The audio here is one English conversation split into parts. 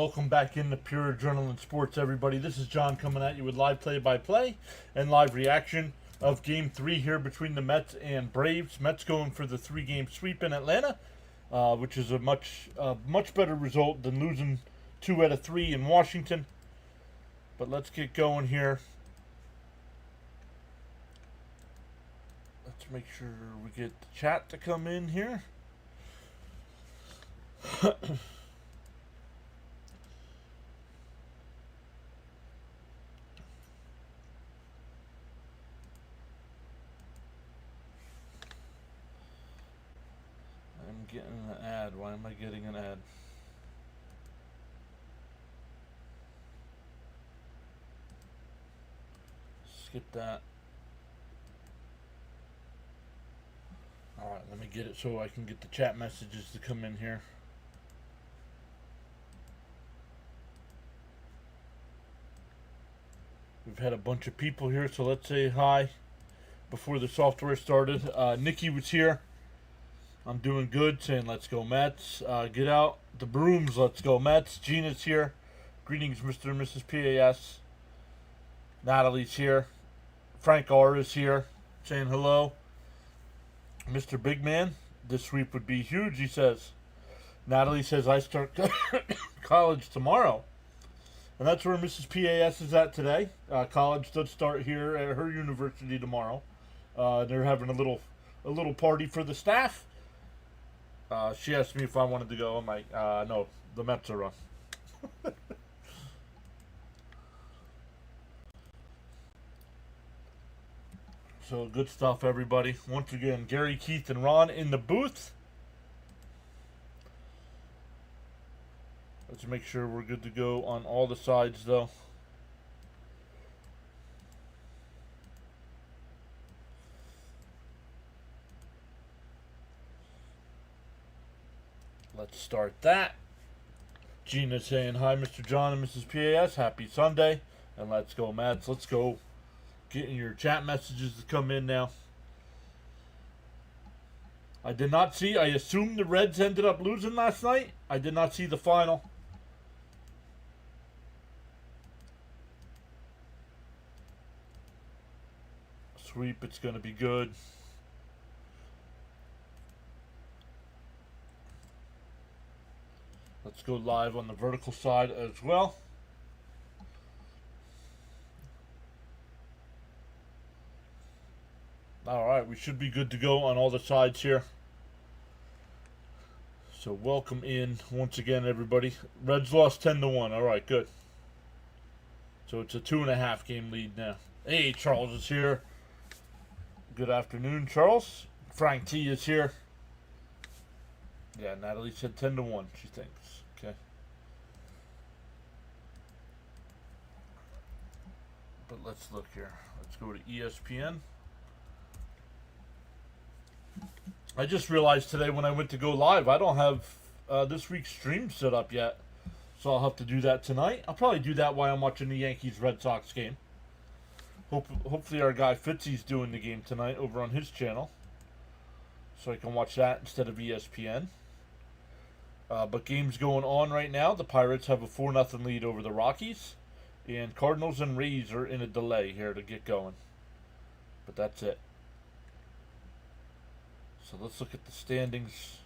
welcome back into Pure Adrenaline Sports, everybody. This is John coming at you with live play-by-play and live reaction of Game 3 here between the Mets and Braves. Mets going for the 3-game sweep in Atlanta, which is a much better result than losing 2 out of 3 in Washington. But let's get going here. Let's make sure we get the chat to come in here. I'm getting an ad. Why am I getting an ad? Skip that. Alright, let me get it so I can get the chat messages to come in here. We've had a bunch of people here, so let's say hi before the software started. Nikki was here. I'm doing good, saying let's go Mets. Get out the brooms, let's go Mets. Gina's here. Greetings, Mr. and Mrs. PAS. Natalie's here. Frank R is here, saying hello. Mr. Big Man, this sweep would be huge, he says. Natalie says, I start college tomorrow. And that's where Mrs. PAS is at today. College does start here at her university tomorrow. They're having a little party for the staff. She asked me if I wanted to go. I'm like, no, the Mets are on. So good stuff, everybody. Once again, Gary, Keith, and Ron in the booth. Let's make sure we're good to go on all the sides, though. Let's start that. Gina saying hi, Mr. John and Mrs. PAS. Happy Sunday. And let's go, Mets. Let's go. Getting your chat messages to come in now. I did not see. I assumed the Reds ended up losing last night. I did not see the final. Sweep. It's going to be good. Let's go live on the vertical side as well. Alright, we should be good to go on all the sides here. So welcome in once again, everybody. Reds lost 10-1. Alright, good. So it's a 2.5 game lead now. Hey, Charles is here. Good afternoon, Charles. Frank T is here. Yeah, Natalie said 10-1, she thinks. Okay. But let's look here. Let's go to ESPN. I just realized today when I went to go live, I don't have this week's stream set up yet. So I'll have to do that tonight. I'll probably do that while I'm watching the Yankees-Red Sox game. Hopefully our guy Fitzy's doing the game tonight over on his channel. So I can watch that instead of ESPN. But games going on right now. The Pirates have a 4-0 lead over the Rockies. And Cardinals and Rays are in a delay here to get going. But that's it. So let's look at the standings.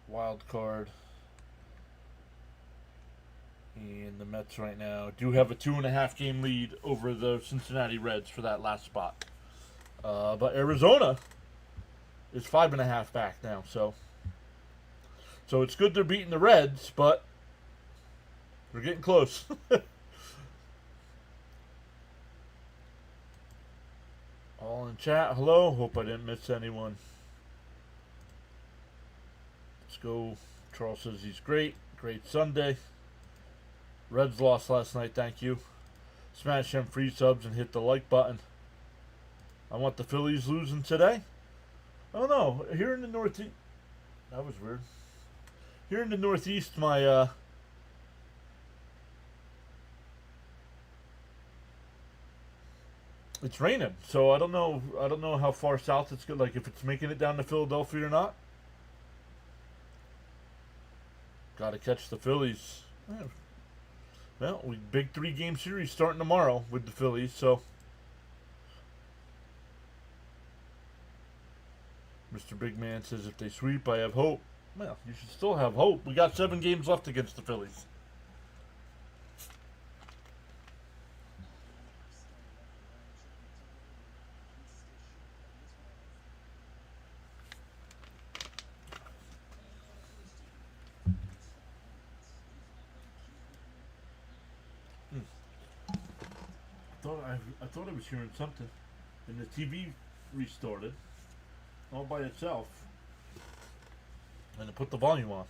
Wild card. And the Mets right now do have a 2.5 game lead over the Cincinnati Reds for that last spot. But Arizona is 5.5 back now. So it's good they're beating the Reds, but we're getting close. All in chat. Hello. Hope I didn't miss anyone. Let's go. Charles says he's great. Great Sunday. Reds lost last night. Thank you. Smash them free subs and hit the like button. I want the Phillies losing today. I don't know. Here in the Northeast. That was weird. Here in the Northeast, my it's raining, so I don't know how far south it's good. Like if it's making it down to Philadelphia or not. Got to catch the Phillies. Well, big 3-game series starting tomorrow with the Phillies, so Mr. Big Man says if they sweep, I have hope. Well, you should still have hope. We got 7 games left against the Phillies. I thought I was hearing something, and the TV restarted all by itself, and it put the volume on.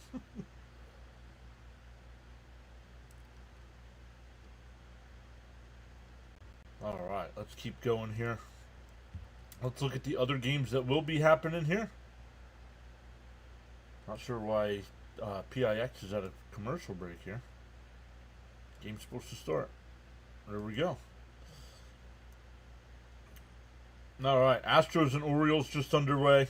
All right, let's keep going here. Let's look at the other games that will be happening here. Not sure why PIX is at a commercial break here. Game's supposed to start. There we go. All right, Astros and Orioles just underway.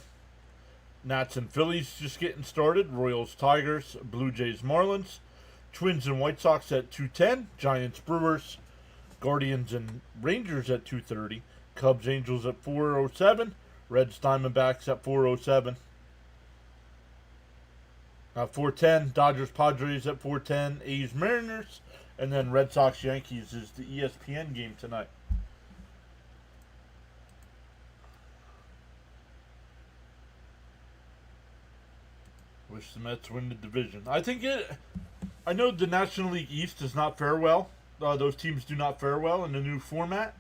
Nats and Phillies just getting started. Royals, Tigers, Blue Jays, Marlins. Twins and White Sox at 2:10. Giants, Brewers. Guardians and Rangers at 2:30. Cubs, Angels at 4:07. Reds, Diamondbacks at 4:07. 4:10. Dodgers, Padres at 4:10. A's, Mariners. And then Red Sox, Yankees is the ESPN game tonight. Wish the Mets win the division. I know the National League East does not fare well. Those teams do not fare well in the new format.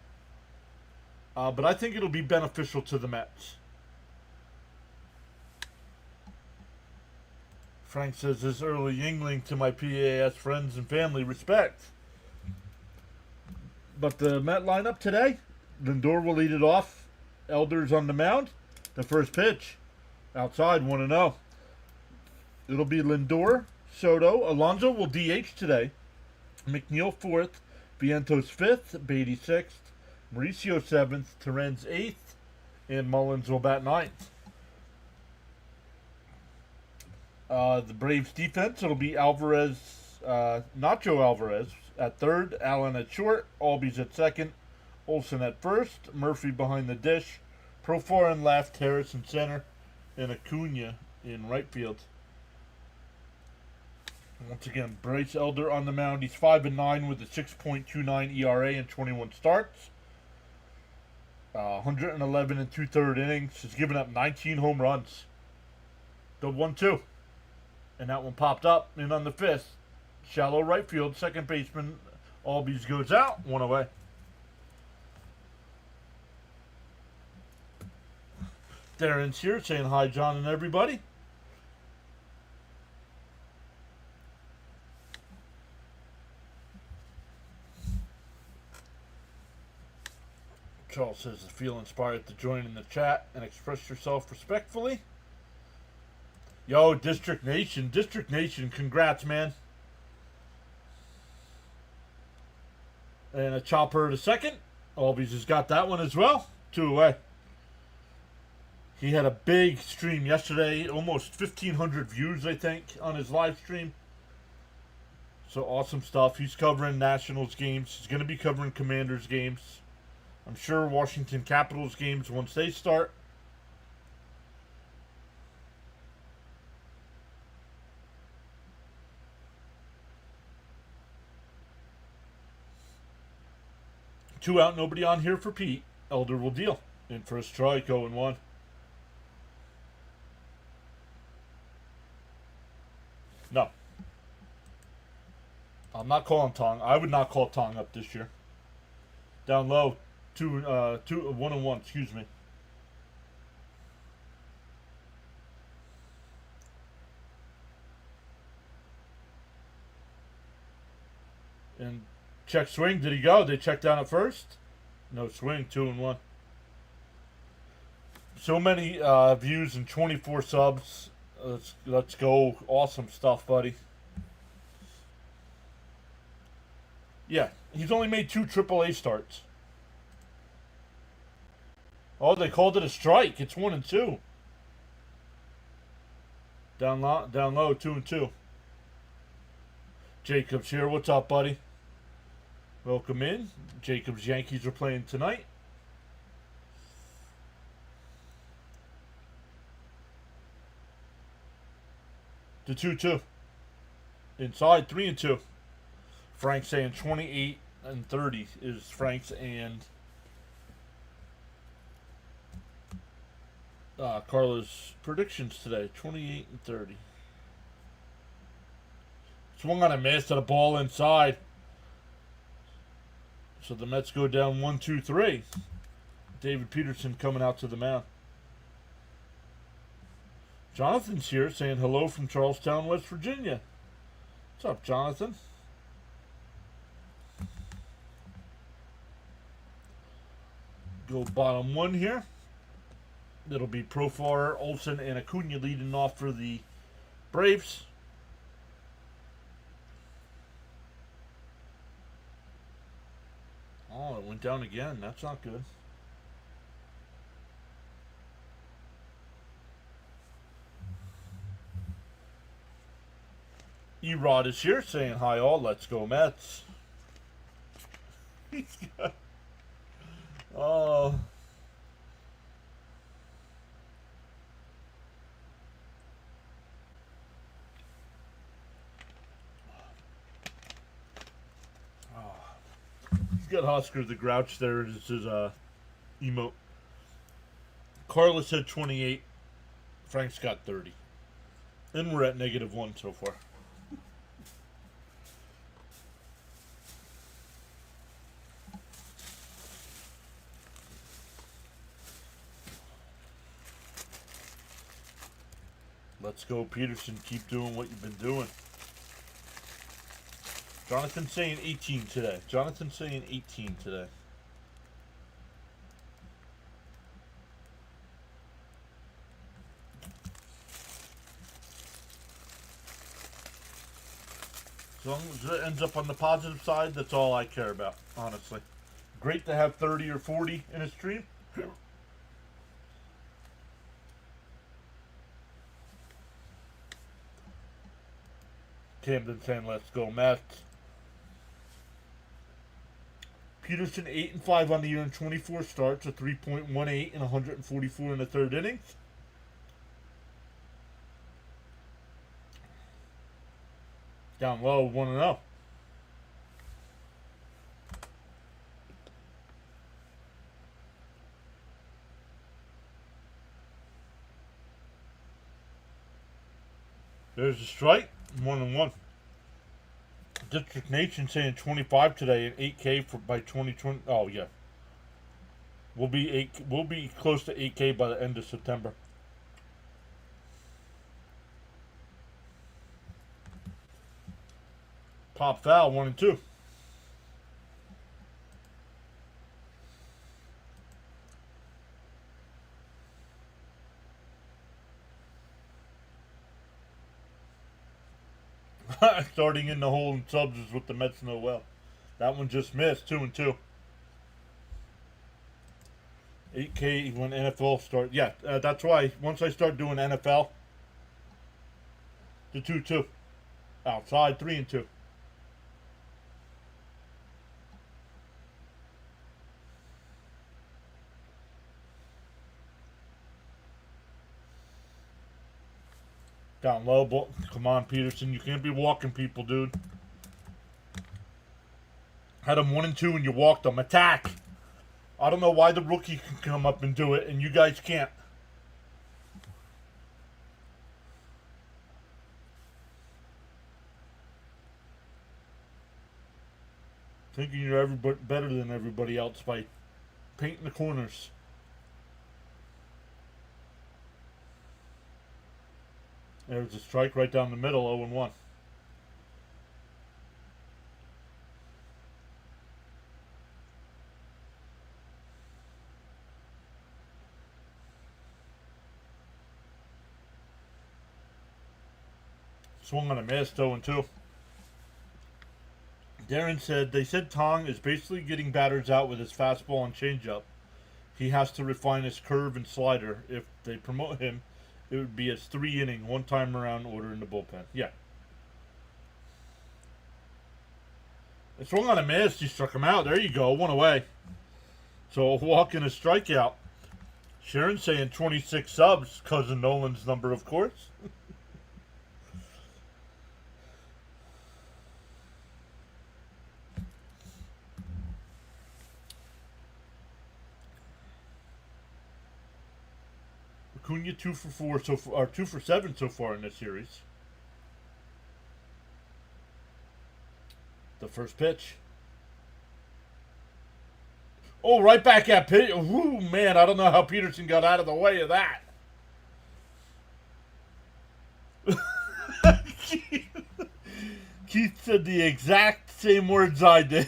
But I think it'll be beneficial to the Mets. Frank says this early yingling to my PAS friends and family. Respect. But the Met lineup today, Lindor will lead it off. Elders on the mound. The first pitch. Outside, 1-0. It'll be Lindor, Soto. Alonso will DH today. McNeil 4th. Vientos 5th. Beatty 6th. Mauricio 7th. Terens 8th. And Mullins will bat 9th. The Braves defense, it'll be Alvarez, Nacho Alvarez at 3rd. Allen at short. Albies at 2nd. Olsen at 1st. Murphy behind the dish. Profar in left. Harris in center. And Acuna in right field. Once again, Bryce Elder on the mound. He's 5-9 with a 6.29 ERA in 21 starts. 111 and 2/3 innings. He's given up 19 home runs. The 1-2. And that one popped up. And on the 5th, shallow right field, second baseman Albies goes out. 1 away. Darren's here saying hi, John and everybody. Charles says to feel inspired to join in the chat and express yourself respectfully. Yo, District Nation, congrats, man. And a chopper to second. Albies has got that one as well. 2 away. He had a big stream yesterday, almost 1,500 views, I think, on his live stream. So awesome stuff. He's covering Nationals games. He's going to be covering Commanders games. I'm sure Washington Capitals games once they start. Two out, nobody on here for Pete. Elder will deal. In for a strike, 0-1. No. I'm not calling Tong. I would not call Tong up this year. Down low. 1-1, excuse me. And check swing, did he go? They checked down at first? No swing, 2-1. So many views and 24 subs. Let's go. Awesome stuff, buddy. Yeah, he's only made 2 AAA starts. Oh, they called it a strike. It's 1-2. Down low, 2-2. Jacob's here. What's up, buddy? Welcome in. Jacob's Yankees are playing tonight. The 2-2. Inside 3-2. Frank saying 28 and 30 is Frank's and Carla's predictions today. 28 and 30. Swung on a miss at a ball inside. So the Mets go down 1-2-3. David Peterson coming out to the mound. Jonathan's here saying hello from Charlestown, West Virginia. What's up, Jonathan? Go bottom one here. It'll be Profar, Olsen, and Acuna leading off for the Braves. Oh, it went down again. That's not good. E-Rod is here saying hi all. Let's go Mets. He's got... Oh... He's got Oscar the Grouch there. This is emote. Carla said 28. Frank's got 30. And we're at -1 so far. Let's go, Peterson. Keep doing what you've been doing. Jonathan saying 18 today. Jonathan saying 18 today. As long as it ends up on the positive side, that's all I care about, honestly. Great to have 30 or 40 in a stream. Camden saying let's go Mets. Peterson 8-5 on the year in 24 starts, a 3.18 and 144 in the third innings. Down low, 1-0. There's a strike, 1-1. District Nation saying 25 today and 8K for by 2020. Oh yeah, we'll be close to 8K by the end of September. Pop foul 1-2. Starting in the hole in subs is what the Mets know well. That one just missed. 2-2. 8K when NFL start. Yeah, that's why once I start doing NFL, the 2-2. Outside 3-2. Down low, ball. Come on, Peterson. You can't be walking people, dude. Had them 1-2 and you walked them. Attack! I don't know why the rookie can come up and do it and you guys can't. Thinking you're better than everybody else by painting the corners. There's a strike right down the middle, 0-1. Swung on a miss, 0-2. Darren said, they said Tong is basically getting batters out with his fastball and changeup. He has to refine his curve and slider. If they promote him, it would be his 3-inning, one-time around order in the bullpen. Yeah. It swung on a miss. He struck him out. There you go. One away. So a walk and a strikeout. Sharon saying 26 subs. Cousin Nolan's number, of course. Acuna 2 for 4 so far, or 2 for 7 so far in this series. The first pitch. Oh, right back at pitch. Ooh, man, I don't know how Peterson got out of the way of that. Keith said the exact same words I did.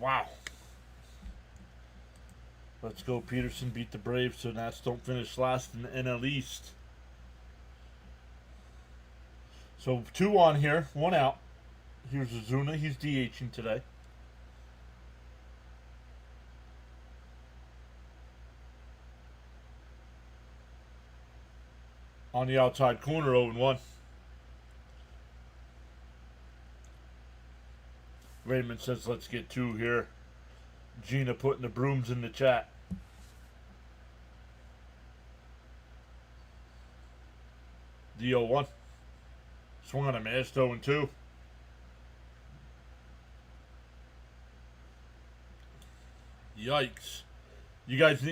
Wow. Let's go. Peterson beat the Braves, so Nats don't finish last in the NL East. So 2 on here, 1 out. Here's Ozuna. He's DHing today. On the outside corner, 0-1. Raymond says, let's get 2 here. Gina putting the brooms in the chat. The 0-1. Swung on a miss, 0-2. Yikes. You guys,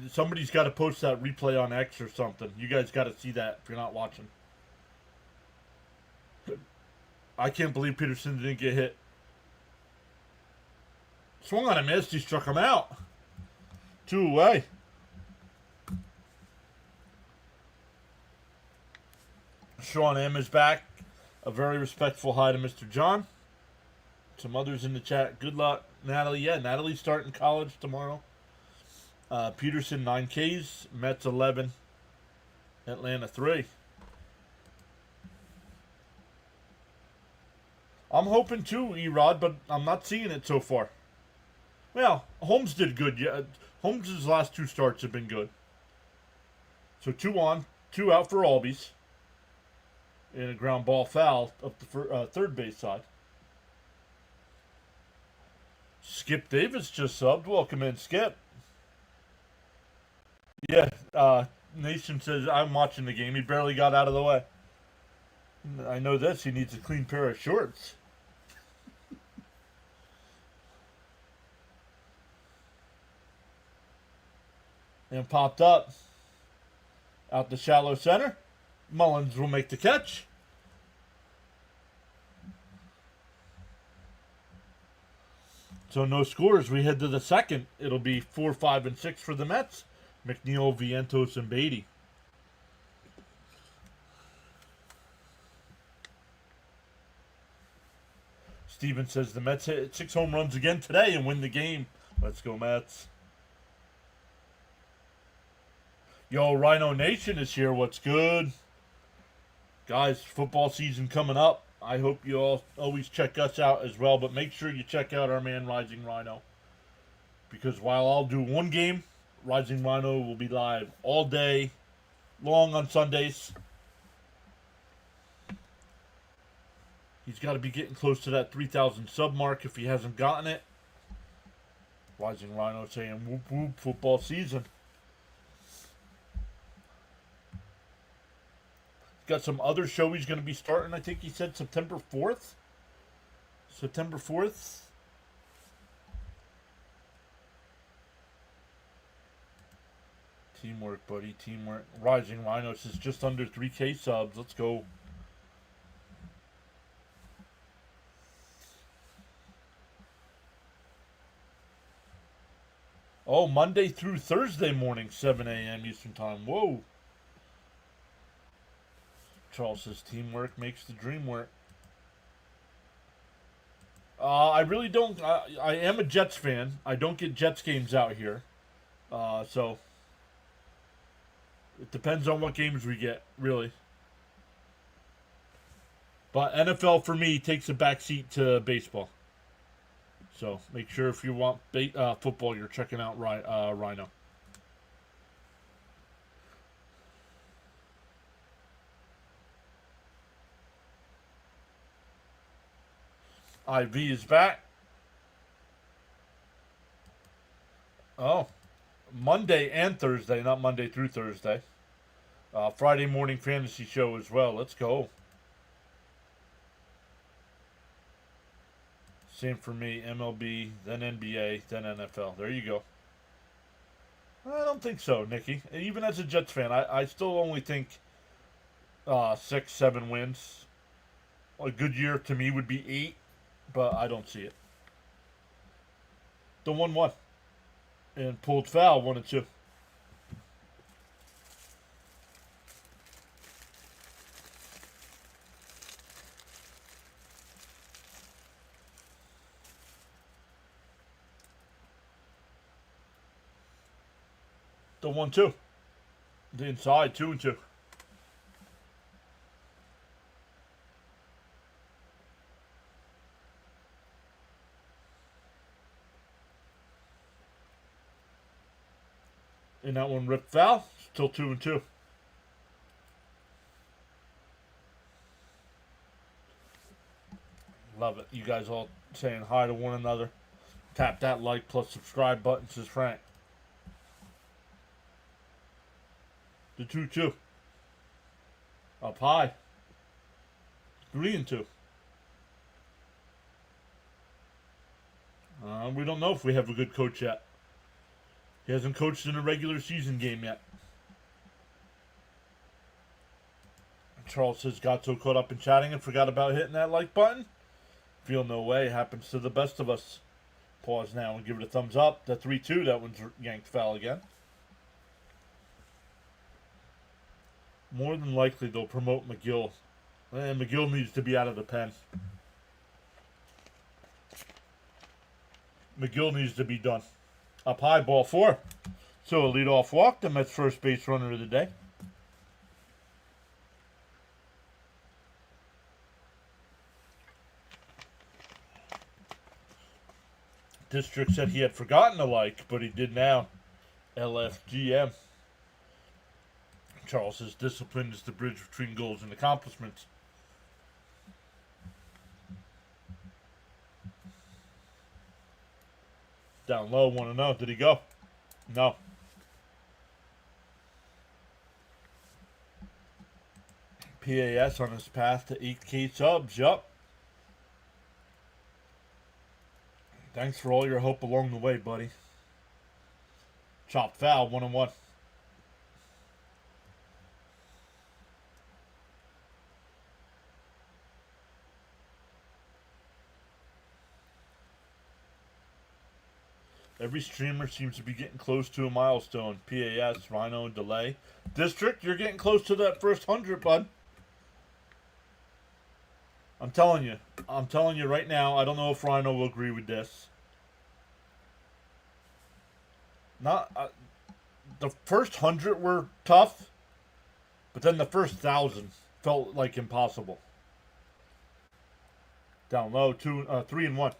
somebody's got to post that replay on X or something. You guys got to see that if you're not watching. I can't believe Peterson didn't get hit. Swung on a miss, he struck him out. 2 away. Sean M is back. A very respectful hi to Mr. John. Some others in the chat. Good luck, Natalie. Yeah, Natalie's starting college tomorrow. Peterson 9 Ks. Mets 11. Atlanta 3. I'm hoping too, Erod, but I'm not seeing it so far. Well, Holmes did good. Yeah, Holmes' last 2 starts have been good. So 2 on, 2 out for Albies. And a ground ball foul up the third base side. Skip Davis just subbed. Welcome in, Skip. Yeah, Nation says, I'm watching the game. He barely got out of the way. I know this. He needs a clean pair of shorts. And popped up. Out the shallow center. Mullins will make the catch. So no scores. We head to the second. It'll be 4, 5, and 6 for the Mets. McNeil, Vientos, and Beatty. Steven says the Mets hit 6 home runs again today and win the game. Let's go, Mets. Yo, Rhino Nation is here. What's good? Guys, football season coming up. I hope you all always check us out as well, but make sure you check out our man Rising Rhino. Because while I'll do one game, Rising Rhino will be live all day long on Sundays. He's got to be getting close to that 3,000 sub mark if he hasn't gotten it. Rising Rhino saying whoop whoop football season. Got some other show he's going to be starting. I think he said September 4th. September 4th. Teamwork, buddy. Teamwork. Rising Rhinos is just under 3K subs. Let's go. Oh, Monday through Thursday morning, 7 a.m. Eastern Time. Whoa. Charles says teamwork makes the dream work. I really don't. I am a Jets fan. I don't get Jets games out here. So it depends on what games we get, really. But NFL for me takes a backseat to baseball. So make sure if you want football, you're checking out Rhino. IV is back. Oh, Monday and Thursday, not Monday through Thursday. Friday morning fantasy show as well. Let's go. Same for me. MLB, then NBA, then NFL. There you go. I don't think so, Nikki. Even as a Jets fan, I still only think 6, 7 wins. A good year to me would be 8, but I don't see it. The 1-1. And pulled foul, 1 and 2. The 1-2. The inside, 2 and 2. And that one ripped foul. Still 2 and 2. Love it. You guys all saying hi to one another. Tap that like plus subscribe button, says Frank. The 2-2. Up high. 3 and 2. We don't know if we have a good coach yet. He hasn't coached in a regular season game yet. Charles says, got so caught up in chatting and forgot about hitting that like button. Feel no way. Happens to the best of us. Pause now and give it a thumbs up. The 3-2, that one's yanked foul again. More than likely, they'll promote McGill. And McGill needs to be out of the pen. McGill needs to be done. Up high, ball 4. So a leadoff walk. The Mets' first base runner of the day. District said he had forgotten to like, but he did now. LFGM. Charles says discipline is the bridge between goals and accomplishments. Down low, 1-0. Did he go? No. PAS on his path to 8K subs. Yup. Thanks for all your help along the way, buddy. Chopped foul, 1-1. Every streamer seems to be getting close to a milestone. PAS, Rhino, Delay. District, you're getting close to that first 100, bud. I'm telling you right now, I don't know if Rhino will agree with this. The first 100 were tough, but then the first 1,000 felt like impossible. Down low, 3 and 1.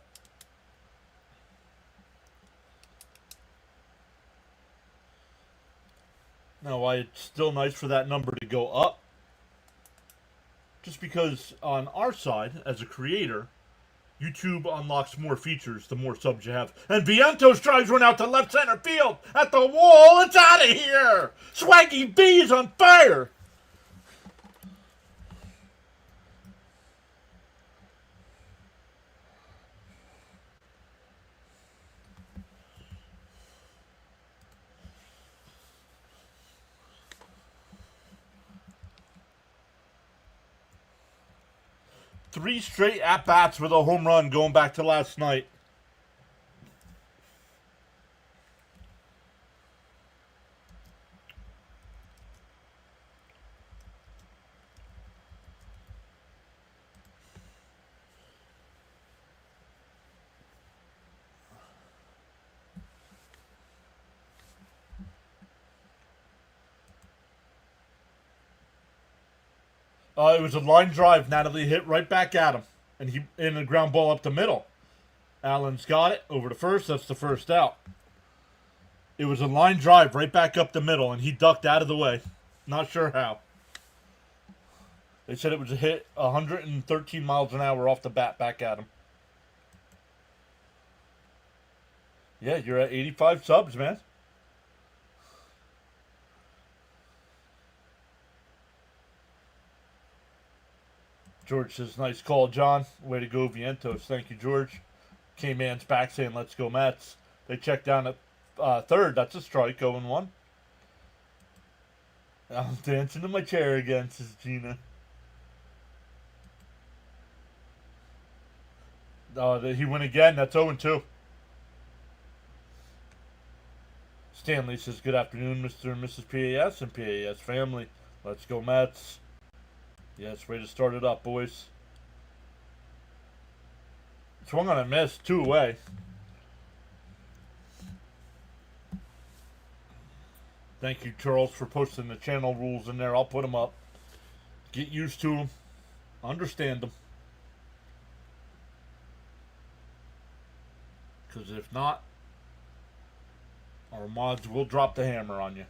Now, why it's still nice for that number to go up? Just because on our side, as a creator, YouTube unlocks more features the more subs you have. And Vientos drives one out to left center field at the wall. It's out of here. Swaggy B is on fire. Three straight at-bats with a home run going back to last night. It was a line drive. Natalie hit right back at him, and he in a ground ball up the middle. Allen's got it over to first. That's the first out. It was a line drive right back up the middle, and he ducked out of the way. Not sure how. They said it was a hit 113 miles an hour off the bat back at him. Yeah, you're at 85 subs, man. George says, nice call, John. Way to go, Vientos. Thank you, George. K-Man's back saying, let's go, Mets. They check down at third. That's a strike, 0-1. I'm dancing in my chair again, says Gina. He went again. That's 0-2. Stanley says, good afternoon, Mr. and Mrs. PAS and PAS family. Let's go, Mets. Yes, way to start it up, boys. Swung on a miss, 2 away. Thank you, Charles, for posting the channel rules in there. I'll put them up. Get used to them. Understand them. Because if not, our mods will drop the hammer on you.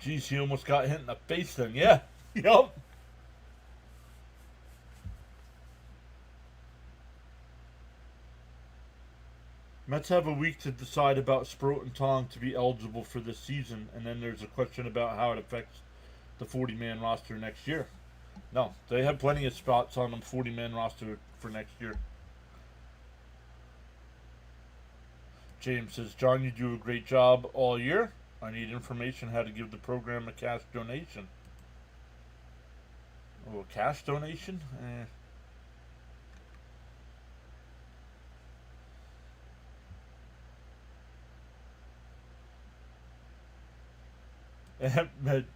Geez, he almost got hit in the face then. Yeah. Yup. Mets have a week to decide about Sproat and Tong to be eligible for this season, and then there's a question about how it affects the 40-man roster next year. No, they have plenty of spots on the 40-man roster for next year. James says, John, you do a great job all year. I need information how to give the program a cash donation. Oh, a cash donation?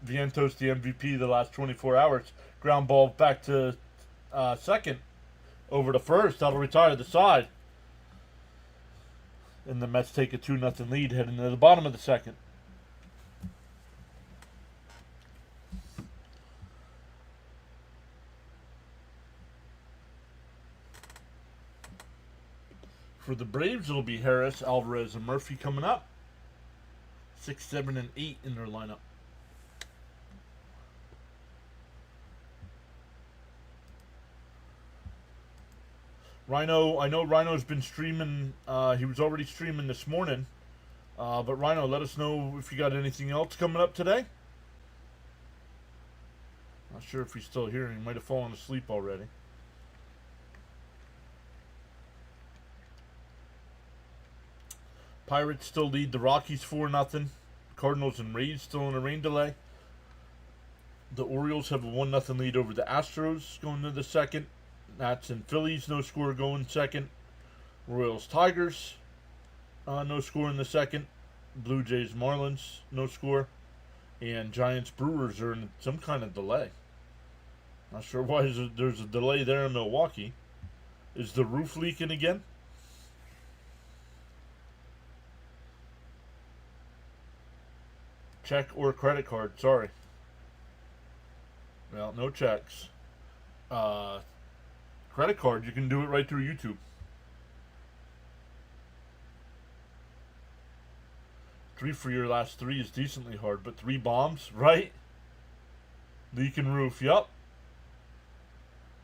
Vientos, the MVP the last 24 hours. Ground ball back to second. Over to first. That'll retire the side. And the Mets take a 2-0 lead heading to the bottom of the second. For the Braves, it'll be Harris, Alvarez, and Murphy coming up. 6, 7, and 8 in their lineup. Rhino, I know Rhino's been streaming. He was already streaming this morning. But Rhino, let us know if you got anything else coming up today. Not sure if he's still here. He might have fallen asleep already. Pirates still lead the Rockies 4-0. Cardinals and Rays still in a rain delay. The Orioles have a 1-0 lead over the Astros going to the second. Nats and Phillies, no score going second. Royals Tigers, no score in the second. Blue Jays Marlins, no score. And Giants Brewers are in some kind of delay. Not sure why there's a delay there in Milwaukee. Is the roof leaking again? Check or credit card, sorry. Well, no checks. Credit card, you can do it right through YouTube. 3 for your last 3 is decently hard, but 3 bombs, right? Leaking roof, yup.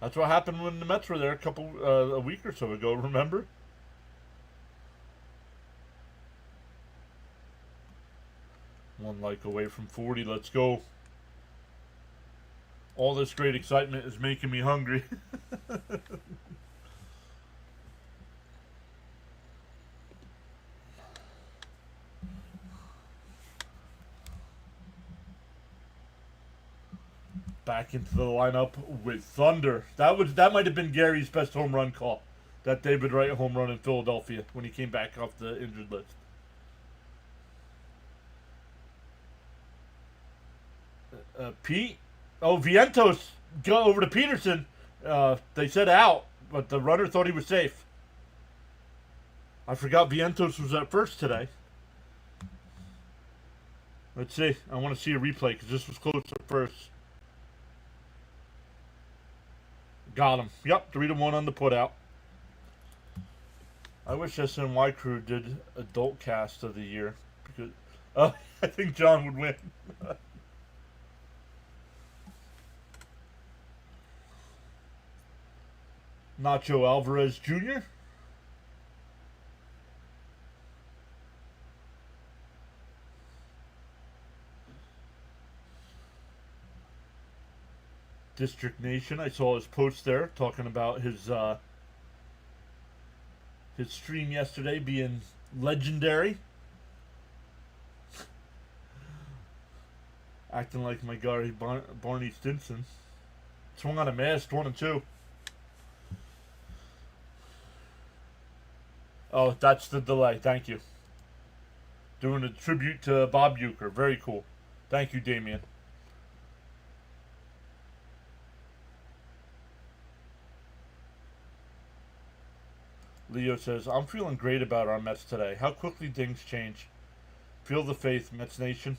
That's what happened when the Mets were there a week or so ago, remember? One like away from 40, let's go. All this great excitement is making me hungry. Back into the lineup with Thunder. That might have been Gary's best home run call. That David Wright home run in Philadelphia when he came back off the injured list. Pete? Oh, Vientos go over to Peterson. They said out, but the runner thought he was safe. I forgot Vientos was at first today. Let's see. I want to see a replay because this was close at first. Got him. Yep, 3-1 on the putout. I wish SNY Crew did adult cast of the year because I think John would win. Nacho Alvarez Jr. District Nation. I saw his post there talking about his stream yesterday being legendary. Acting like my guy Barney Stinson. Swung on a mask, 1-2. Oh, that's the delay. Thank you. Doing a tribute to Bob Uecker. Very cool. Thank you, Damien. Leo says, I'm feeling great about our Mets today. How quickly things change. Feel the faith, Mets Nation.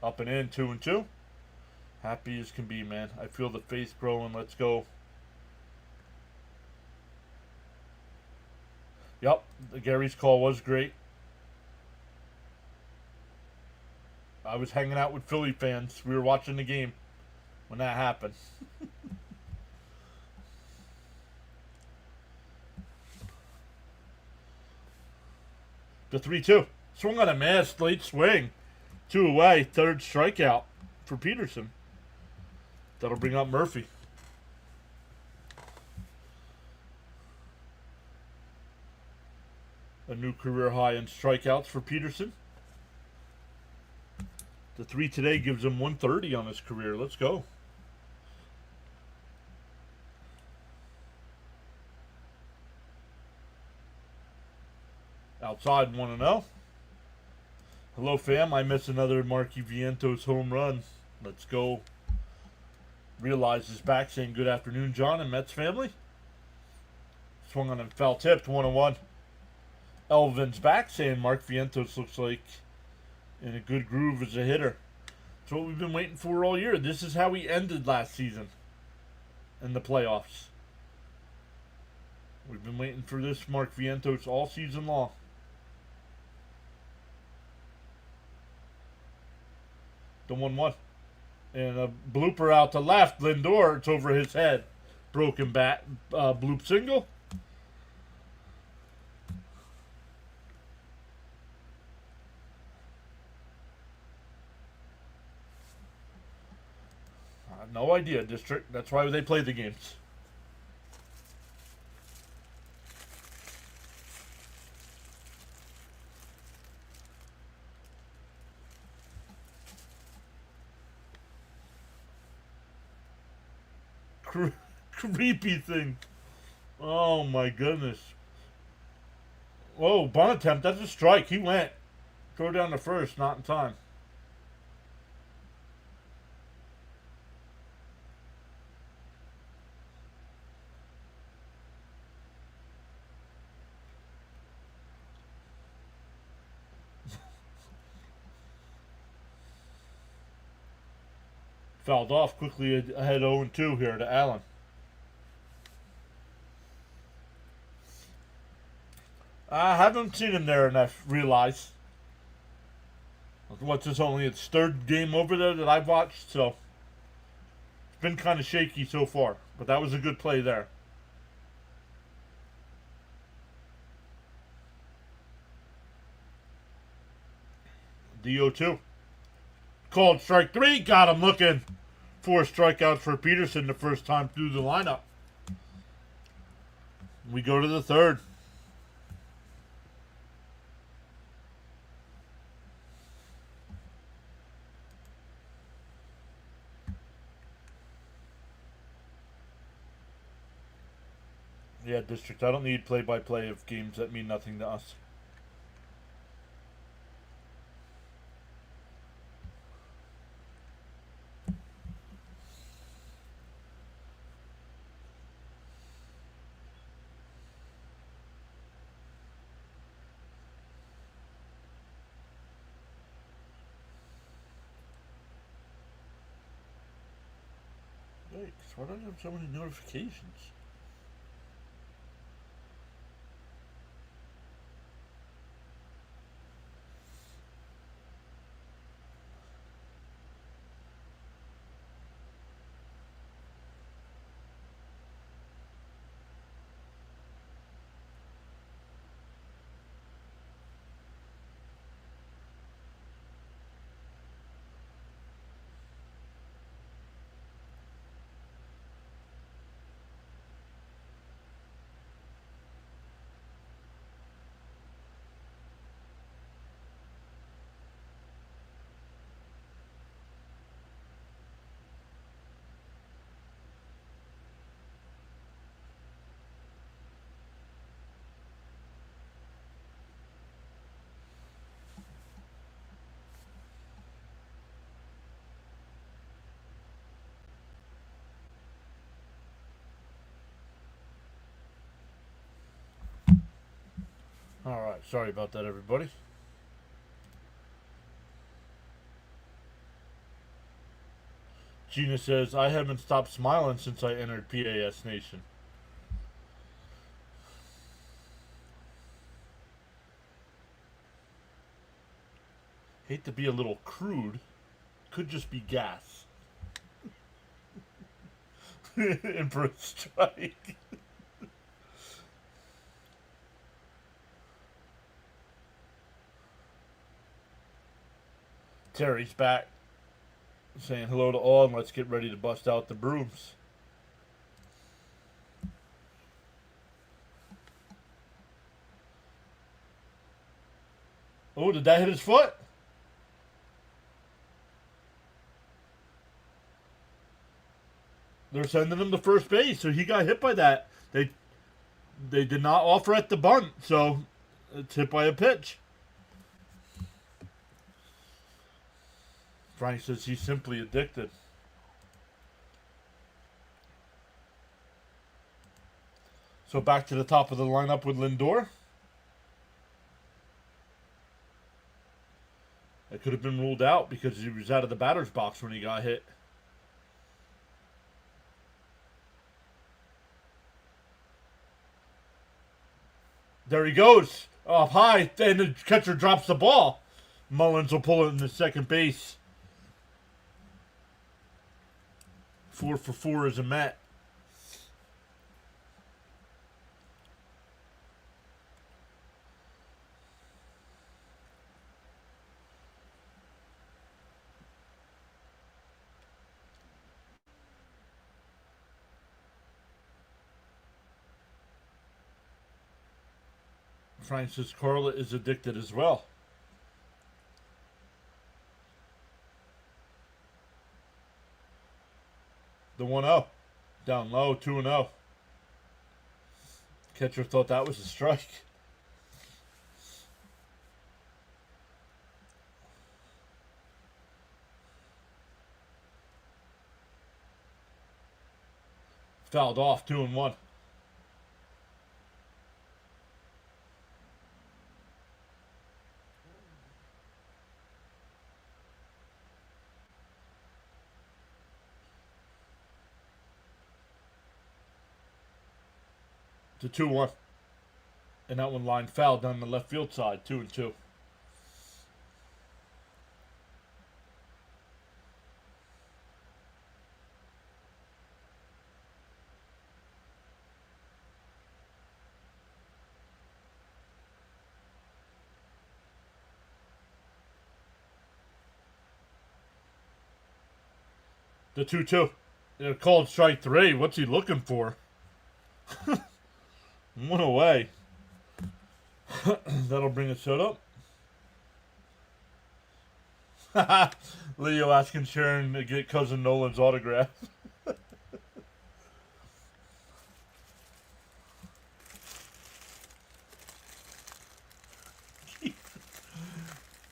Up and in, 2-2. Happy as can be, man. I feel the faith growing. Let's go. Yep, Gary's call was great. I was hanging out with Philly fans. We were watching the game when that happened. The 3-2. Swung on a mask, late swing. 2 away, third strikeout for Peterson. That'll bring up Murphy. A new career high in strikeouts for Peterson. The 3 today gives him 130 on his career. Let's go. Outside 1-0. Hello, fam. I miss another Marky Vientos home run. Let's go. Realize is back saying good afternoon, John and Mets family. Swung on and foul tipped, 1-1. Elvin's back saying Mark Vientos looks like in a good groove as a hitter. That's what we've been waiting for all year. This is how we ended last season in the playoffs. We've been waiting for this Mark Vientos all season long. The 1-1. And a blooper out to left. Lindor, it's over his head. Broken bat. Bloop single. No idea, District. That's why they play the games. Creepy thing. Oh my goodness. Whoa, bunt attempt. That's a strike. He went. Throw down the first, not in time. Fouled off quickly ahead 0-2 here to Allen. I haven't seen him there enough, realize. What's this, only its third game over there that I've watched, so it's been kind of shaky so far. But that was a good play there. DO2. Called strike 3. Got him looking. 4 strikeouts for Peterson the first time through the lineup. We go to the third. Yeah, District, I don't need play-by-play of games that mean nothing to us. Why do I have so many notifications? Alright, sorry about that, everybody. Gina says, I haven't stopped smiling since I entered PAS Nation. Hate to be a little crude. Could just be gas. And for a strike. Terry's back. Saying hello to all and let's get ready to bust out the brooms. Oh, did that hit his foot? They're sending him to first base, so he got hit by that. They did not offer at the bunt, so it's hit by a pitch. Frank says he's simply addicted. So back to the top of the lineup with Lindor. It could have been ruled out because he was out of the batter's box when he got hit. There he goes. Up high. And the catcher drops the ball. Mullins will pull it in the second base. 4 for 4 is a Met. Francis Carla is addicted as well. The 1-0. Down low, 2-0. Catcher thought that was a strike. Fouled off, 2-1. To 2-1. And that one line foul down the left field side, 2-2. The 2-2. They're called strike 3. What's he looking for? One away. That'll bring us up. Leo asking Sharon to get cousin Nolan's autograph.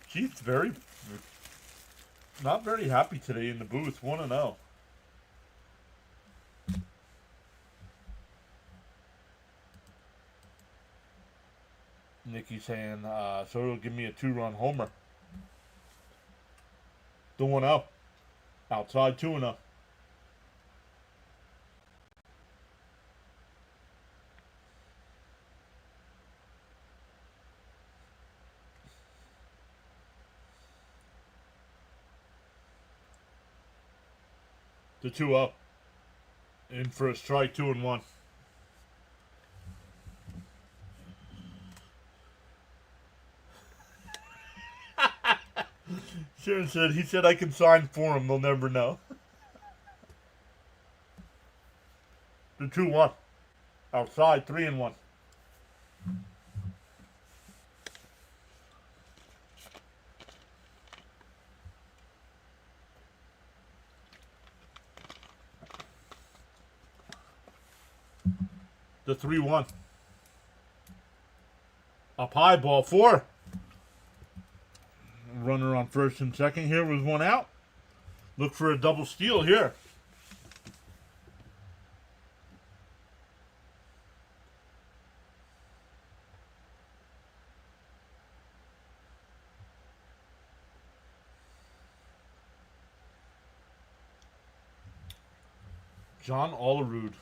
Keith's not very happy today in the booth. 1-0. Nikki saying, so it'll give me a 2-run homer. The 1-0. Outside 2-0. The 2-0. In for a strike, 2-1. Sharon said, he said I can sign for him. They'll never know. The 2-1. Outside, 3-1. The 3-1. Up high, ball 4. Runner on first and second here with 1 out. Look for a double steal here. John Olerud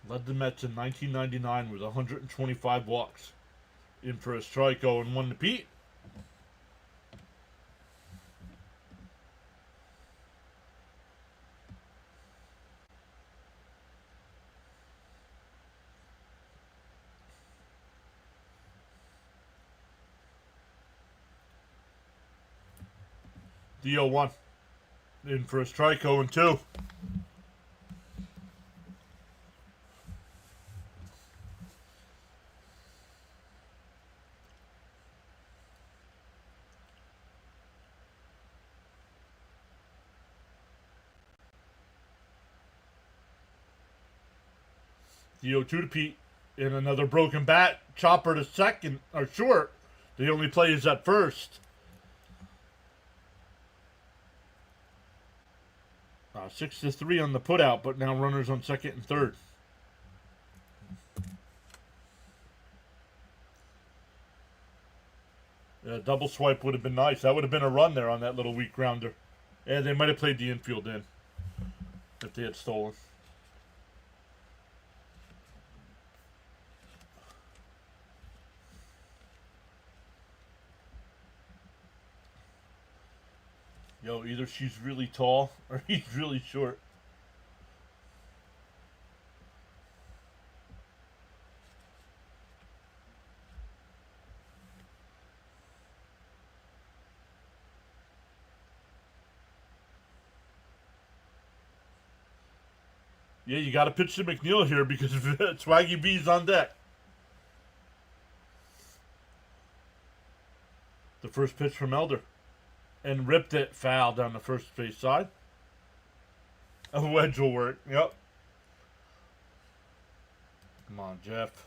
led the Mets in 1999 with 125 walks. In for a strike, 0-1 to Pete. The 0-1. In for a strike, 0-2. The 0-2 to Pete. And another broken bat. Chopper to second, or short. The only play is at first. 6-3 on the putout, but now runners on second and third. A double swipe would have been nice. That would have been a run there on that little weak grounder. And they might have played the infield in if they had stolen. Yo, either she's really tall or he's really short. Yeah, you got to pitch to McNeil here because Swaggy B's on deck. The first pitch from Elder. And ripped it foul down the first base side. A wedge will work. Yep. Come on, Jeff.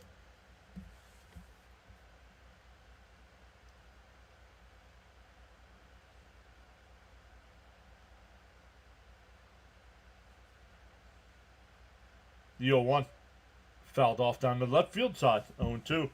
The 0-1. Fouled off down the left field side. 0-2.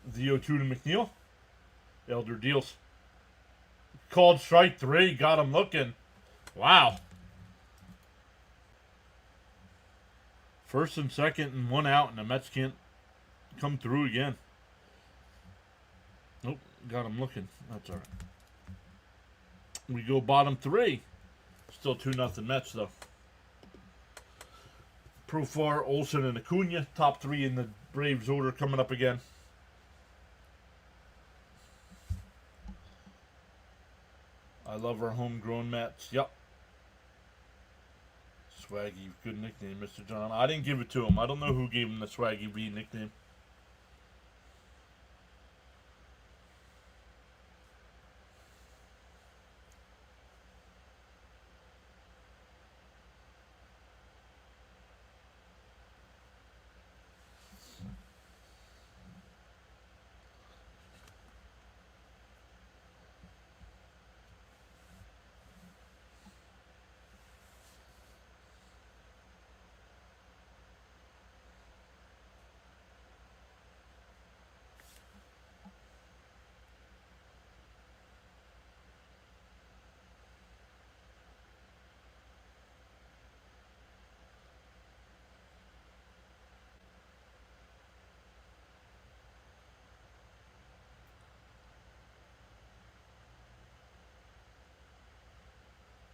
The 0-2 to McNeil. Elder deals. Called strike 3. Got him looking. Wow. First and second and 1 out, and the Mets can't come through again. Nope. Got him looking. That's all right. We go bottom 3. Still 2-0 Mets, though. Profar, Olsen, and Acuna. Top 3 in the Braves order coming up again. I love our homegrown Mets. Yep. Swaggy, good nickname, Mr. John. I didn't give it to him. I don't know who gave him the Swaggy B nickname.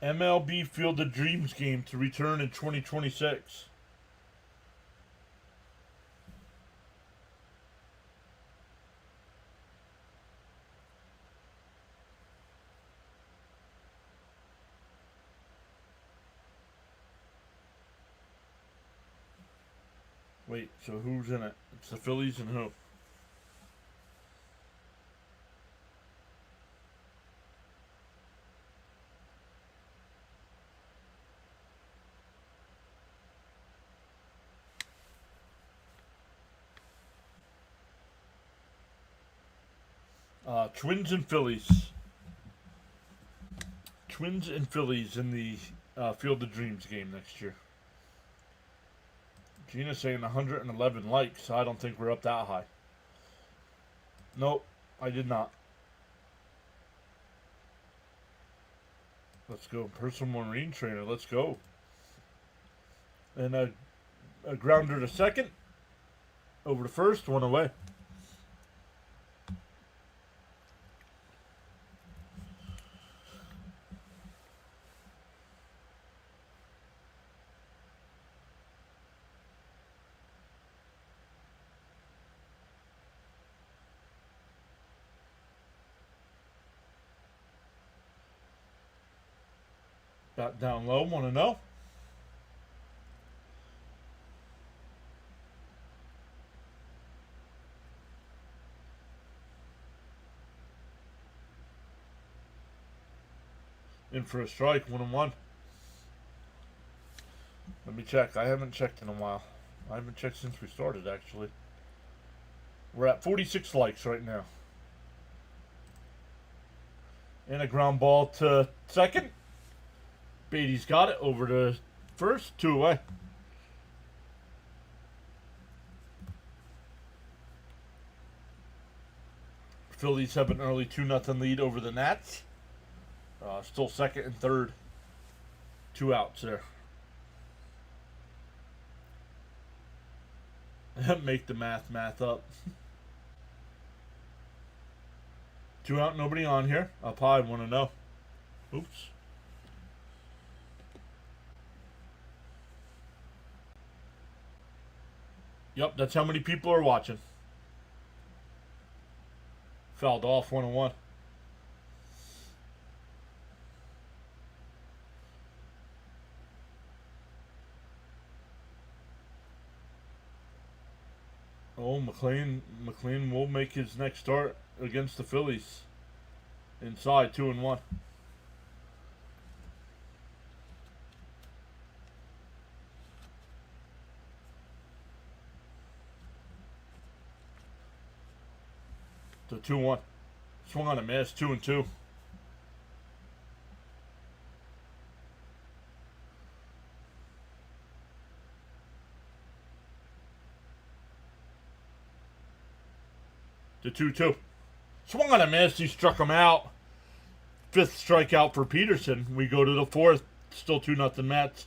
MLB Field of Dreams game to return in 2026. Wait, so who's in it? It's the Phillies and who? Twins and Phillies. Twins and Phillies in the Field of Dreams game next year. Gina's saying 111 likes. I don't think we're up that high. Nope, I did not. Let's go. Personal Marine Trainer. Let's go. And a grounder to second. Over to first. One away. Got down low. Want to know? In for a strike. 1-1. Let me check. I haven't checked in a while. I haven't checked since we started, actually. We're at 46 likes right now. And a ground ball to second. Beatty's got it. Over to first. 2 away. Phillies have an early 2-0 lead over the Nats. Still second and third. 2 outs there. Make the math up. 2 out, nobody on here. Up high, 1-0. Oops. Yep, that's how many people are watching. Fouled off. 1-1. Oh, McLean will make his next start against the Phillies. Inside. 2-1. To 2-1. Swung on a miss. 2-2. To 2-2. Swung on a miss. He struck him out. 5th strikeout for Peterson. We go to the 4th. Still 2-0 Mets.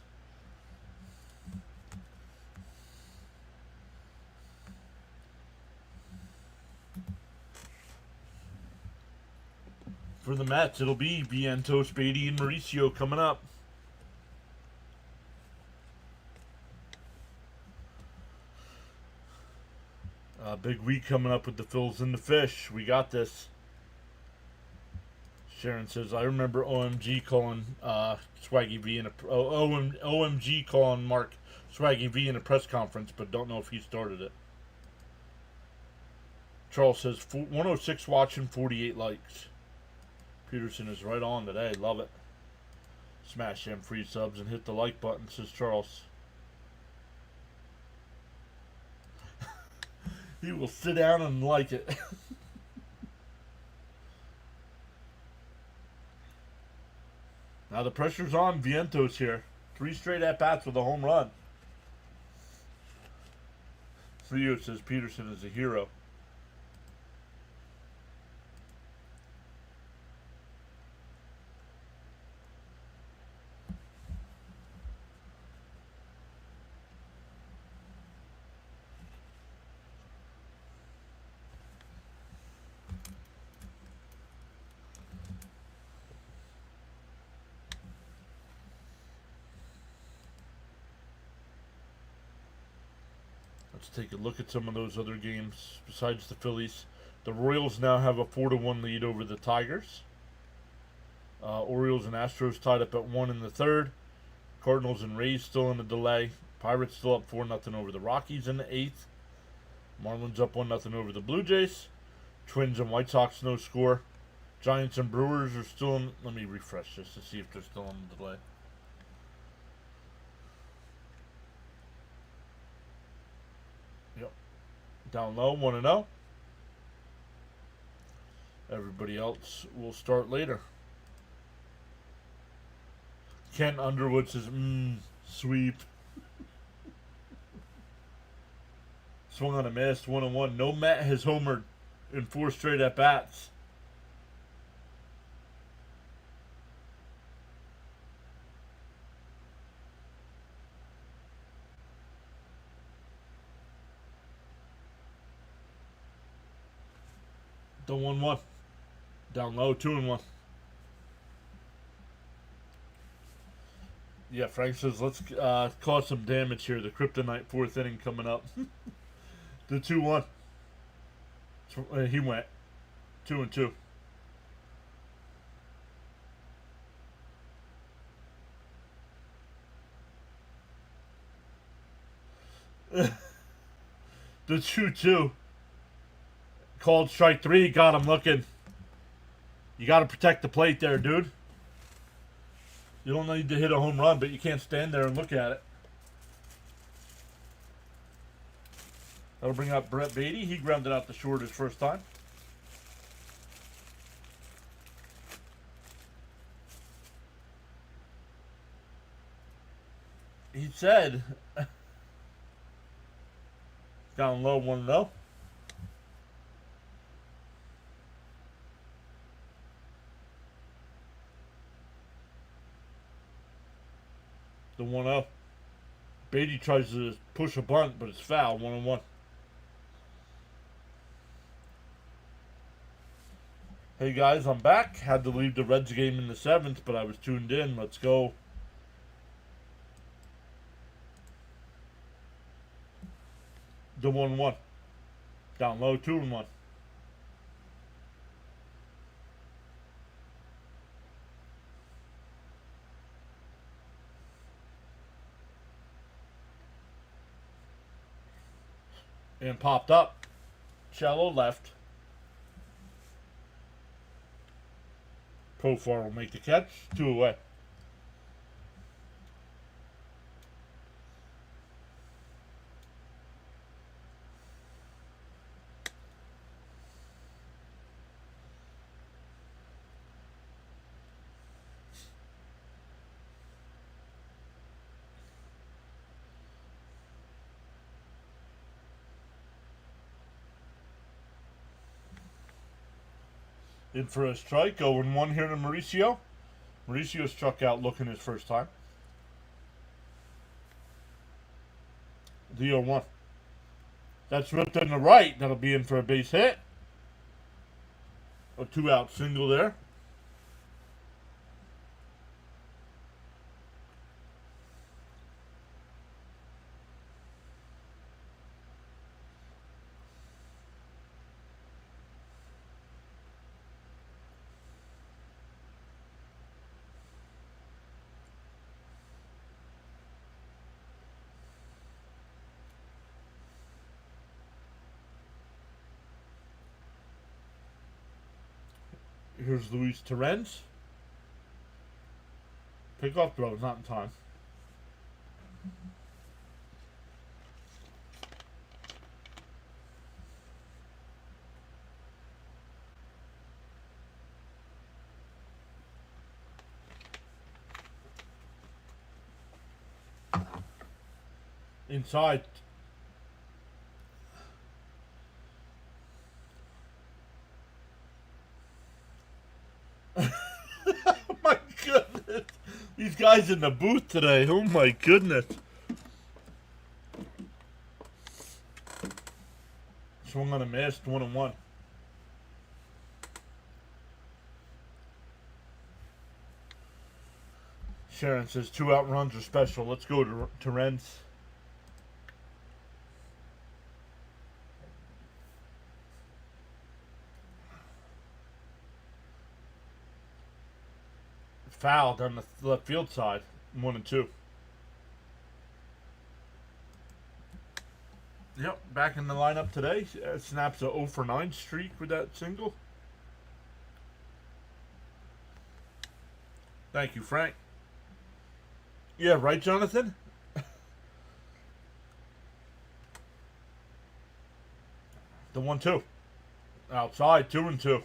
For the Mets, it'll be Vientos, Beatty, and Mauricio coming up. Big week coming up with the Phils and the Fish. We got this. Sharon says, I remember OMG calling Swaggy V in a OMG calling Mark Swaggy V in a press conference, but don't know if he started it. Charles says 106 watching, 48 likes. Peterson is right on today. Love it. Smash them free subs and hit the like button, says Charles. He will sit down and like it. Now the pressure's on Vientos here. 3 straight at-bats with a home run. For you, it says Peterson is a hero. let's take a look at some of those other games besides the Phillies. The Royals now have a 4-1 lead over the Tigers. Orioles and Astros tied up at 1 in the third. Cardinals and Rays still in a delay. Pirates still up 4-0 over the Rockies in the eighth. Marlins up 1-0 over the Blue Jays. Twins and White Sox no score. Giants and Brewers are still in. Let me refresh this to see if they're still in the delay. Yep. Down low, 1-0. Everybody else will start later. Kent Underwood says, sweep. Swung on a miss, 1-1. No Met has homered in 4 straight at-bats. The 1-1. Down low, 2-1. Yeah, Frank says, let's cause some damage here. The Kryptonite 4th inning coming up. The 2-1. He went 2-2. The 2-2. Called strike 3. Got him looking. You got to protect the plate there, dude. You don't need to hit a home run, but you can't stand there and look at it. That'll bring up Brett Beatty. He grounded out the short his first time. He said, down low, 1-0. The 1-0. Beatty tries to push a bunt, but it's foul. 1-1. Hey guys, I'm back. Had to leave the Reds game in the 7th, but I was tuned in. Let's go. The 1-1. Down low, 2-1. And popped up. Shallow left. Profar will make the catch. 2 away. In for a strike, 0-1 here to Mauricio. Mauricio struck out looking his first time. The 0-1. That's ripped in the right. That'll be in for a base hit. A 2-out single there. Here's Luis Torrens. Pickoff throw, not in time. Inside. Oh my goodness. These guys in the booth today. Oh my goodness. Swung on a miss, 1-1. Sharon says 2-out runs are special. Let's go to Renz. foul down the left field side. 1-2. Yep, back in the lineup today. Snaps a 0 for 9 streak with that single. Thank you, Frank. Yeah, right, Jonathan? The 1-2. Outside, 2-2.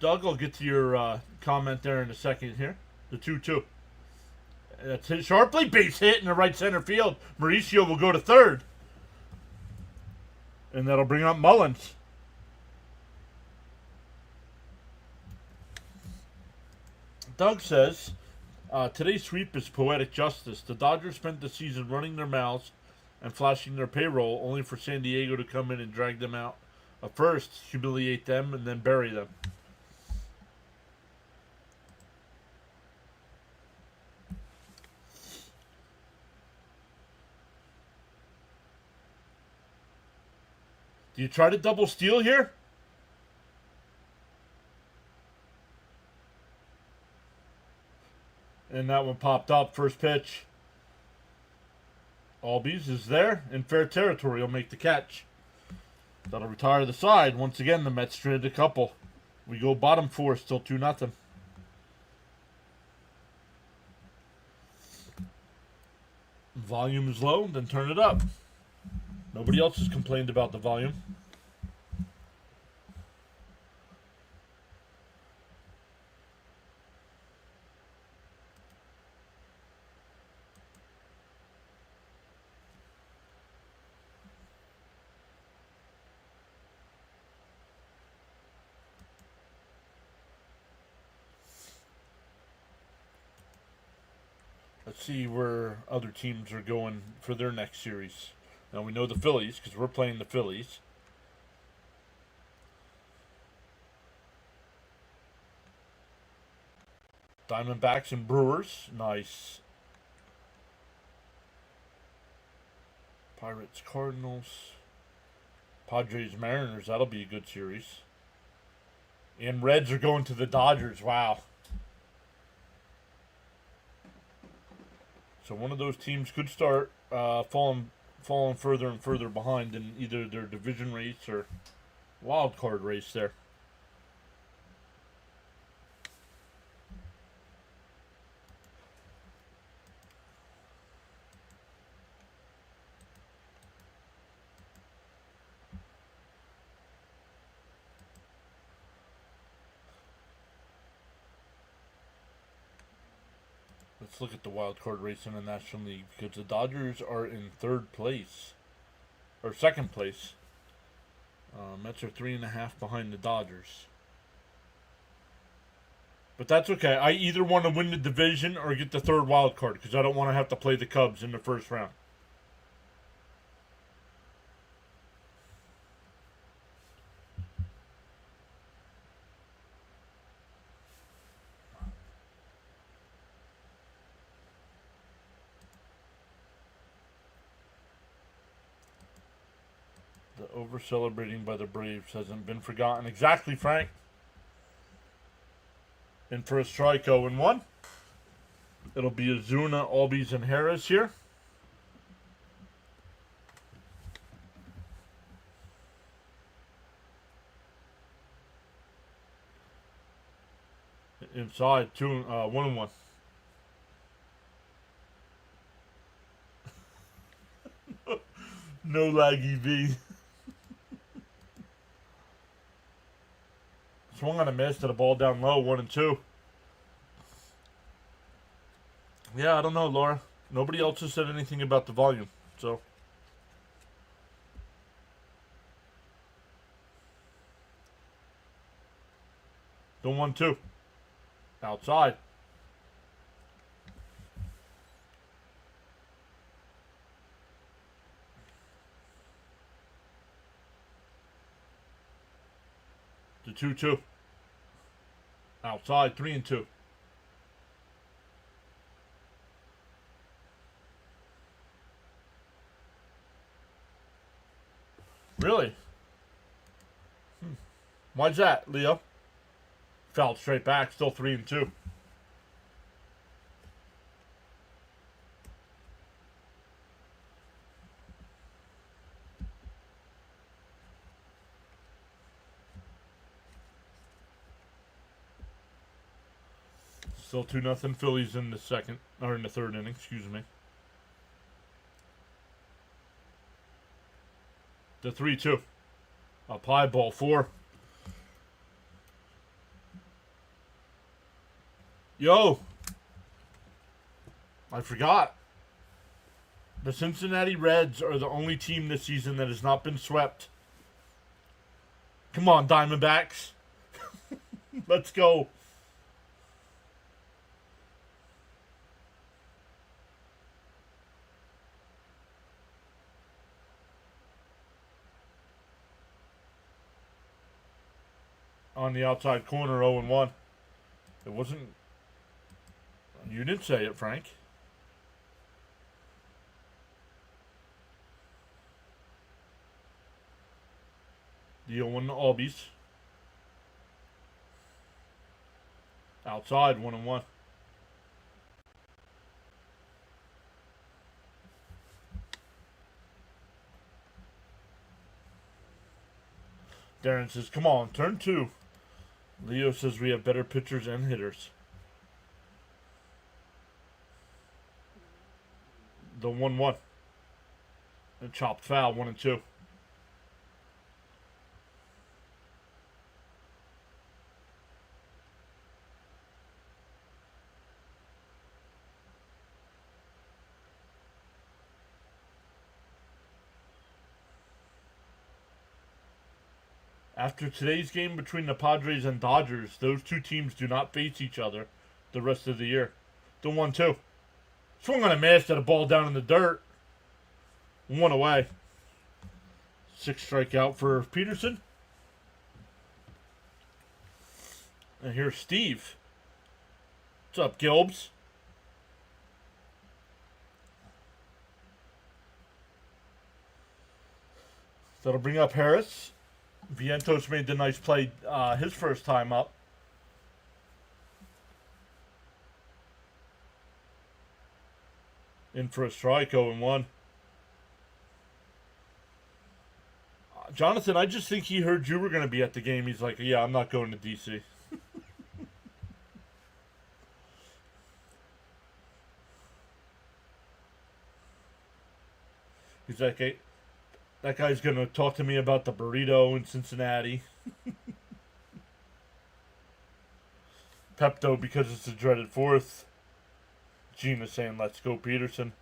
Doug, I'll get to your comment there in a second here. The 2-2. That's hit sharply. Base hit in the right center field. Mauricio will go to third. And that'll bring up Mullins. Doug says, today's sweep is poetic justice. The Dodgers spent the season running their mouths and flashing their payroll, only for San Diego to come in and drag them out. First, humiliate them, and then bury them. Do you try to double steal here? And that one popped up. First pitch. Albies is there in fair territory. He'll make the catch. That'll retire the side. Once again, the Mets traded a couple. We go bottom 4, still 2-0. Volume is low, then turn it up. Nobody else has complained about the volume. Let's see where other teams are going for their next series. Now we know the Phillies because we're playing the Phillies. Diamondbacks and Brewers. Nice. Pirates, Cardinals. Padres, Mariners. That'll be a good series. And Reds are going to the Dodgers. Wow. So one of those teams could start falling further and further behind in either their division race or wild card race there. Let's look at the wild card race in the National League because the Dodgers are in third place or second place. Mets are 3.5 behind the Dodgers, but that's okay. I either want to win the division or get the third wild card because I don't want to have to play the Cubs in the first round. Over celebrating by the Braves hasn't been forgotten. Exactly, Frank. And for a strike 0-1. It'll be Azuna, Albies, and Harris here. Inside, 1-1. No laggy V. Swung on a miss to the ball down low, 1-2. Yeah, I don't know, Laura. Nobody else has said anything about the volume, so. The 1-2. Outside. The 2-2. Outside, 3-2. Really? Why's that, Leo? Fouled straight back, still 3-2. Still 2-0 Phillies in the second, or in the third inning, excuse me. The 3-2. Up high, ball 4. Yo! I forgot. The Cincinnati Reds are the only team this season that has not been swept. Come on, Diamondbacks. Let's go. On the outside corner, 0-1. It wasn't... You didn't say it, Frank. The 0-1 Albies. Outside, 1-1. Darren says, come on, turn 2. Leo says we have better pitchers and hitters. The 1-1. And chopped foul, 1-2. After today's game between the Padres and Dodgers, those two teams do not face each other the rest of the year. The 1-2. Swung on a miss at a ball down in the dirt. 1 away. 6 strikeout for Peterson. And here's Steve. What's up, Gilbs? That'll bring up Harris. Vientos made the nice play his first time up. In for a strike, 0-1. Jonathan, I just think he heard you were going to be at the game. He's like, yeah, I'm not going to D.C. He's like, hey, that guy's going to talk to me about the burrito in Cincinnati. Pepto because it's the dreaded 4th. Gina saying, let's go, Peterson.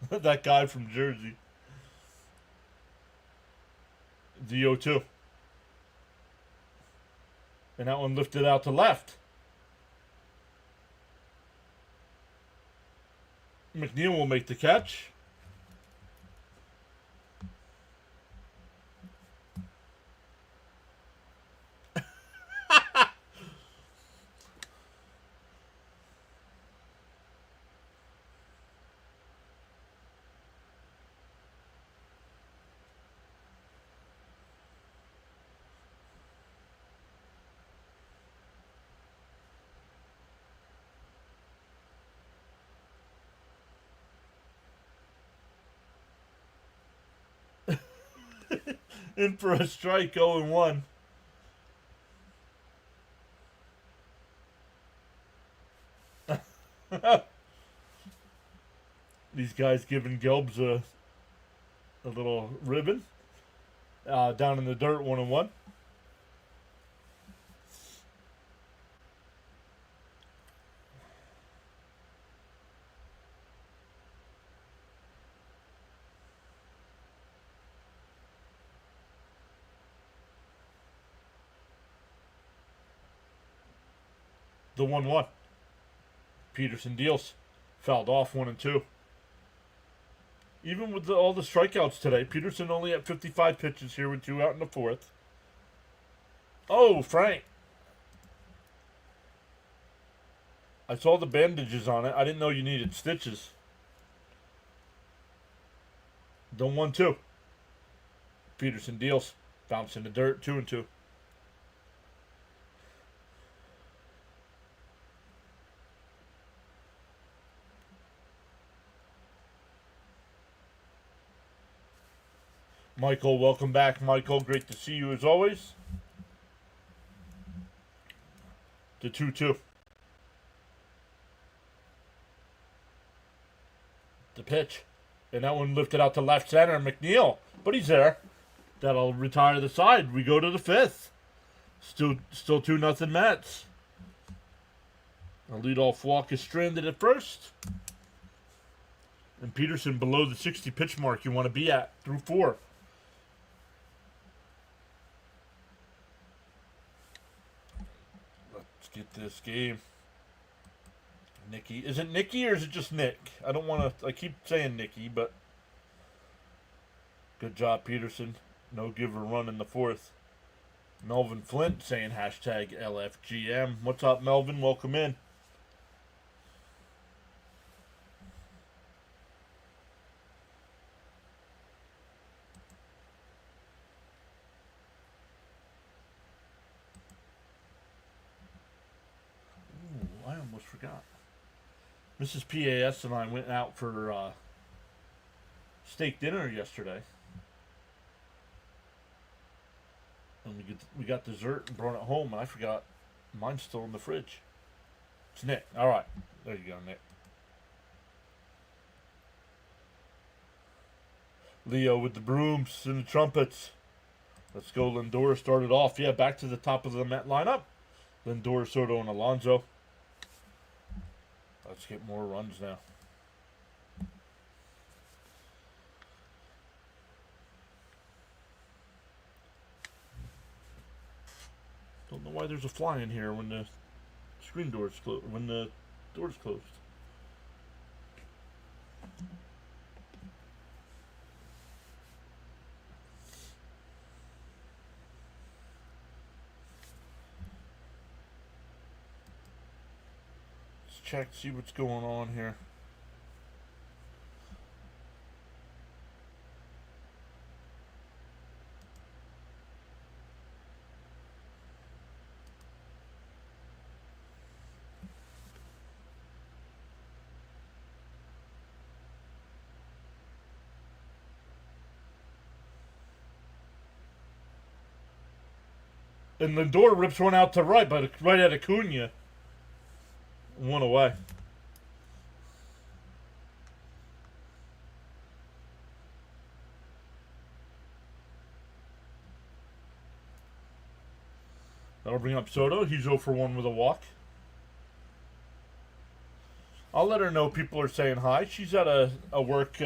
That guy from Jersey. The 0-2. And that one lifted out to left. McNeil will make the catch. In for a strike, 0-1. These guys giving Gelbs a little ribbon. Down in the dirt, 1-1. The 1-1. Peterson deals. Fouled off, 1-2. Even with all the strikeouts today, Peterson only at 55 pitches here with 2 out in the 4th. Oh, Frank. I saw the bandages on it. I didn't know you needed stitches. The 1-2. Peterson deals. Bounce in the dirt. 2-2. Michael, welcome back, Michael. Great to see you as always. The 2-2. The pitch. And that one lifted out to left center. McNeil. But he's there. That'll retire the side. We go to the 5th. Still 2-0 Mets. A leadoff walk is stranded at first. And Peterson below the 60 pitch mark you want to be at through 4. Let's get this game. Nicky. Is it Nicky or is it just Nick? I don't want to... I keep saying Nicky, but... Good job, Peterson. No give or run in the 4th. Melvin Flint saying hashtag LFGM. What's up, Melvin? Welcome in. Ooh, I almost forgot. Mrs. PAS and I went out for steak dinner yesterday. And we got dessert and brought it home, and I forgot mine's still in the fridge. It's Nick. All right. There you go, Nick. Leo with the brooms and the trumpets. Let's go. Lindor started off. Yeah, back to the top of the Met lineup. Lindor, Soto, and Alonso. Let's get more runs now. Don't know why there's a fly in here when the screen door's closed. When the door's closed. Let's check, see what's going on here. And Lindor rips one out to right, but right at Acuna. One away. That'll bring up Soto. He's 0 for 1 with a walk. I'll let her know people are saying hi. She's at a work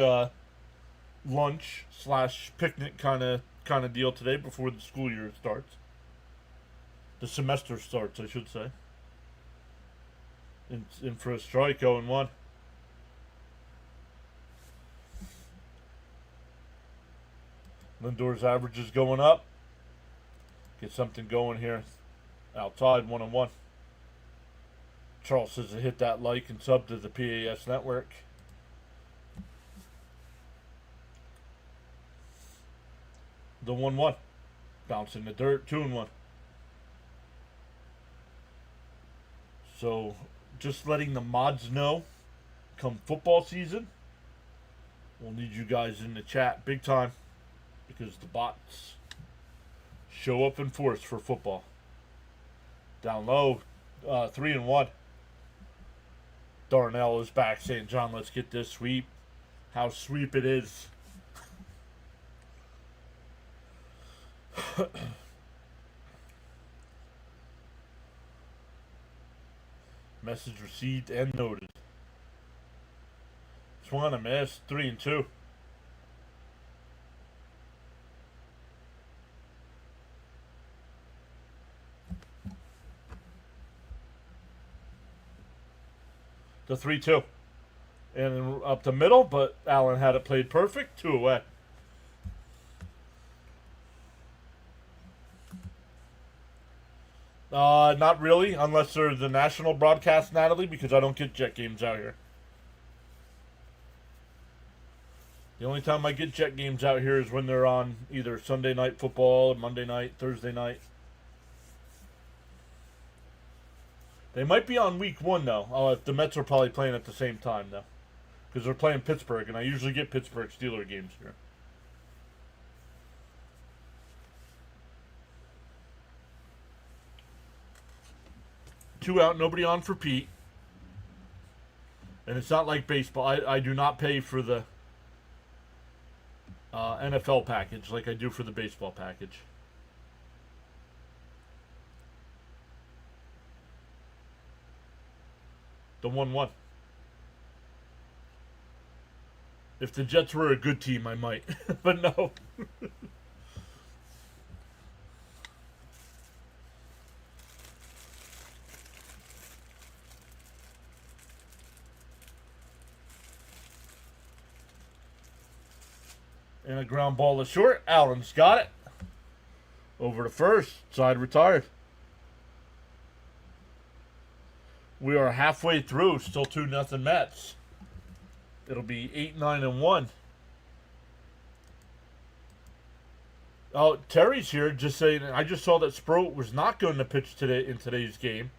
lunch / picnic kind of deal today before the school year starts. The semester starts, I should say. In for a strike, 0-1. Lindor's average is going up. Get something going here. Outside, 1-1. Charles says to hit that like and sub to the PAS network. The 1-1. Bounce in the dirt, 2-1. So, just letting the mods know, come football season, we'll need you guys in the chat big time because the bots show up in force for football. Down low, 3-1. Darnell is back saying, John, let's get this sweep. How sweep it is. Message received and noted. Swung a miss, 3-2. The 3-2. And up the middle, but Allen had it played perfect. 2 away. Not really, unless they're the national broadcast, Natalie, because I don't get Jet games out here. The only time I get Jet games out here is when they're on either Sunday night football, Monday night, Thursday night. They might be on week 1 though. Oh, the Mets are probably playing at the same time though, because they're playing Pittsburgh, and I usually get Pittsburgh Steeler games here. 2 out, nobody on for Pete. And it's not like baseball. I do not pay for the NFL package like I do for the baseball package. The 1-1. If the Jets were a good team, I might. But no. And a ground ball to short. Allen's got it. Over to first. Side retired. We are halfway through. Still 2-0 Mets. It'll be 8-9-1. Oh, Terry's here just saying, I just saw that Sproat was not going to pitch today in today's game.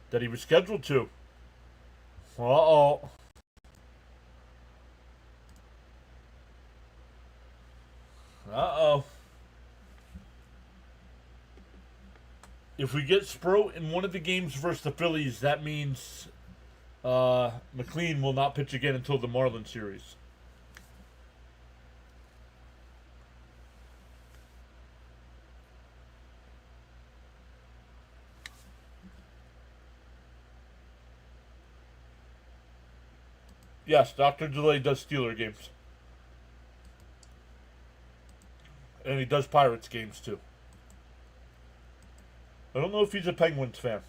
That he was scheduled to. Uh-oh. Uh-oh. If we get Sproat in one of the games versus the Phillies, that means McLean will not pitch again until the Marlins series. Yes, Dr. Delay does Steeler games. And he does Pirates games too. I don't know if he's a Penguins fan.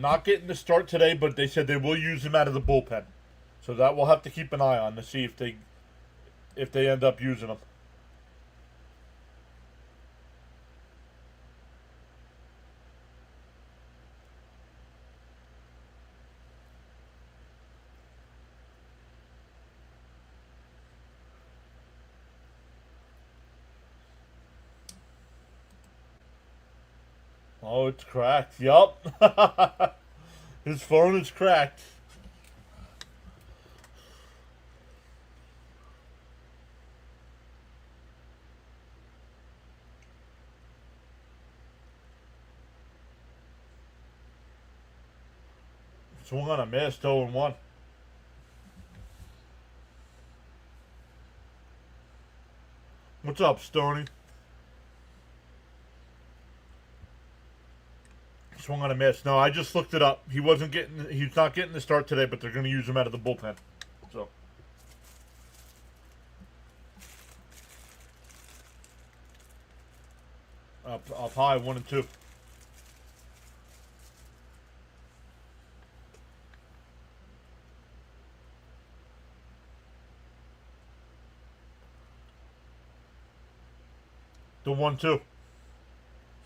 Not getting the start today, but they said they will use him out of the bullpen. So that we'll have to keep an eye on to see if they end up using him. Oh, it's cracked. Yup. His phone is cracked. Swung on a miss, 0-1. What's up, Stoney? Swung on a miss. No, I just looked it up. He's not getting the start today, but they're going to use him out of the bullpen. So. Up high, 1-2. The 1-2.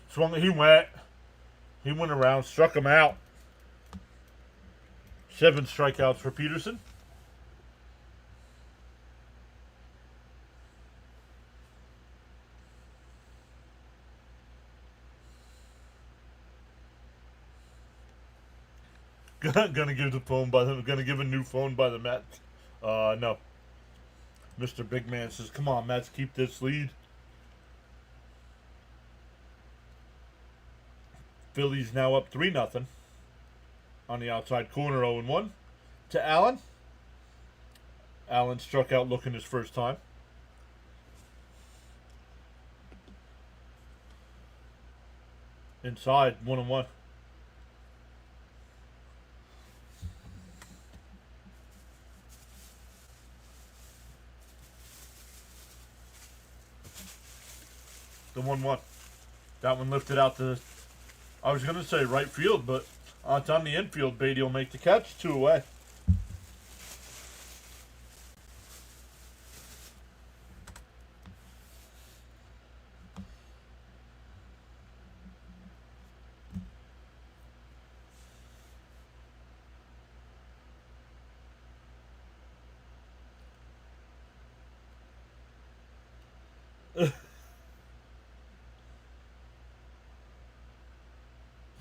Swung. He went. He went around, struck him out. 7 strikeouts for Peterson. Gonna give a new phone by the Mets. No. Mr. Big Man says, "Come on, Mets, keep this lead." Phillies now up 3-0 on the outside corner, 0-1 to Allen. Allen struck out looking his first time. Inside, 1-1. The 1-1. That one lifted out to, I was going to say right field, but it's on the infield. Beatty will make the catch. 2 away.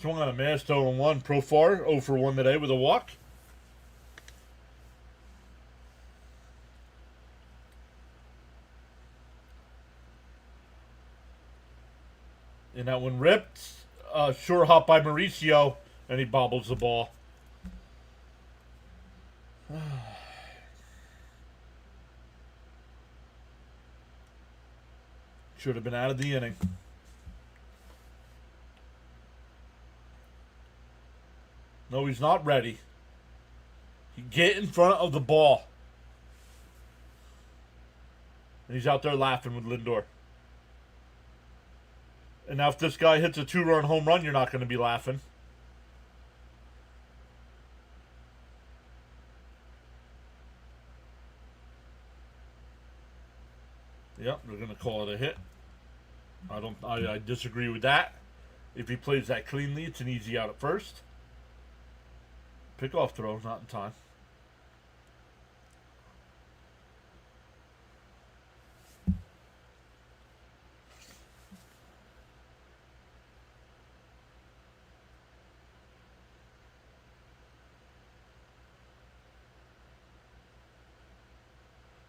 Swung on a missed 0-1. Profar 0 for 1 today with a walk. And that one ripped. Sure hop by Mauricio, and he bobbles the ball. Should have been out of the inning. No, he's not ready. Get in front of the ball. And he's out there laughing with Lindor. And now if this guy hits a 2-run home run, you're not going to be laughing. Yep, they're going to call it a hit. I disagree with that. If he plays that cleanly, it's an easy out at first. Pickoff throw, not in time.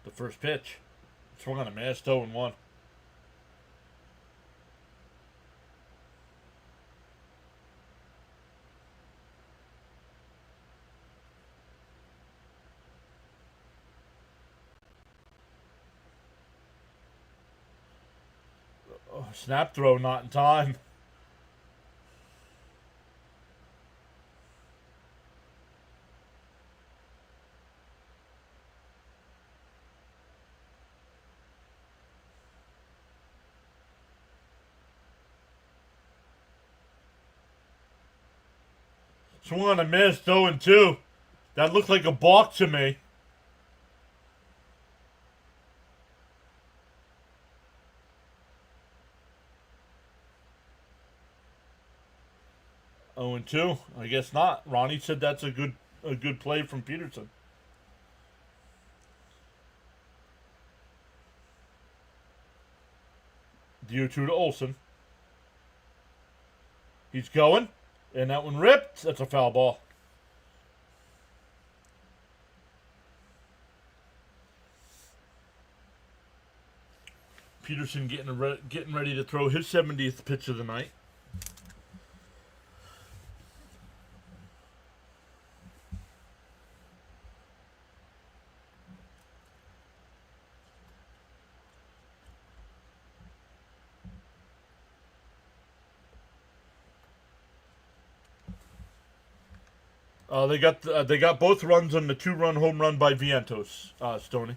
The first pitch. Swung on a missed 0-1. Oh, snap throw, not in time. Swung on a missed 0-2. That looked like a balk to me. Oh and 2. I guess not. Ronnie said that's a good play from Peterson. The 0-2 to Olsen. He's going. And that one ripped. That's a foul ball. Peterson getting ready to throw his 70th pitch of the night. They got both runs on the 2-run home run by Vientos, Stoney.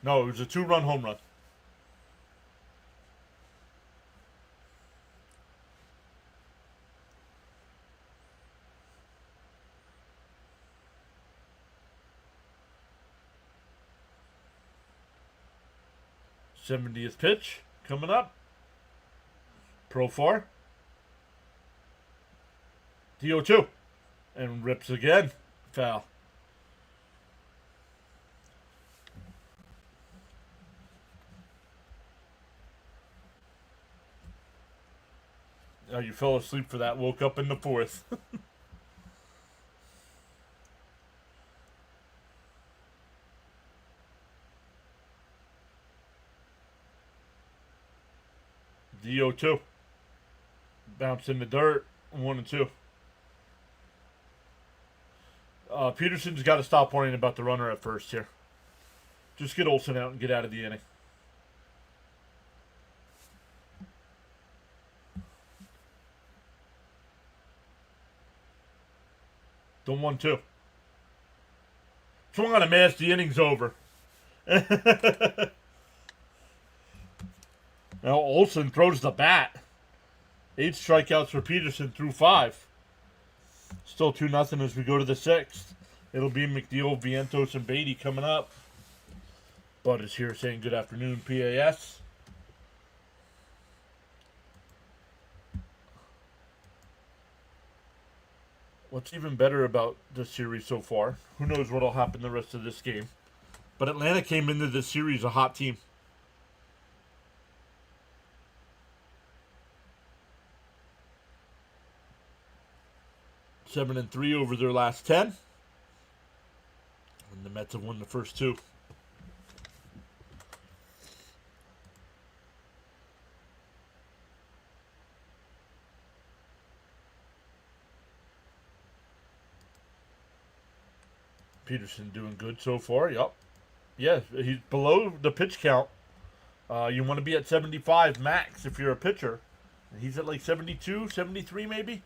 No, it was a 2-run home run. '70th pitch coming up. Profar. DO2. And rips again. Foul. You fell asleep for that. Woke up in the 4th. DO2. Bounce in the dirt. 1-2. Peterson's got to stop worrying about the runner at first here. Just get Olsen out and get out of the inning. Don't 1-2. Swung on a miss. The inning's over. Now Olsen throws the bat. 8 strikeouts for Peterson through 5. Still 2-0 as we go to the 6th. It'll be McNeil, Vientos, and Beatty coming up. Bud is here saying good afternoon, PAS. What's even better about this series so far? Who knows what'll happen the rest of this game? But Atlanta came into this series a hot team. 7-3 over their last 10. And the Mets have won the first 2. Peterson doing good so far. Yup. Yeah, he's below the pitch count. You want to be at 75 max if you're a pitcher. He's at like 72, 73 maybe.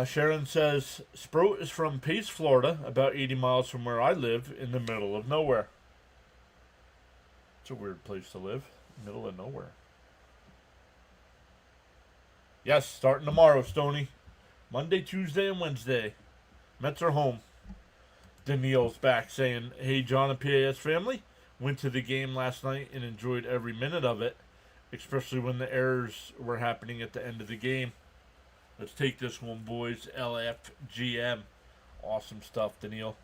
Sharon says, Sprout is from Pace, Florida, about 80 miles from where I live, in the middle of nowhere. It's a weird place to live, middle of nowhere. Yes, starting tomorrow, Stoney. Monday, Tuesday, and Wednesday. Mets are home. Daniil's back saying, hey, John and PAS family. Went to the game last night and enjoyed every minute of it, especially when the errors were happening at the end of the game. Let's take this one, boys. LFGM. Awesome stuff, Daniil.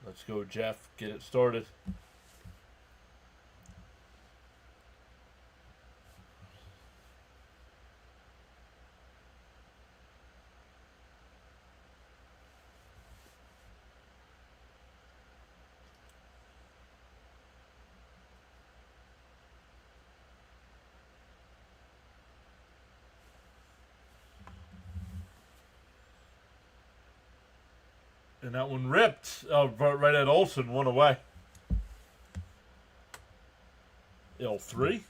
Let's go, Jeff. Get it started. And that one ripped right at Olsen, one away. L3.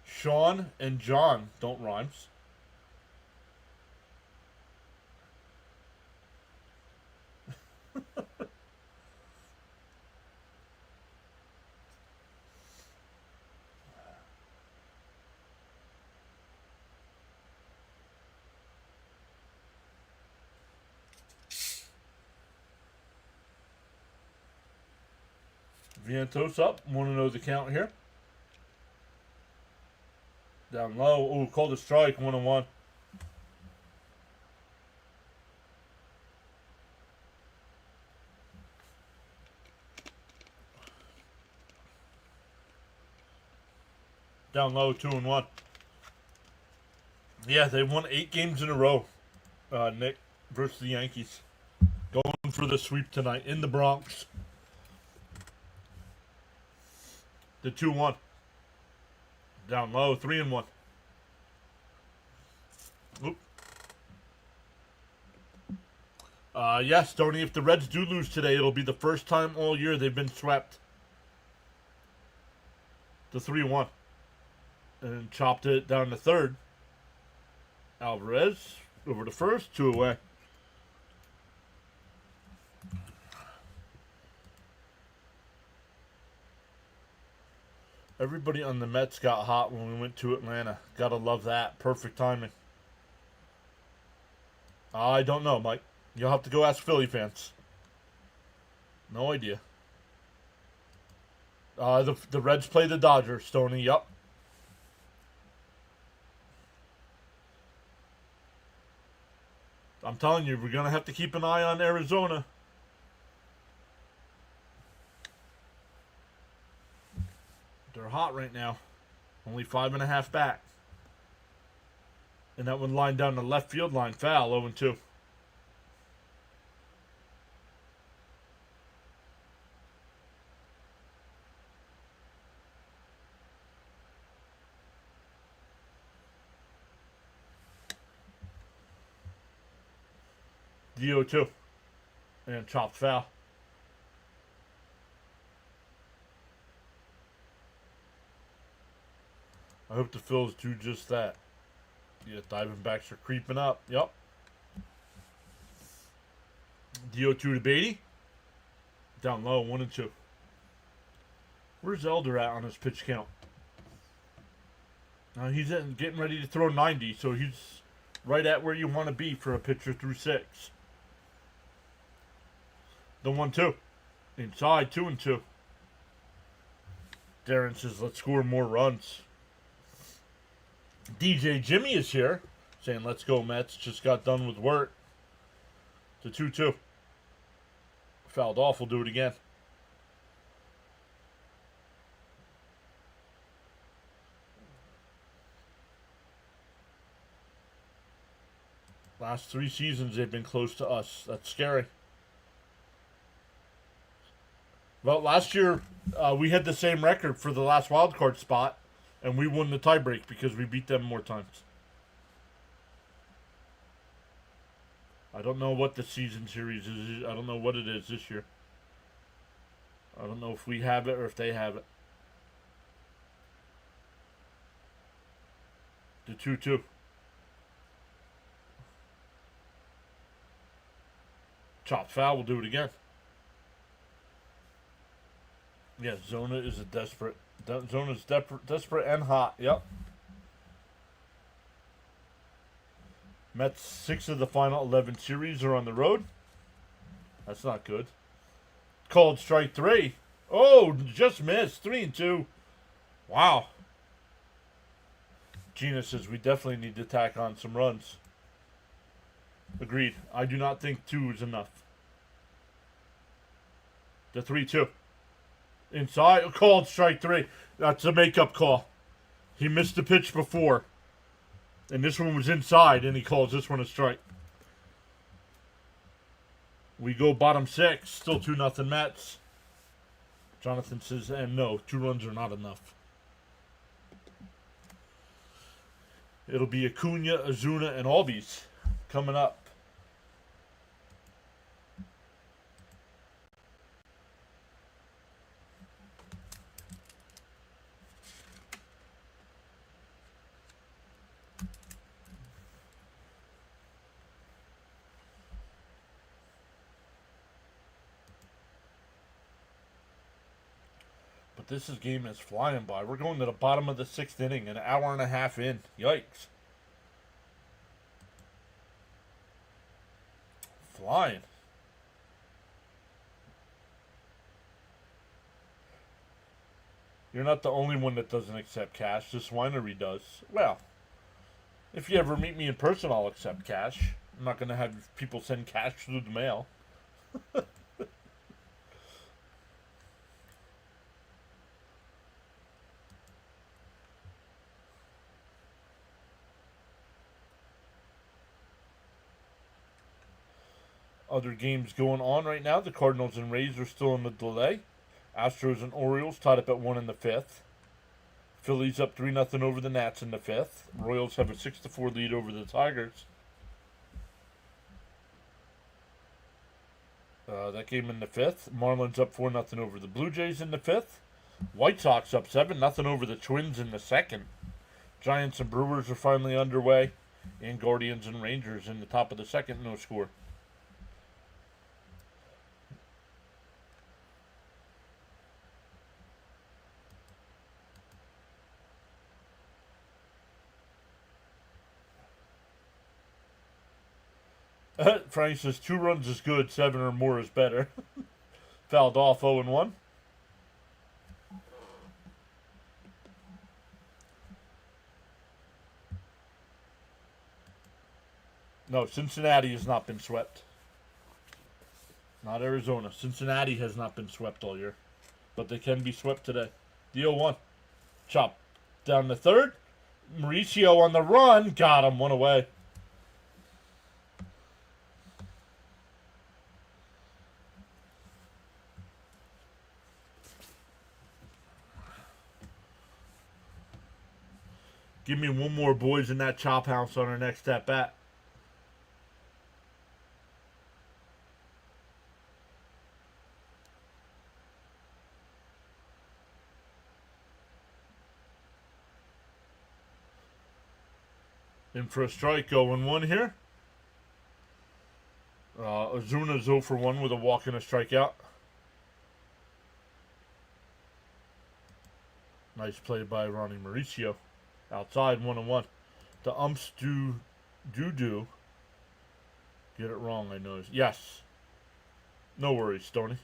Sean and John don't rhymes. Vientos up. Want to know the count here? Down low. Oh, called a strike. 1-1. Down low. 2-1. Yeah, they won 8 games in a row. Nick versus the Yankees. Going for the sweep tonight in the Bronx. The 2-1. Down low, 3-1. Oop. Yes, Tony, if the Reds do lose today, it'll be the first time all year they've been swept. The 3-1. And chopped it down to third. Alvarez over to first, 2 away. Everybody on the Mets got hot when we went to Atlanta. Gotta love that. Perfect timing. I don't know, Mike. You'll have to go ask Philly fans. No idea. The Reds play the Dodgers, Stoney. Yup. I'm telling you, we're going to have to keep an eye on Arizona. They're hot right now. Only 5.5 back. And that one lined down the left field line. Foul, 0-2. DO2. And chopped foul. I hope the Phils do just that. Yeah, Diamondbacks are creeping up. Yep. DO2 to Beatty. Down low, 1 and 2. Where's Elder at on his pitch count? He's getting ready to throw 90, so he's right at where you want to be for a pitcher through 6. The 1-2. Inside, 2 and 2. Darren says, let's score more runs. DJ Jimmy is here, saying, let's go Mets. Just got done with work. The 2-2. Fouled off. We'll do it again. Last 3 seasons, they've been close to us. That's scary. Well, last year, we had the same record for the last wild card spot, and we won the tiebreak because we beat them more times. I don't know what the season series is. I don't know what it is this year. I don't know if we have it or if they have it. The 2-2. Chop foul. We'll do it again. Yeah, Zona is a desperate. Zona's desperate and hot. Yep. Mets 6 of the final 11 series are on the road. That's not good. Called strike 3. Oh, just missed. 3 and 2. Wow. Gina says we definitely need to tack on some runs. Agreed. I do not think 2 is enough. The 3-2. Inside. Called strike 3. That's a makeup call. He missed the pitch before. And this one was inside, and he calls this one a strike. We go bottom 6. Still 2-0 Mets. Jonathan says, and no, 2 runs are not enough. It'll be Acuna, Azuna, and Albies coming up. This game is flying by. We're going to the bottom of the 6th inning, an hour and a half in. Yikes. Flying. You're not the only one that doesn't accept cash. This winery does. Well, if you ever meet me in person, I'll accept cash. I'm not going to have people send cash through the mail. Other games going on right now. The Cardinals and Rays are still in the delay. Astros and Orioles tied up at 1 in the 5th. Phillies up 3-0 over the Nats in the 5th. Royals have a 6-4 lead over the Tigers. That game in the 5th. Marlins up 4-0 over the Blue Jays in the 5th. White Sox up 7-0 over the Twins in the 2nd. Giants and Brewers are finally underway. And Guardians and Rangers in the top of the 2nd, no score. Frank says 2 runs is good, 7 or more is better. Fouled off 0-1. No, Cincinnati has not been swept. Not Arizona. Cincinnati has not been swept all year. But they can be swept today. The 0-1. Chop down the 3rd. Mauricio on the run. Got him. 1 away. Give me 1 more boys in that chop house on our next at bat. In for a strike, 0-1 here. Azuna's 0 for 1 with a walk and a strikeout. Nice play by Ronnie Mauricio. Outside, 1-1. The umps do. Get it wrong, I know. Yes. No worries, Stoney.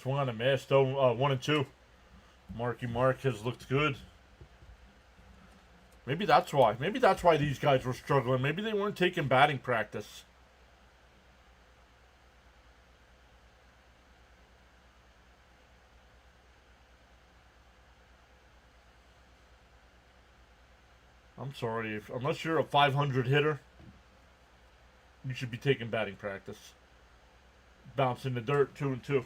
Swung on a miss, though. 1-2. Marky Mark has looked good. Maybe that's why. Maybe that's why these guys were struggling. Maybe they weren't taking batting practice. I'm sorry. Unless you're a 500 hitter, you should be taking batting practice. Bouncing the dirt, 2-2.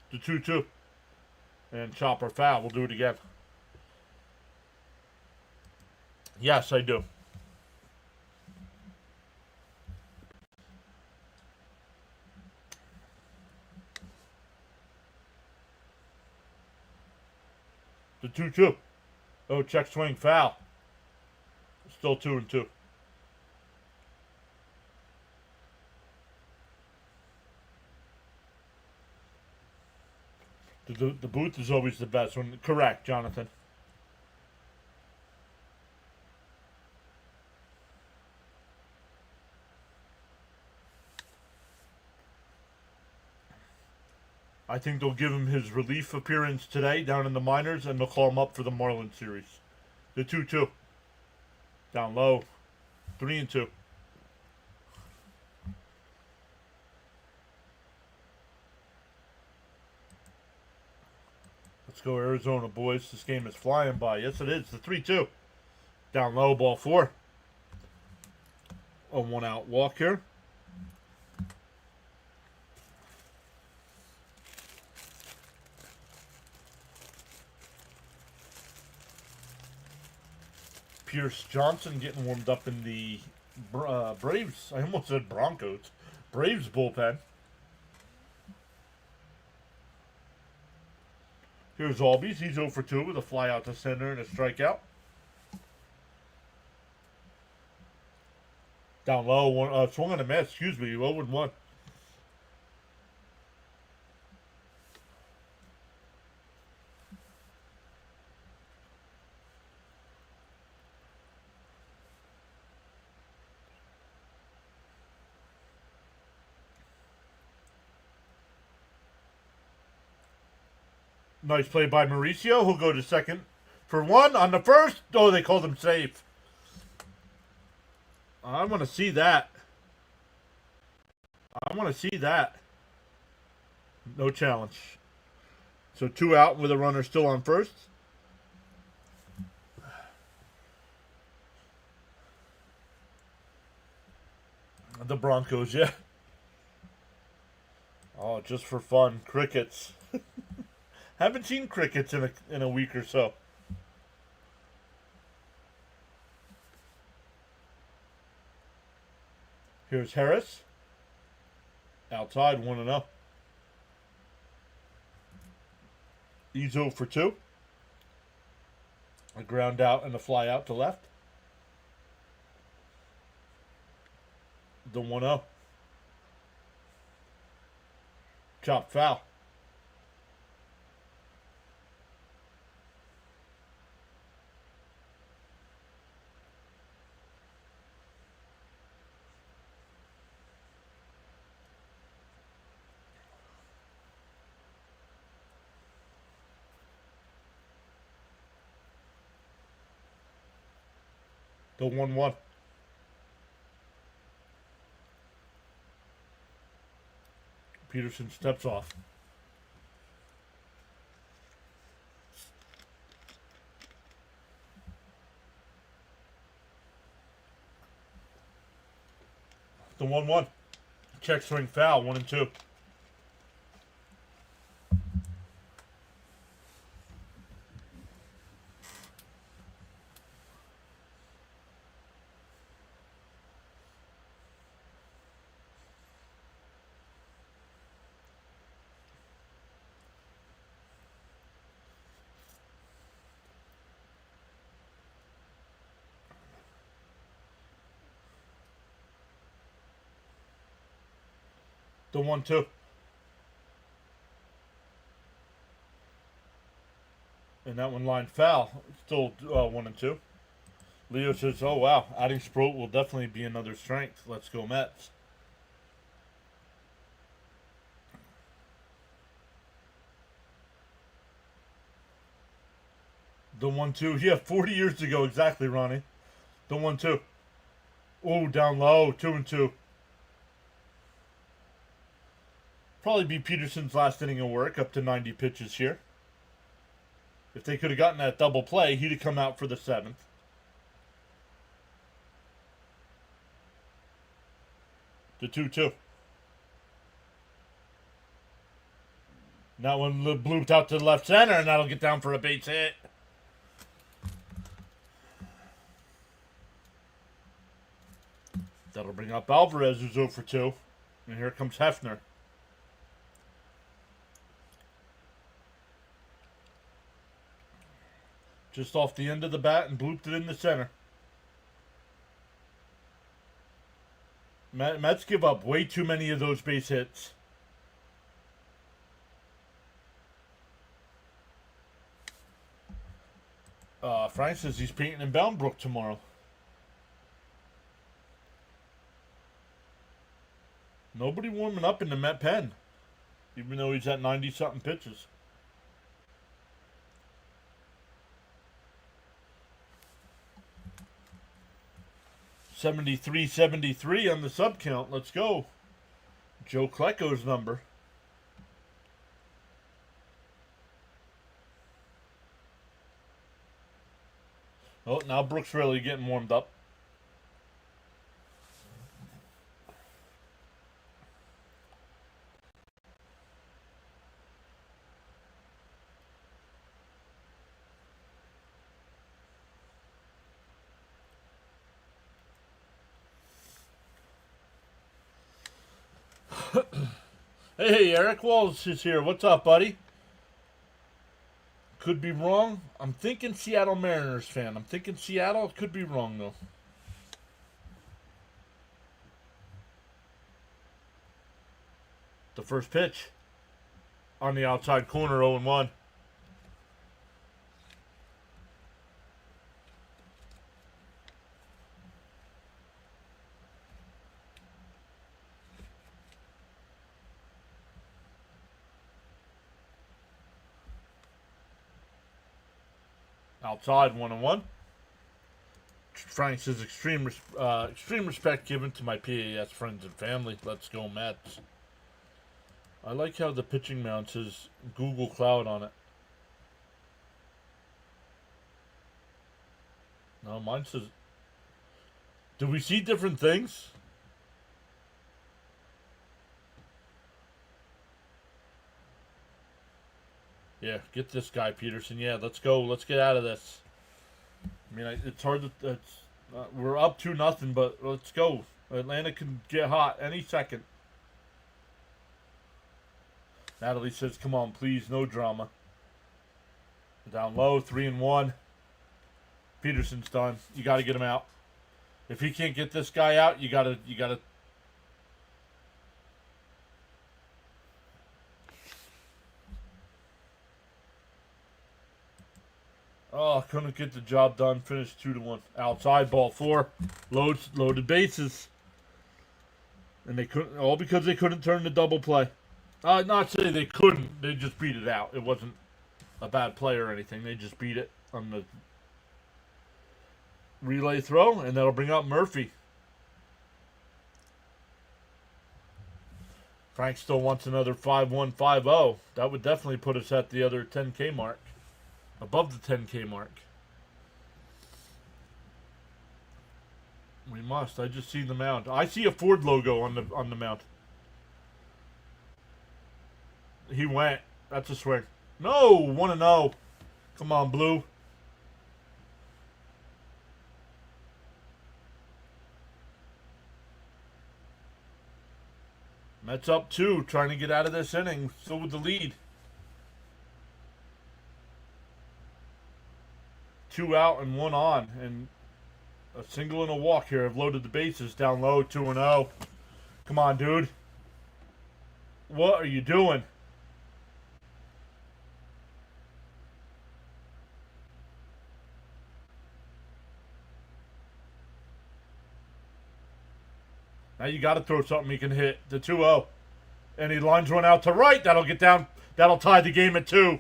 The 2-2. And chopper foul. We'll do it again. Yes, I do. The 2-2. Oh, check swing foul. Still 2-2. The booth is always the best one. Correct, Jonathan. I think they'll give him his relief appearance today down in the minors, and they'll call him up for the Marlins series. The 2-2. Down low. 3-2. Let's go Arizona, boys. This game is flying by. Yes, it is. The 3-2. Down low, ball 4. A 1-out walk here. Pierce Johnson getting warmed up in the Braves. I almost said Broncos. Braves bullpen. Here's Albies. He's 0 for 2 with a fly out to center and a strikeout. Down low, swung on a miss. Excuse me, 0-1. Nice play by Mauricio, who'll go to second for 1 on the first. Oh, they called him safe. I want to see that. I want to see that. No challenge. So 2 out with a runner still on first. The Broncos, yeah. Oh, just for fun. Crickets. Haven't seen crickets in a week or so. Here's Harris. Outside, 1-0. He's 0 for 2. A ground out and a fly out to left. The 1-0. Chop foul. The 1-1. Peterson steps off. The 1-1. Check swing foul, 1-2. The 1-2. And that one line foul. Still 1-2. Leo says, oh wow, adding Sproat will definitely be another strength. Let's go Mets. The 1-2. Yeah, 40 years ago exactly, Ronnie. The 1-2. Oh, down low. 2-2. Probably be Peterson's last inning of work, up to 90 pitches here. If they could have gotten that double play, he'd have come out for the 7th. The 2-2. That one blooped out to the left center, and that'll get down for a base hit. That'll bring up Alvarez, who's 0 for 2. And here comes Hefner. Just off the end of the bat and blooped it in the center. Mets give up way too many of those base hits. Frank says he's painting in Boundbrook tomorrow. Nobody warming up in the Met pen, even though he's at 90-something pitches. $73-73 on the sub count. Let's go. Joe Klecko's number. Oh, now Brooks really getting warmed up. Hey, Eric Walls is here. What's up, buddy? Could be wrong. I'm thinking Seattle Mariners fan. I'm thinking Seattle. Could be wrong, though. The first pitch on the outside corner, 0-1. Outside, 1-1. Frank says extreme respect given to my PAS friends and family. Let's go Mets. I like how the pitching mound says Google Cloud on it. No, mine says... Do we see different things? Yeah, get this guy, Peterson. Yeah, let's go. Let's get out of this. I mean, it's hard to... we're up 2-0, but let's go. Atlanta can get hot any second. Natalie says, come on, please, no drama. Down low, 3-1. Peterson's done. You got to get him out. If he can't get this guy out, you got to... Oh, couldn't get the job done. Finished 2-1. Outside, ball 4. Loaded bases. And they couldn't, all because they couldn't turn the double play. Not say they couldn't. They just beat it out. It wasn't a bad play or anything. They just beat it on the relay throw, and that'll bring up Murphy. Frank still wants another 5-1, 5-0. That would definitely put us at the other 10K mark. Above the 10K mark. We must. I just see the mound. I see a Ford logo on the mound. He went. That's a swing. No! 1-0. Come on, Blue. Mets up 2, trying to get out of this inning. Still with the lead. 2 out and 1 on. And a single and a walk here. I've loaded the bases. Down low, 2-0. Come on, dude. What are you doing? Now you got to throw something he can hit. The 2-0. And he lines one out to right. That'll get down. That'll tie the game at 2.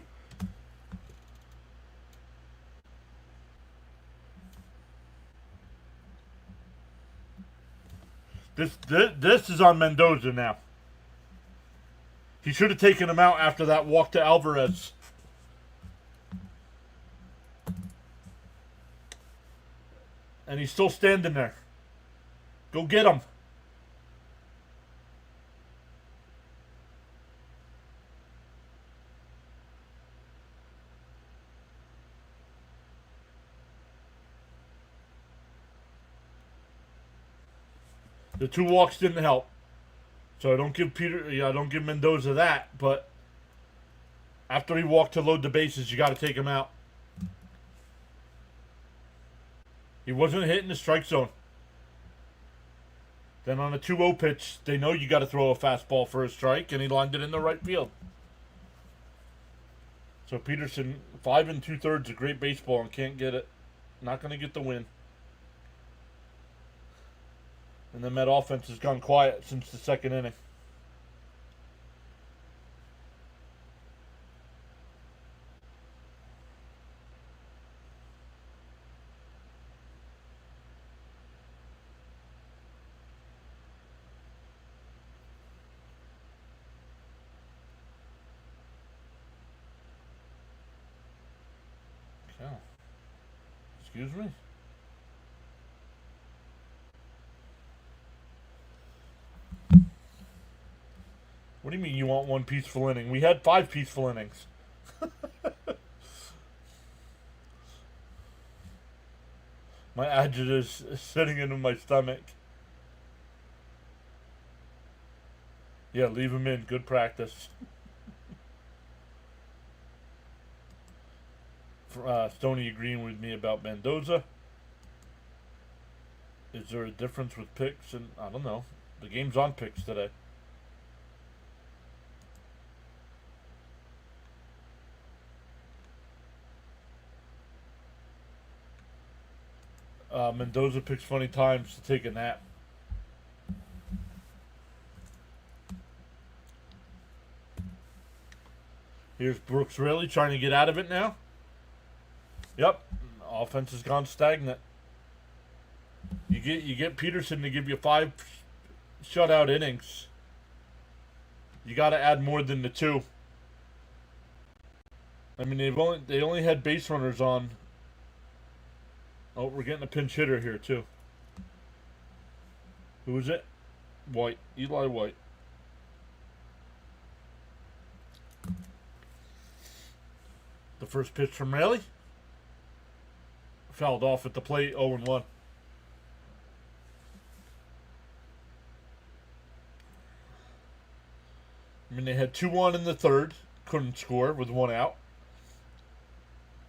This is on Mendoza now. He should have taken him out after that walk to Alvarez. And he's still standing there. Go get him. The 2 walks didn't help. So I don't give Mendoza that, but after he walked to load the bases, you got to take him out. He wasn't hitting the strike zone. Then on a 2-0 pitch, they know you got to throw a fastball for a strike, and he lined it in the right field. So Peterson, 5 2/3, a great baseball, and can't get it. Not going to get the win. And the Met offense has gone quiet since the second inning. Okay. Excuse me? What do you mean you want one peaceful inning? We had 5 peaceful innings. My agita is sitting into my stomach. Yeah, leave him in. Good practice. Stoney agreeing with me about Mendoza. Is there a difference with picks? And I don't know. The game's on picks today. Mendoza picks funny times to take a nap. Here's Brooks Raley trying to get out of it now. Yep, offense has gone stagnant. You get Peterson to give you 5 shutout innings. You got to add more than the 2. I mean, they only had base runners on. Oh, we're getting a pinch hitter here too. Who is it? White. Eli White. The first pitch from Raley. Fouled off at the plate, 0-1. I mean, they had 2-1 in the third. Couldn't score with 1 out.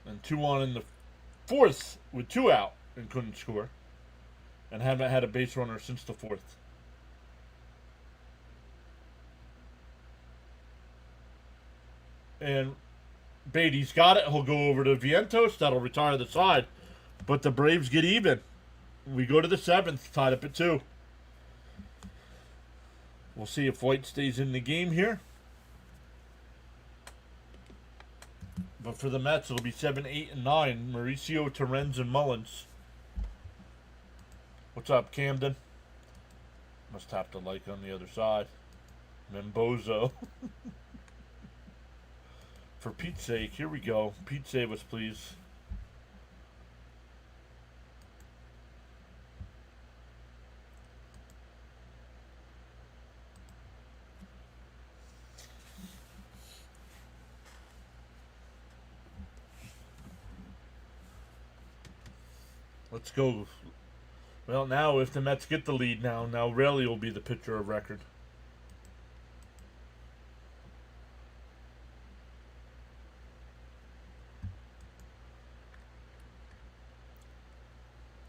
And 2-1 in the fourth with 2 out and couldn't score. And haven't had a base runner since the 4th. And Beatty's got it. He'll go over to Vientos. That'll retire the side. But the Braves get even. We go to the 7th, tied up at 2. We'll see if White stays in the game here. But for the Mets, it'll be 7, 8, and 9. Mauricio, Terrens, and Mullins. What's up, Camden? Must have to like on the other side. Membozo. For Pete's sake, here we go. Pete, save us, please. Let's go. Well, now if the Mets get the lead now Raley will be the pitcher of record.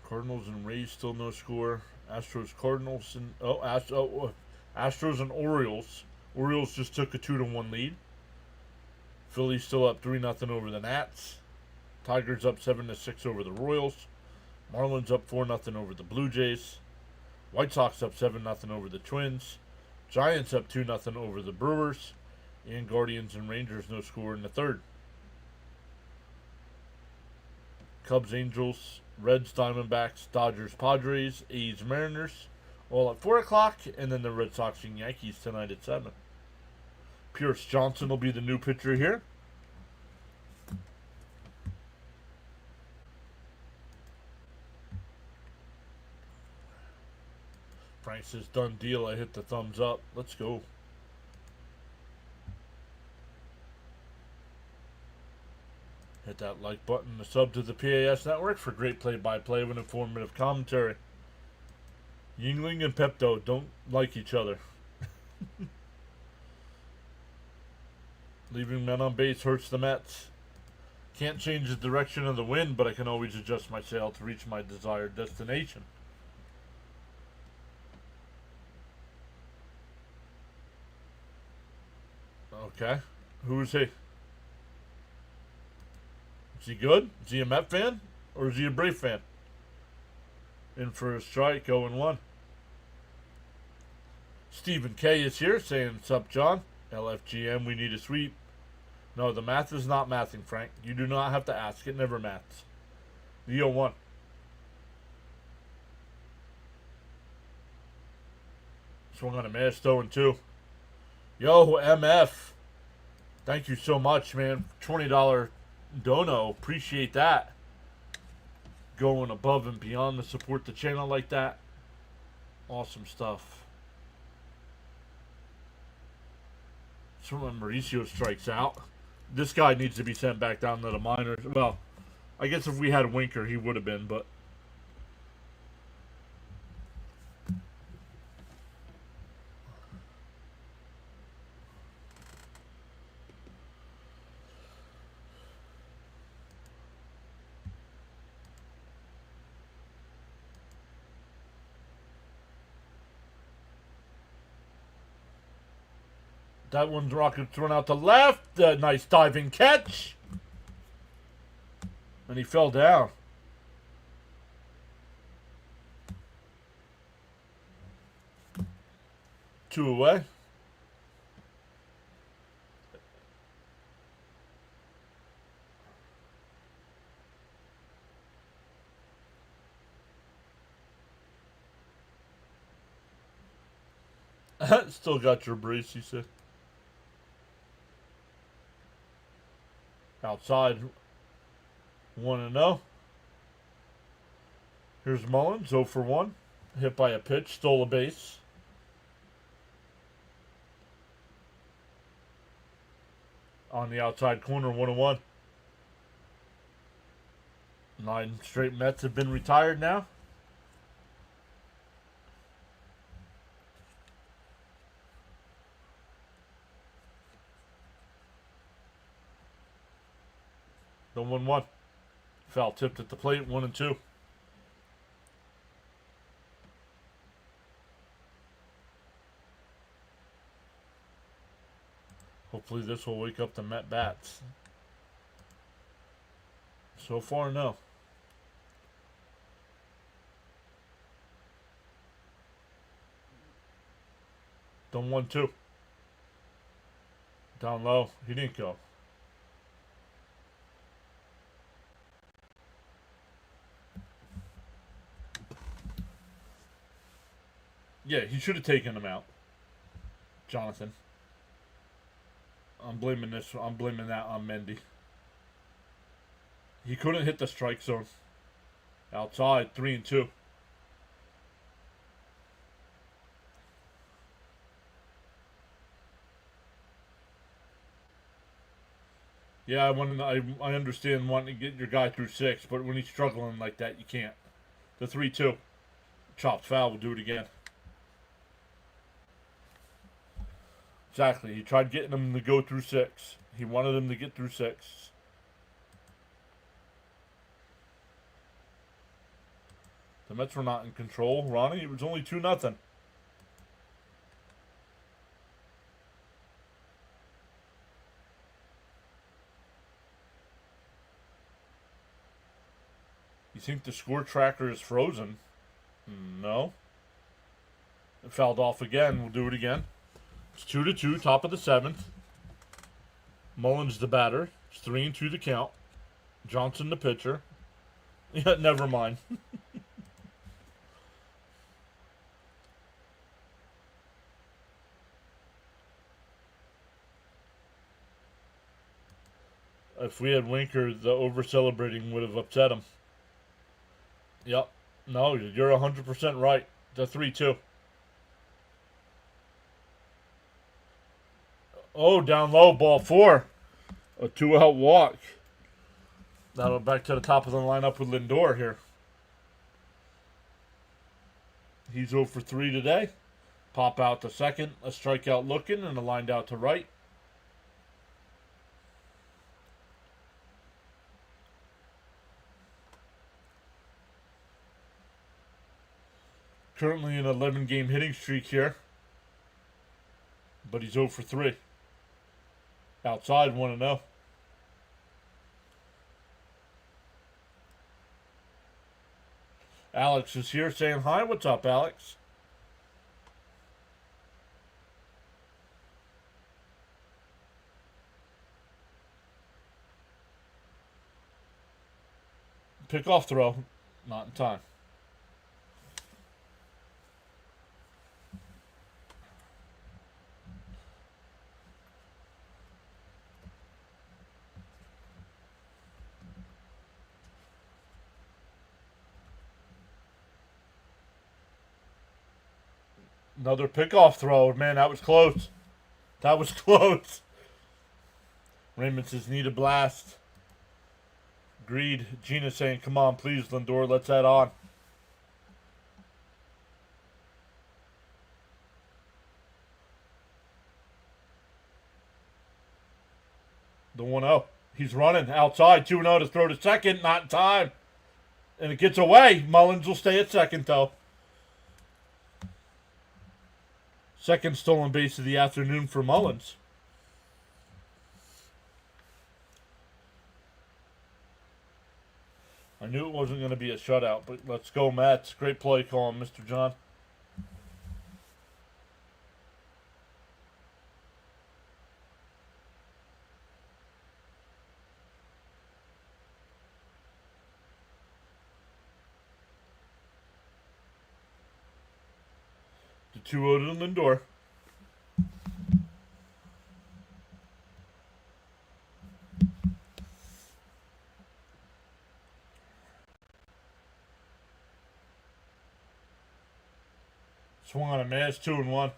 Cardinals and Rays still no score. Astros, Cardinals, and Astros and Orioles Orioles just took a 2-1 lead. Phillies still up 3-0 over the Nats. Tigers up 7-6 over the Royals. Marlins up 4-0 over the Blue Jays. White Sox up 7-0 over the Twins. Giants up 2-0 over the Brewers. And Guardians and Rangers no score in the third. Cubs, Angels, Reds, Diamondbacks, Dodgers, Padres, A's, Mariners, all at 4 o'clock, and then the Red Sox and Yankees tonight at 7. Pierce Johnson will be the new pitcher here. Frank says, done deal. I hit the thumbs up. Let's go. Hit that like button, the sub to the PAS Network for great play-by-play with informative commentary. Yingling and Pepto don't like each other. Leaving men on base hurts the Mets. Can't change the direction of the wind, but I can always adjust my sail to reach my desired destination. Okay. Who is he? Is he good? Is he a Met fan? Or is he a Brave fan? In for a strike, 0-1. Stephen K is here saying, what's up, John? LFGM, we need a sweep. No, the math is not mathing, Frank. You do not have to ask. It never maths. The 0-1. Swung on a miss, 0-2. Yo, MF. Thank you so much, man. $20 dono. Appreciate that. Going above and beyond to support the channel like that. Awesome stuff. So when Mauricio strikes out, this guy needs to be sent back down to the minors. Well, I guess if we had Winker, he would have been, but that one's rocket thrown out to left. Nice diving catch. And he fell down. Two away. Still got your brace, he said. Outside, 1-0. Here's Mullins, 0 for 1. Hit by a pitch, stole a base. On the outside corner, 1-1. 9 straight Mets have been retired now. The 1-1. Foul tipped at the plate, 1-2. Hopefully this will wake up the Met bats. So far, no. Done 1-2. Down low. He didn't go. Yeah, he should have taken him out. Jonathan. I'm blaming that on Mendy. He couldn't hit the strike zone. Outside, 3-2. Yeah, I understand wanting to get your guy through 6, but when he's struggling like that, you can't. The 3-2. Chopped foul will do it again. Exactly. He tried getting him to go through 6. He wanted him to get through 6. The Mets were not in control. Ronnie, it was only 2-0. You think the score tracker is frozen? No. It fouled off again. We'll do it again. It's 2-2, top of the 7th. Mullins the batter. It's 3-2 the count. Johnson the pitcher. Yeah, never mind. If we had Winker, the over-celebrating would have upset him. Yep. No, you're 100% right. The 3-2. Oh, down low, ball 4. A 2-out walk. That'll back to the top of the lineup with Lindor here. He's 0 for 3 today. Pop out to second, a strikeout looking, and a lined out to right. Currently an 11-game hitting streak here. But he's 0 for 3. Outside 1-0. Alex is here saying hi. What's up, Alex? Pick-off throw. Not in time. Another pickoff throw. Man, that was close. That was close. Raymond says, need a blast. Agreed. Gina saying, come on, please, Lindor, let's add on. The 1-0. He's running outside. 2-0 to throw to second. Not in time. And it gets away. Mullins will stay at second, though. Second stolen base of the afternoon for Mullins. I knew it wasn't going to be a shutout, but let's go, Mets. Great play call, Mr. John. The 2-0 to Lindor. Swung on a mass, 2-1.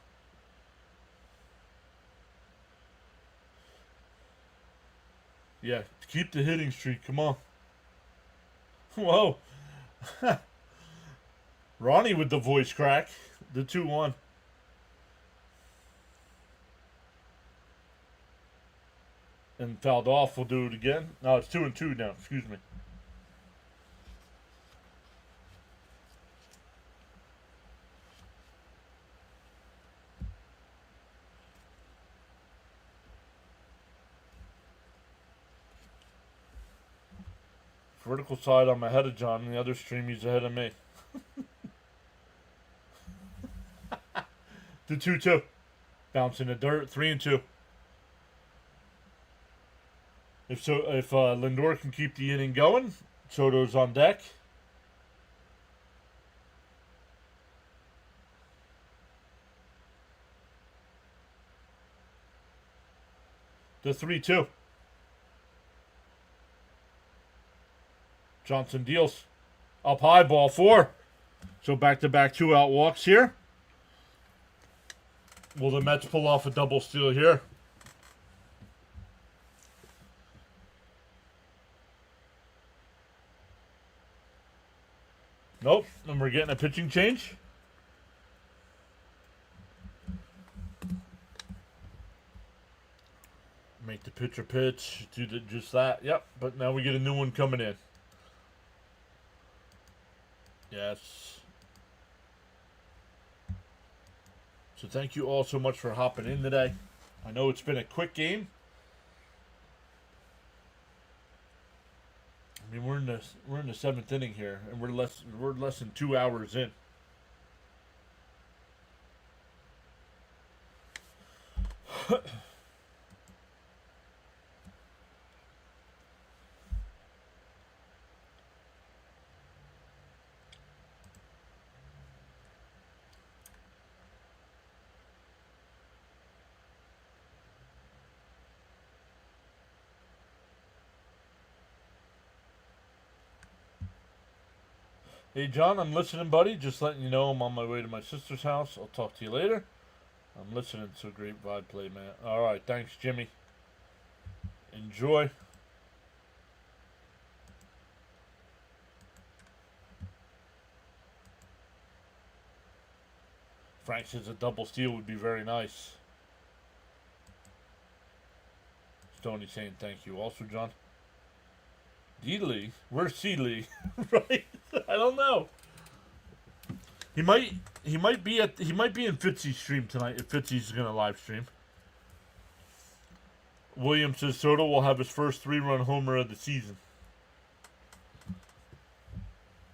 Yeah, keep the hitting streak. Come on. Whoa. Ronnie with the voice crack. The 2-1. And fouled off. We'll do it again. No, it's 2-2 now. Excuse me. Vertical side, I'm ahead of John. In the other stream, he's ahead of me. The 2-2. Bounce in the dirt. 3-2. If Lindor can keep the inning going, Soto's on deck. The 3-2. Johnson deals. Up high, ball 4. So back-to-back 2-out walks here. Will the Mets pull off a double steal here? Nope. And we're getting a pitching change. Make the pitcher pitch. Do just that. Yep. But now we get a new one coming in. Yes. So thank you all so much for hopping in today. I know it's been a quick game. I mean, we're in the seventh inning here, and we're less than 2 hours in. Hey, John, I'm listening, buddy. Just letting you know I'm on my way to my sister's house. I'll talk to you later. I'm listening to a great vibe play, man. All right, thanks, Jimmy. Enjoy. Frank says a double steal would be very nice. Stoney saying thank you. Also, John. D-Lee? Where's C-Lee? Right? I don't know. He might be in Fitzy's stream tonight if Fitzy's gonna live stream. William says Soto will have his first 3-run homer of the season.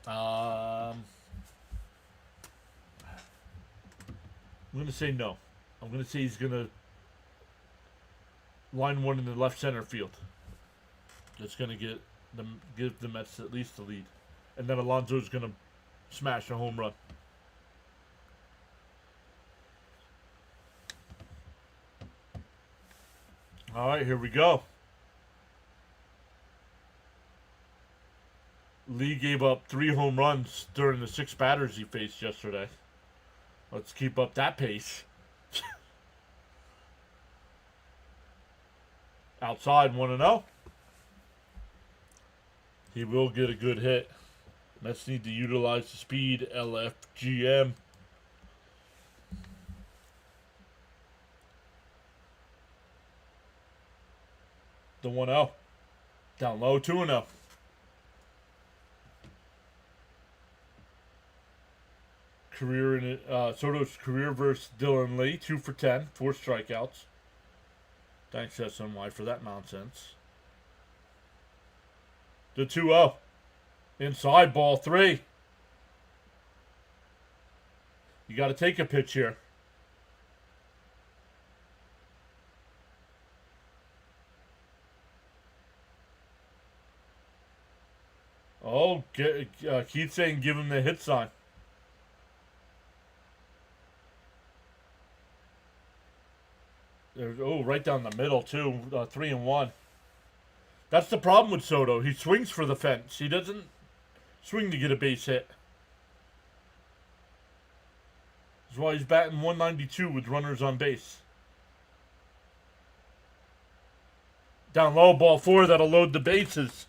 I'm gonna say no. I'm gonna say he's gonna line one in the left center field. That's gonna give the Mets at least the lead, and then Alonso's gonna smash a home run. All right, here we go. Lee gave up 3 home runs during the 6 batters he faced yesterday. Let's keep up that pace. Outside 1-0. He will get a good hit. Mets need to utilize the speed. LFGM. The 1-0. Down low, 2-0. Soto's career versus Dylan Lee, 2 for 10, 4 strikeouts. Thanks SNY for that nonsense. The 2-0. Inside, ball 3. You got to take a pitch here. Oh, Keith saying give him the hit sign. Right down the middle, too. 3-1. That's the problem with Soto. He swings for the fence. He doesn't swing to get a base hit. That's why he's batting 192 with runners on base. Down low, ball 4. That'll load the bases.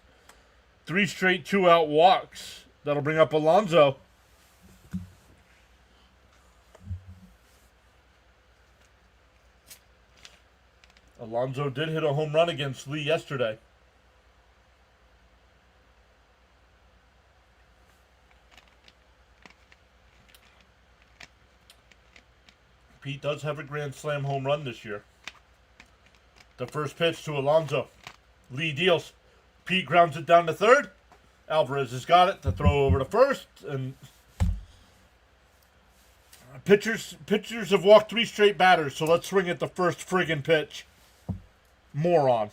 3 straight 2-out walks. That'll bring up Alonso. Alonso did hit a home run against Lee yesterday. Pete does have a grand slam home run this year. The first pitch to Alonso. Lee deals. Pete grounds it down to third. Alvarez has got it to throw over to first. And pitchers have walked 3 straight batters, so let's swing at the first friggin' pitch. Moron.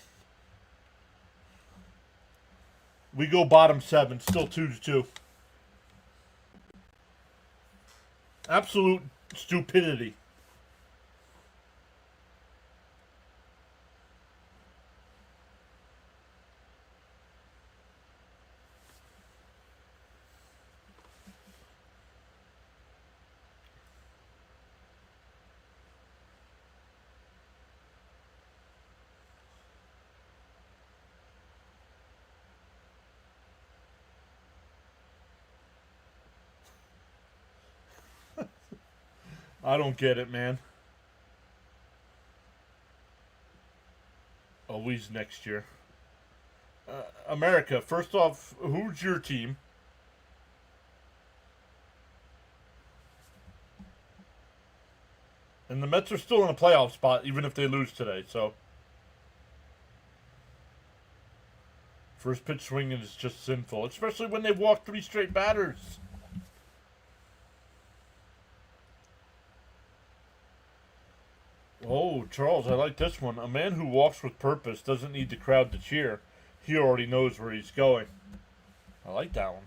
We go bottom 7, still 2-2. Absolute stupidity. I don't get it, man. Always next year. America, first off, who's your team? And the Mets are still in a playoff spot, even if they lose today, so. First pitch swinging is just sinful, especially when they walk 3 straight batters. Oh, Charles, I like this one. A man who walks with purpose doesn't need the crowd to cheer. He already knows where he's going. I like that one.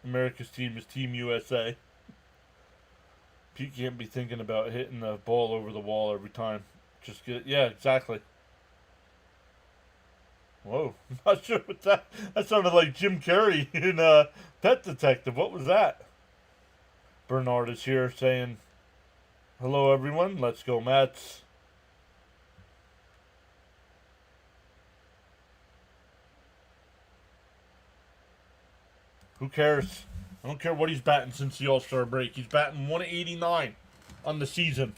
America's team is Team USA. Pete can't be thinking about hitting the ball over the wall every time. Just get, yeah, exactly. Whoa, I'm not sure what that. That sounded like Jim Carrey in Pet Detective. What was that? Bernard is here saying, "Hello, everyone. Let's go, Mets." Who cares? I don't care what he's batting since the All-Star break. He's batting 189 on the season.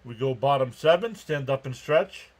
We go bottom 7, stand up and stretch.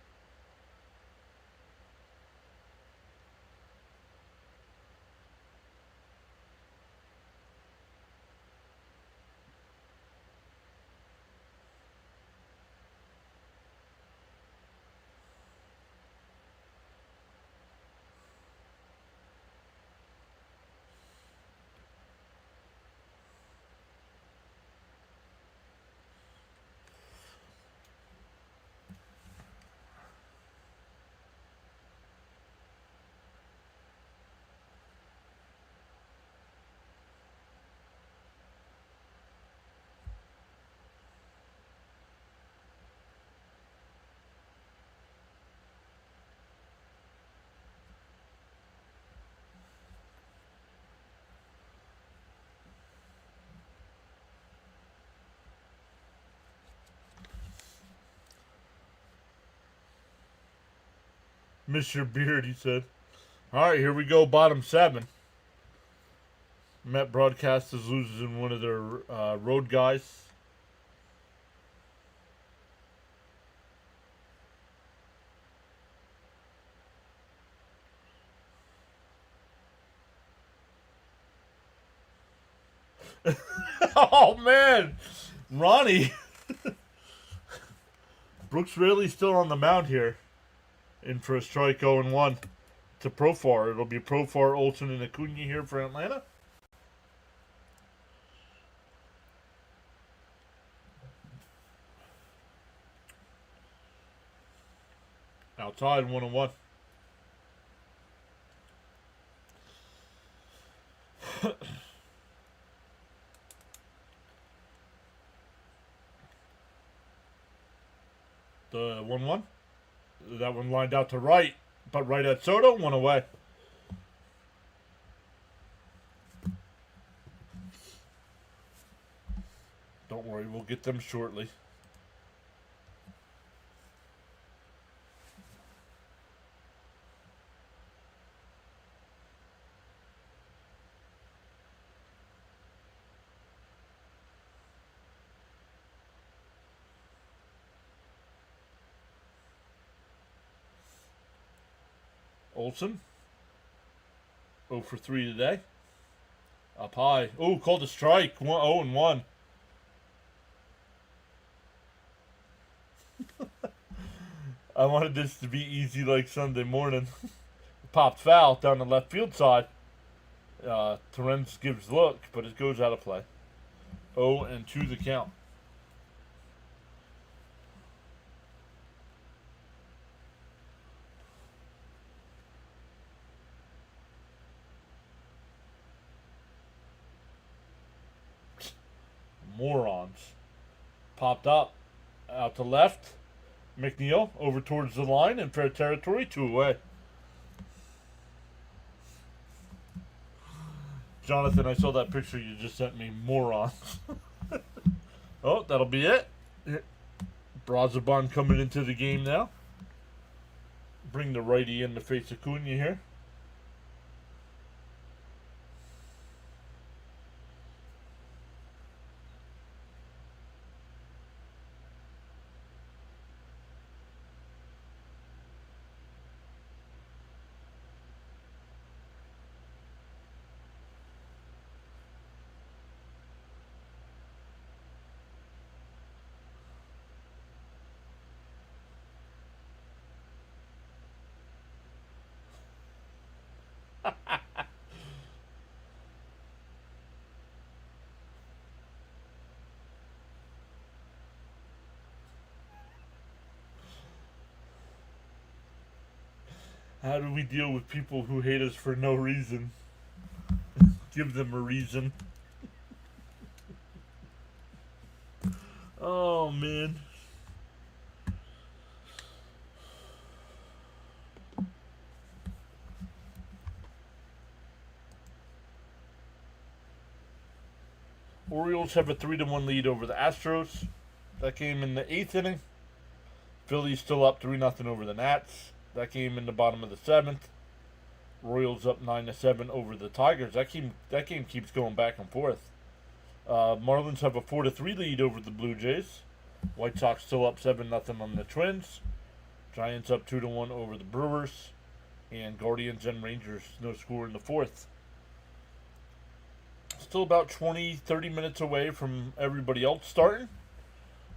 Miss your beard, he said. Alright, here we go, bottom 7. Met Broadcasters losing one of their road guys. Oh, man! Ronnie! Brooks Raley's still on the mound here. In for a strike 0-1 to Profar. It'll be Profar, Olsen, and Acuna here for Atlanta. Outside 1-1. The 1-1. That one lined out to right, but right at Soto, 1 away. Don't worry, we'll get them shortly. Olsen. 0 for 3 today. Up high. Oh, called a strike. 0-1. I wanted this to be easy like Sunday morning. Popped foul down the left field side. Torrens gives look, but it goes out of play. 0-2 the count. Morons. Popped up. Out to left. McNeil over towards the line in fair territory. 2 away. Jonathan, I saw that picture you just sent me. Morons. Oh, that'll be it. Brazaban coming into the game now. bring the righty in to face Acuna here. How do we deal with people who hate us for no reason? Give them a reason. Oh, man. Orioles have a 3-1 lead over the Astros. That game in the 8th inning. Phillies still up 3-0 over the Nats. That game in the bottom of the 7th. Royals up 9-7 over the Tigers. That game keeps going back and forth. Marlins have a 4-3 lead over the Blue Jays. White Sox still up 7-0 on the Twins. Giants up 2-1 over the Brewers. And Guardians and Rangers no score in the 4th. Still about 20-30 minutes away from everybody else starting.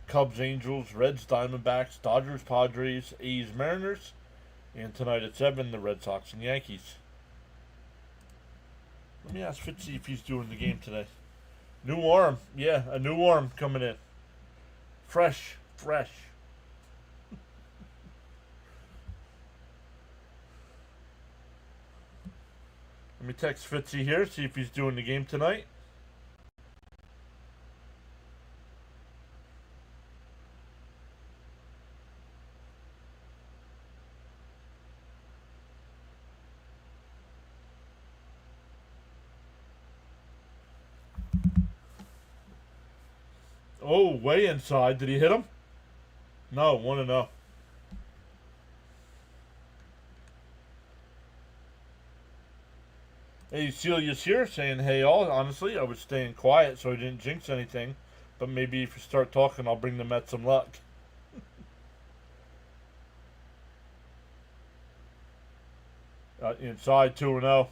Cubs, Angels, Reds, Diamondbacks, Dodgers, Padres, A's, Mariners. And tonight at 7, the Red Sox and Yankees. Let me ask Fitzy if he's doing the game today. New arm. Yeah, a new arm coming in. Fresh. Let me text Fitzy here, see if he's doing the game tonight. Oh, way inside. Did he hit him? No, 1-0. Hey, Celia's here saying, hey, all. Honestly, I was staying quiet so I didn't jinx anything. But maybe if you start talking, I'll bring the Mets some luck. Inside 2-0.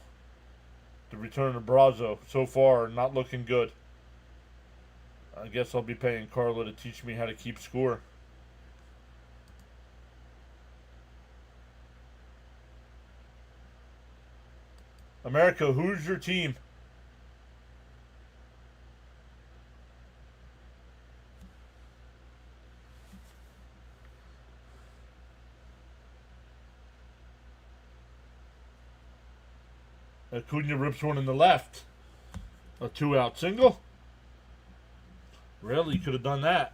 The return of Brazo. So far, not looking good. I guess I'll be paying Carla to teach me how to keep score. America, who's your team? Acuna rips one in the left. A 2-out single. Really could have done that.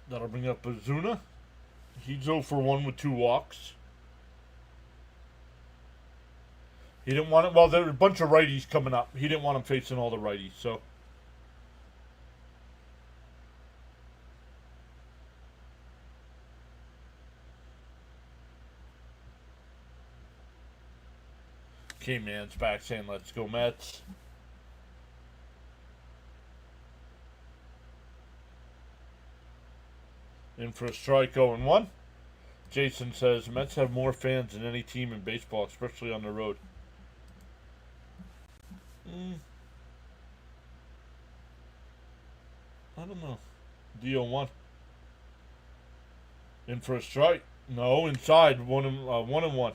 That'll bring up Ozuna. He's 0 for 1 with 2 walks. He didn't want it. Well, there were a bunch of righties coming up. He didn't want him facing all the righties, so. K-Man's back saying, let's go Mets. In for a strike, 0-1. Jason says, Mets have more fans than any team in baseball, especially on the road. I don't know. D-0-1. In for a strike. No, inside. 1-1.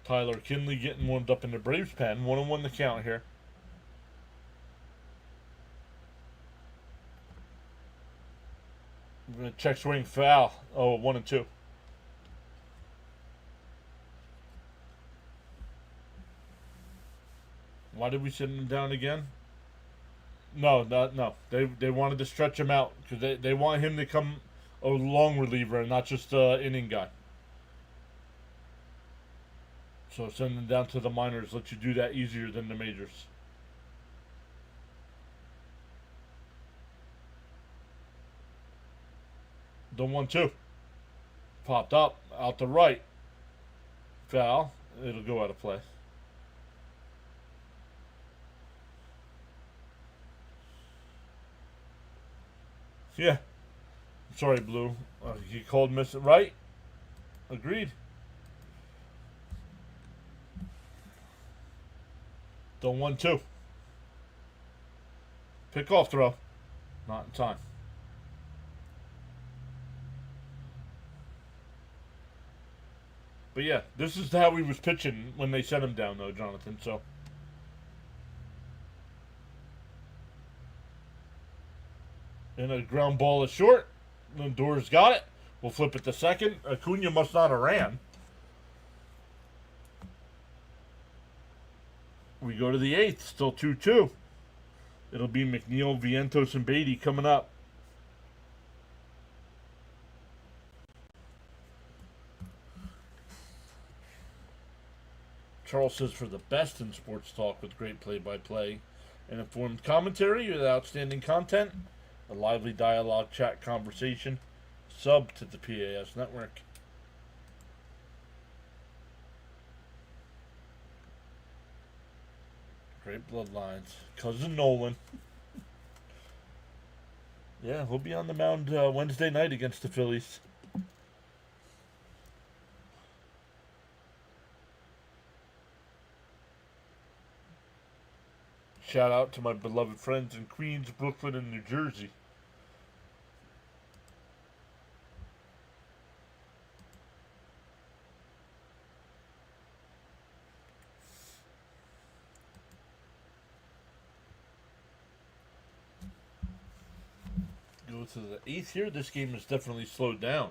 Tyler Kinley getting warmed up in the Braves pen. 1-1 the count here. We're going to check swing foul. Oh, 1-2. Why did we send him down again? No. They wanted to stretch him out because they want him to come a long reliever and not just an inning guy. So sending down to the minors lets you do that easier than the majors. The 1-2. Popped up, out the right. Foul. It'll go out of play. Yeah. Sorry, Blue. He called miss it right. Agreed. The 1-2. Pick off throw. Not in time. But yeah, this is how he was pitching when they sent him down, though, Jonathan. So. And a ground ball is short. Lindor's got it. We'll flip it to second. Acuna must not have ran. We go to the 8th. Still 2-2. It'll be McNeil, Vientos, and Beatty coming up. Charles says for the best in sports talk with great play-by-play and informed commentary with outstanding content, a lively dialogue, chat, conversation, sub to the PAS network. Great bloodlines. Cousin Nolan. Yeah, he'll be on the mound Wednesday night against the Phillies. Shout out to my beloved friends in Queens, Brooklyn, and New Jersey. Go to the 8th here. This game is definitely slowed down.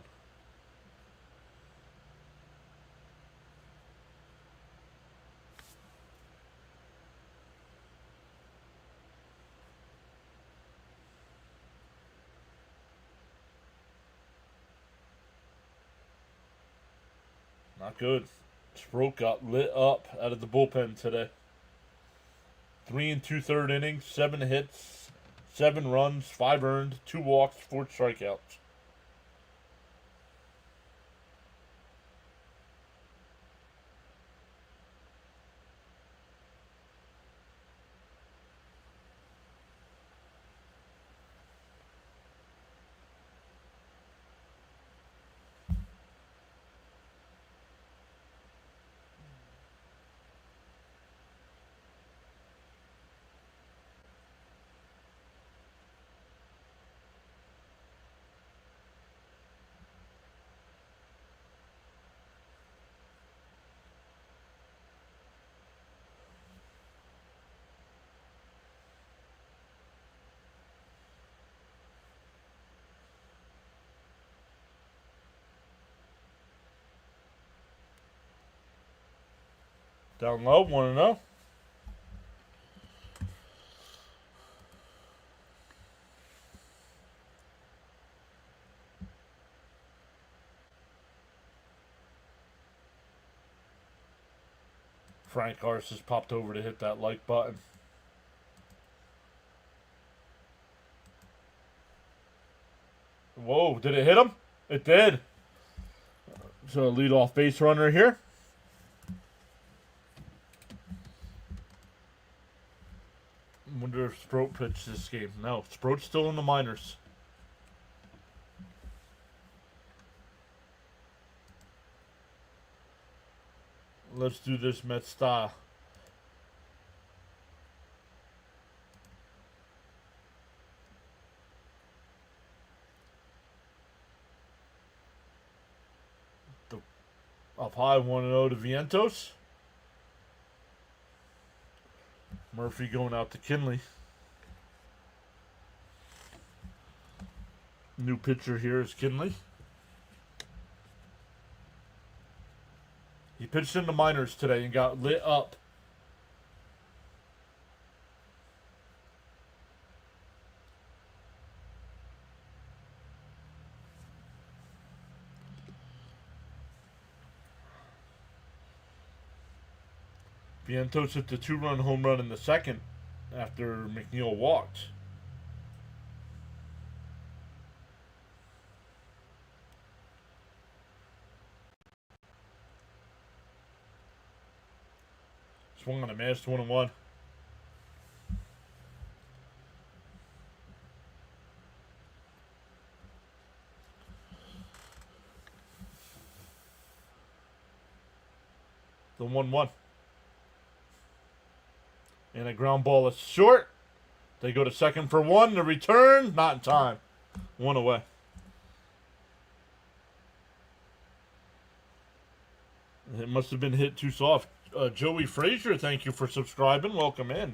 Not good. Sproat got lit up out of the bullpen today. 3 2/3 innings, 7 hits, 7 runs, 5 earned, 2 walks, 4 strikeouts. Down low, 1-0. Frank Harris has popped over to hit that like button. Whoa, did it hit him? It did. So a leadoff base runner here. Wonder if Sproat pitched this game. No, Sproat's still in the minors. Let's do this Met style. Up high, 1-0 to Vientos. Murphy going out to Kinley. New pitcher here is Kinley. He pitched in the minors today and got lit up. Vientos hit the 2-run home run in the second after McNeil walked. Swung on a miss, 1-1. The 1-1. And a ground ball is short. They go to second for 1. The return, not in time. 1 away. It must have been hit too soft. Joey Frazier, thank you for subscribing. Welcome in.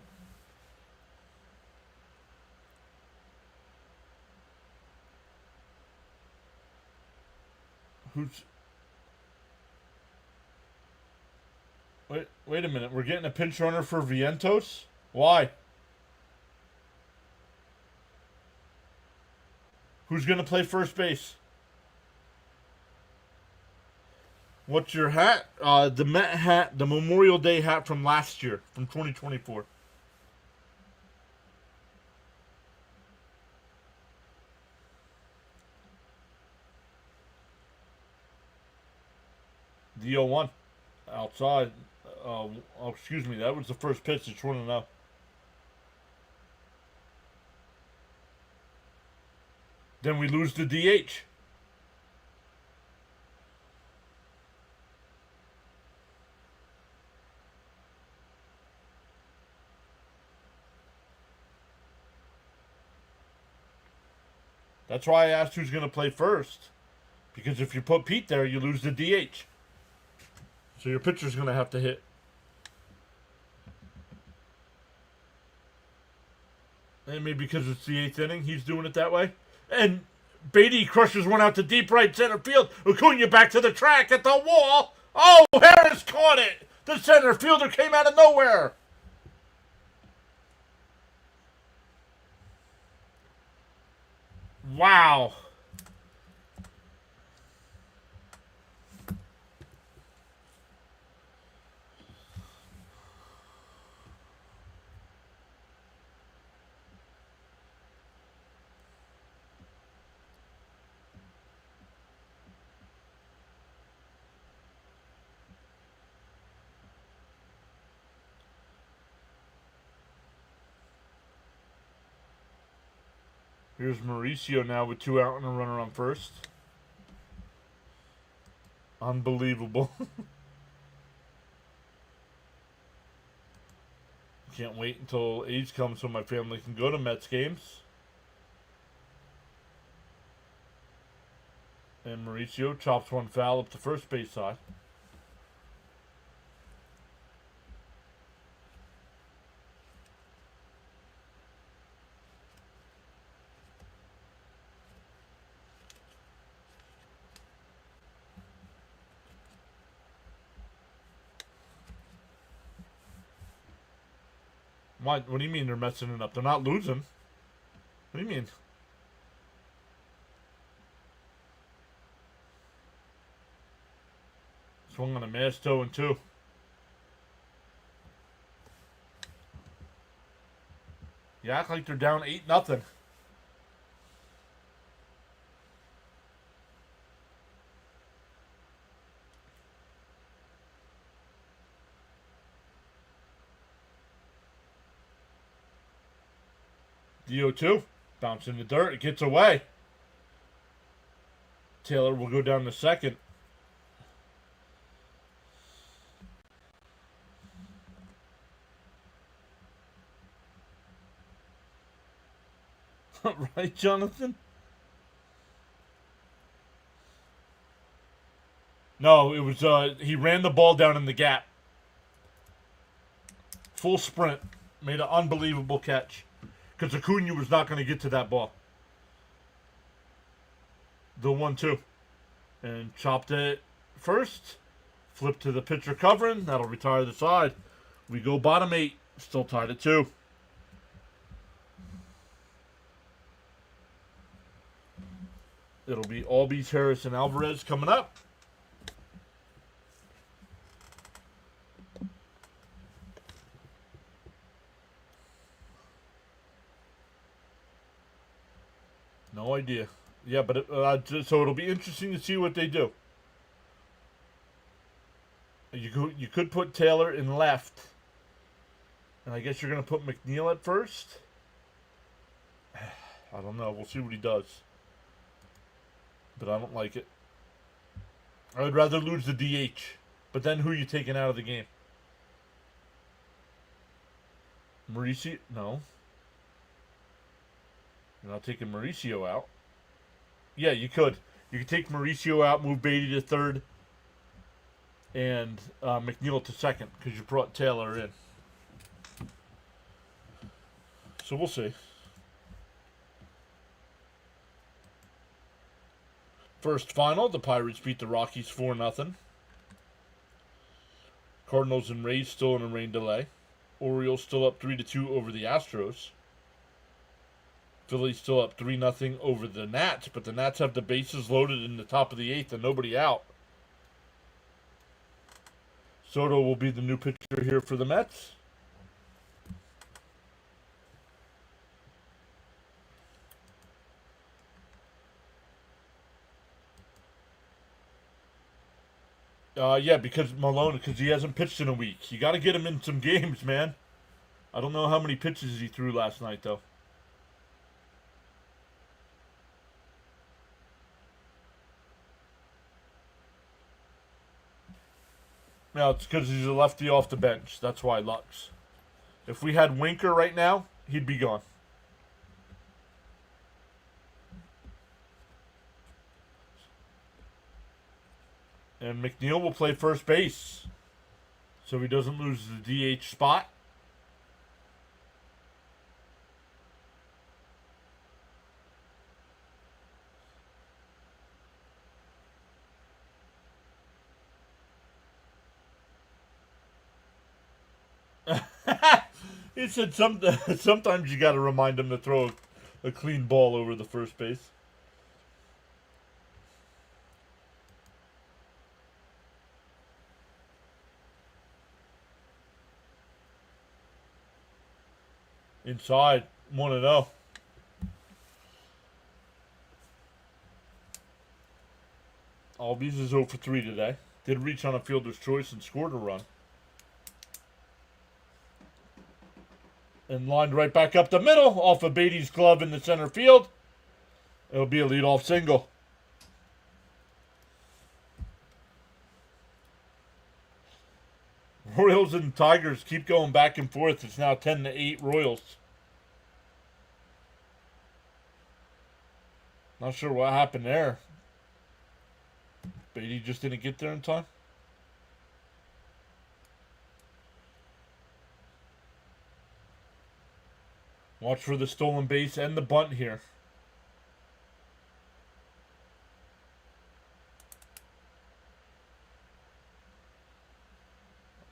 Who's... Wait a minute. We're getting a pinch runner for Vientos? Why? Who's going to play first base? What's your hat? The Met hat, the Memorial Day hat from last year, from 2024. The 0-1. Outside. Excuse me. That was the first pitch. It's 1-0. Then we lose the DH. That's why I asked who's going to play first. Because if you put Pete there, you lose the DH. So your pitcher's going to have to hit. And maybe because it's the 8th inning, he's doing it that way. And Beatty crushes one out to deep right center field. Acuna back to the track at the wall. Oh, Harris caught it. The center fielder came out of nowhere. Wow. Here's Mauricio now with 2 out and a runner on first. Unbelievable. Can't wait until age comes so my family can go to Mets games. And Mauricio chops one foul up the first base side. What do you mean they're messing it up? They're not losing. What do you mean? Swung on a miss, 0-2. You act like they're down 8-0. DO2, bounce in the dirt, it gets away. Taylor will go down to second. Right, Jonathan? No, it was, he ran the ball down in the gap. Full sprint. Made an unbelievable catch. Because Acuna was not going to get to that ball. The 1-2. And chopped it first. Flip to the pitcher covering. That'll retire the side. We go bottom 8. Still tied at 2. It'll be Albies, Harris, and Alvarez coming up. idea. Yeah, but so it'll be interesting to see what they do. You could put Taylor in left, and I guess you're gonna put McNeil at first. I don't know. We'll see what he does, but I don't like it. I would rather lose the DH, but then who are you taking out of the game? Mauricio? No. You're not taking Mauricio out. Yeah, you could. You could take Mauricio out, move Beatty to third, and McNeil to second because you brought Taylor in. So we'll see. First final, the Pirates beat the Rockies 4-0. Cardinals and Rays still in a rain delay. Orioles still up 3-2 over the Astros. Phillies still up 3-0 over the Nats, but the Nats have the bases loaded in the top of the 8th and nobody out. Soto will be the new pitcher here for the Mets. Yeah, because he hasn't pitched in a week. You got to get him in some games, man. I don't know how many pitches he threw last night, though. No, it's because he's a lefty off the bench. That's why Lux. If we had Winker right now, he'd be gone. And McNeil will play first base, so he doesn't lose the DH spot. He said sometimes you got to remind him to throw a clean ball over the first base. Inside, 1-0. Albies is 0 for 3 today. Did reach on a fielder's choice and scored a run. And lined right back up the middle off of Beatty's glove in the center field. It'll be a leadoff single. Royals and Tigers keep going back and forth. It's now 10-8 Royals. Not sure what happened there. Beatty just didn't get there in time. Watch for the stolen base and the bunt here.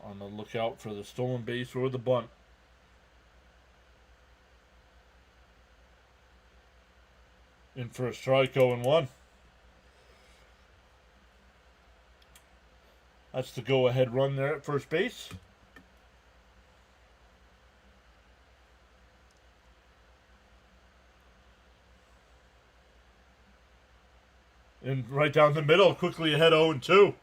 On the lookout for the stolen base or the bunt. In for a strike, 0-1. That's the go-ahead run there at first base. And right down the middle, quickly ahead 0-2.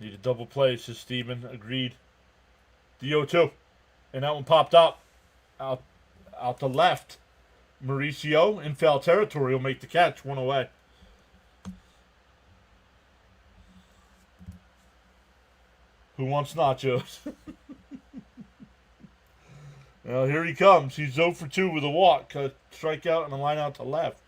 Need a double play, says Steven. Agreed. The 0-2. And that one popped up. Out to left. Mauricio in foul territory will make the catch. One away. Who wants nachos? Well, here he comes. He's 0 for 2 with a walk, a strikeout, and a line out to left.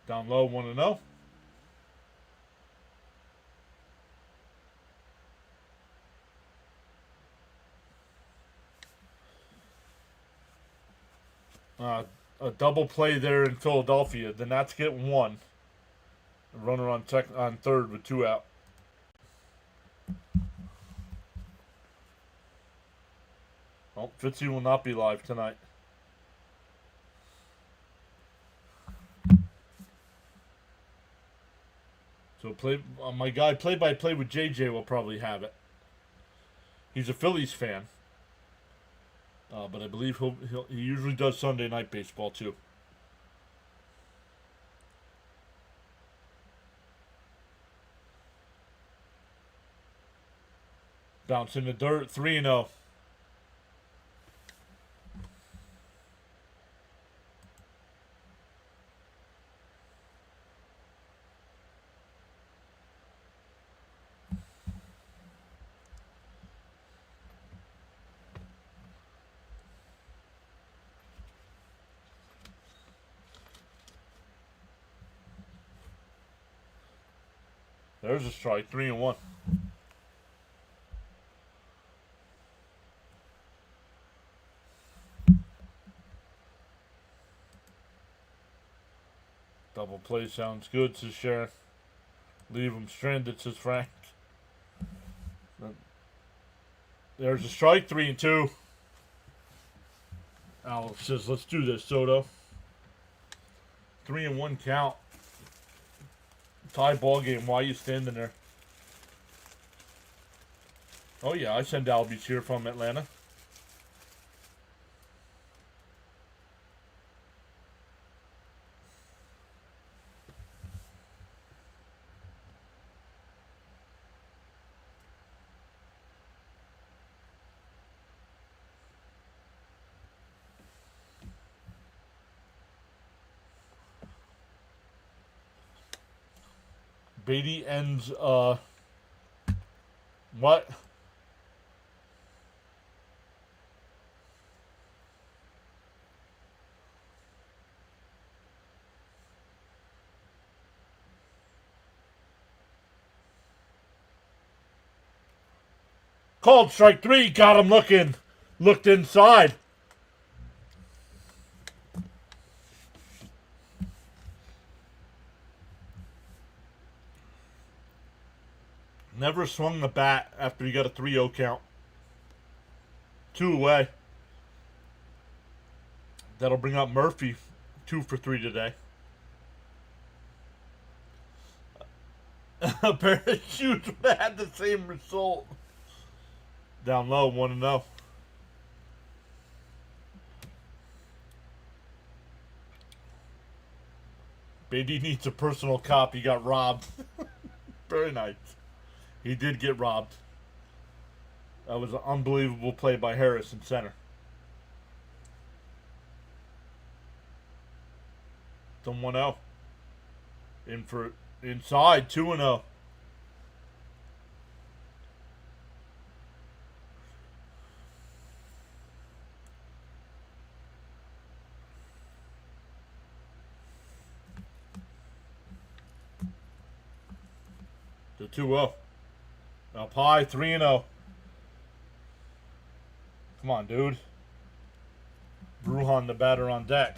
Down low, 1-0. Uh, a double play there in Philadelphia. The Nats get one. A runner on third with 2 out. Oh, Fitzy will not be live tonight. So my guy play-by-play with JJ will probably have it. He's a Phillies fan, but I believe he usually does Sunday night baseball too. Bounce in the dirt, 3-0. There's a strike, 3-1. Double play sounds good, says Sharon. Leave him stranded, says Frank. There's a strike, 3-2. Alex says, let's do this, Soto. 3-1 count. Tie ball game. Why are you standing there? Oh, yeah, I send Albies here from Atlanta. Beatty ends, what? Called strike 3, got him looking. Looked inside. Never swung the bat after he got a 3-0 count. 2 away. That'll bring up Murphy 2 for 3 today. A pair of shoes would have had the same result. Down low, 1-0. Beatty needs a personal cop. He got robbed. Very nice. He did get robbed. That was an unbelievable play by Harris in center. It's 1-0. In for inside, 2-0. The 2-0. Up high, 3-0. Come on, dude. Bruhan, the batter on deck.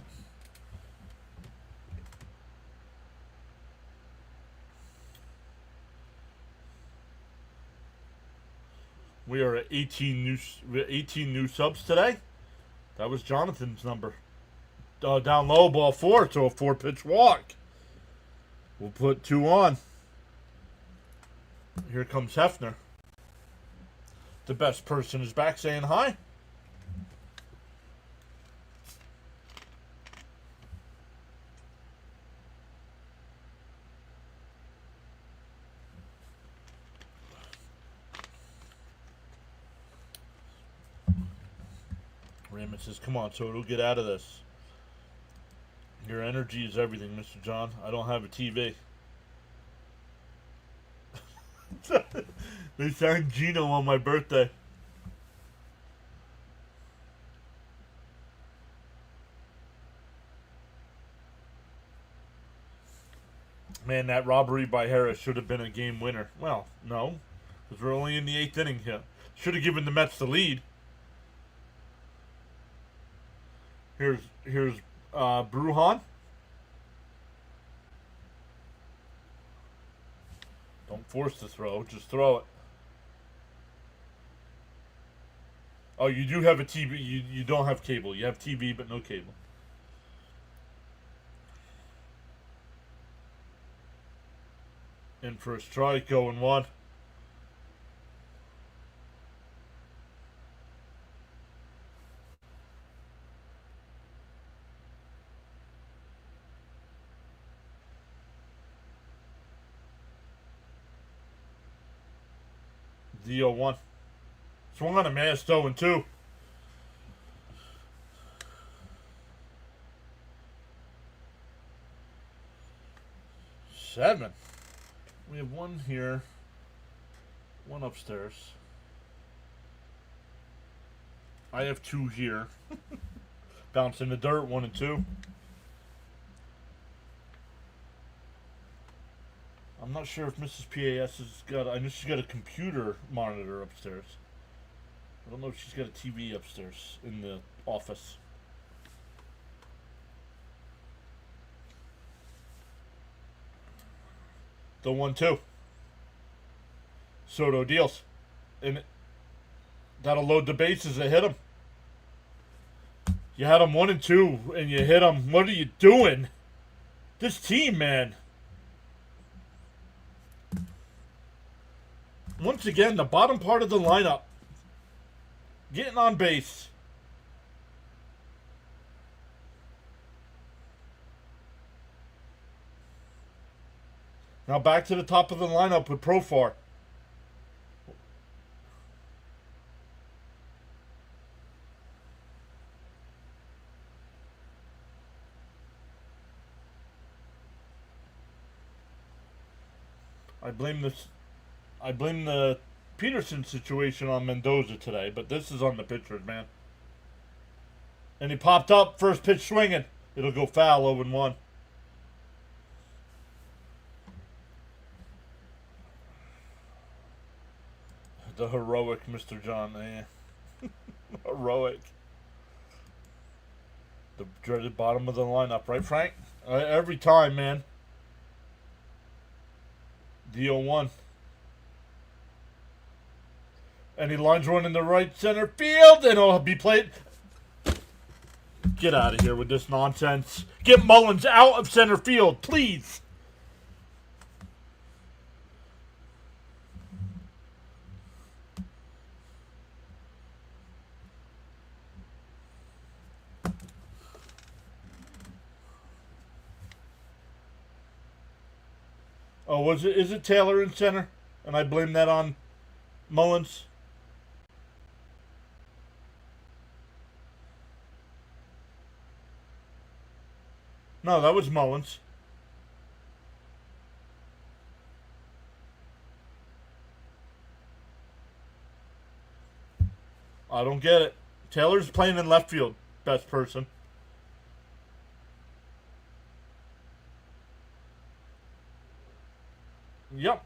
We are at 18 new subs today. That was Jonathan's number. Down low, ball 4, so a 4-pitch walk. We'll put 2 on. Here comes Hefner. The best person is back saying hi. Raymond says, come on, Soto, get out of this. Your energy is everything, Mr. John. I don't have a TV. They signed Gino on my birthday. Man, that robbery by Harris should have been a game winner. Well, no, because we're only in the 8th inning here. Should have given the Mets the lead. Here's Bruhan. Don't force the throw, just throw it. Oh, you do have a TV. You don't have cable. You have TV, but no cable. In for a strike, going one. The 0-1. Swung on a mass 0-2. Seven. We have one here, one upstairs. I have two here. Bounce in the dirt, 1 and 2. I'm not sure if Mrs. PAS has got. I know she's got a computer monitor upstairs. I don't know if she's got a TV upstairs in the office. The 1-2. Soto deals. And that'll load the bases that hit him. You had him 1 and 2 and you hit him. What are you doing? This team, man. Once again, the bottom part of the lineup. Getting on base. Now back to the top of the lineup with Profar. I blame the Peterson situation on Mendoza today, but this is on the pitchers, man. And he popped up, first pitch swinging. It'll go foul, 0-1. The heroic Mr. John, heroic. The dreaded bottom of the lineup, right, Frank? Every time, man. The 0-1. And he lines one in the right center field, and it'll be played. Get out of here with this nonsense. Get Mullins out of center field, please. Oh, is it Taylor in center? And I blame that on Mullins? No, that was Mullins. I don't get it. Taylor's playing in left field. Best person. Yep.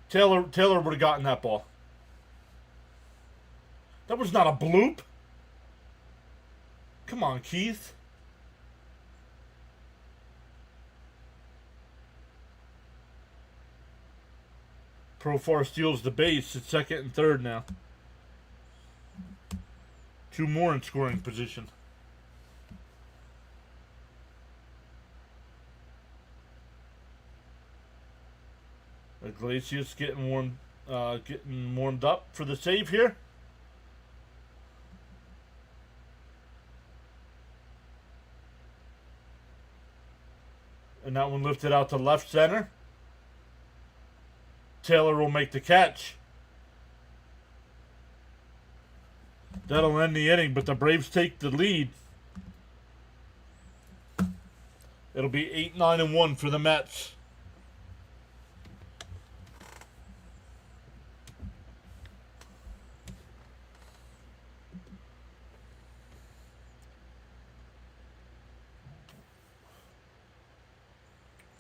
Taylor would have gotten that ball. That was not a bloop. Come on, Keith. Profar steals the base. It's second and third now. Two more in scoring position. Iglesias getting warmed up for the save here. And that one lifted out to left center. Taylor will make the catch. That'll end the inning, but the Braves take the lead. It'll be 8-9-1 for the Mets.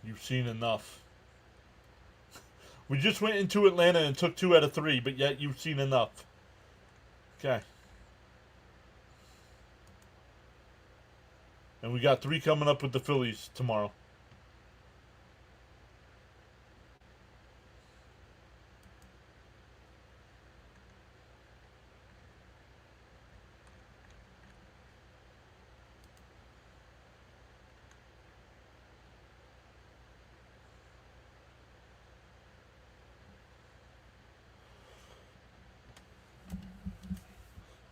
You've seen enough. We just went into Atlanta and took 2 out of 3, but yet you've seen enough. Okay. And we got 3 coming up with the Phillies tomorrow.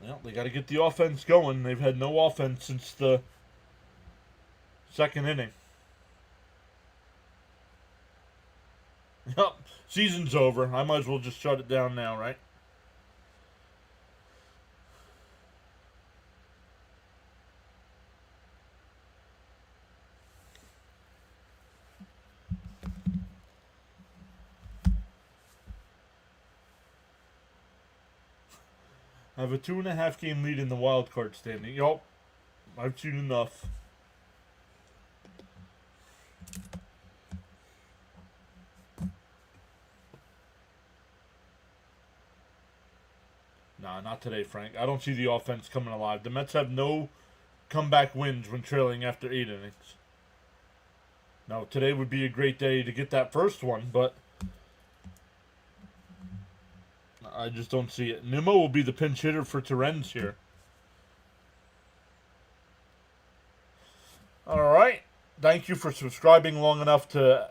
Well, they got to get the offense going. They've had no offense since the second inning. Yep, season's over. I might as well just shut it down now, right? I have a 2.5 game lead in the wild card standing. Yup, I've seen enough. Nah, not today, Frank. I don't see the offense coming alive. The Mets have no comeback wins when trailing after 8 innings. Now, today would be a great day to get that first one, but I just don't see it. Nimmo will be the pinch hitter for Terrens here. Alright. Thank you for subscribing long enough to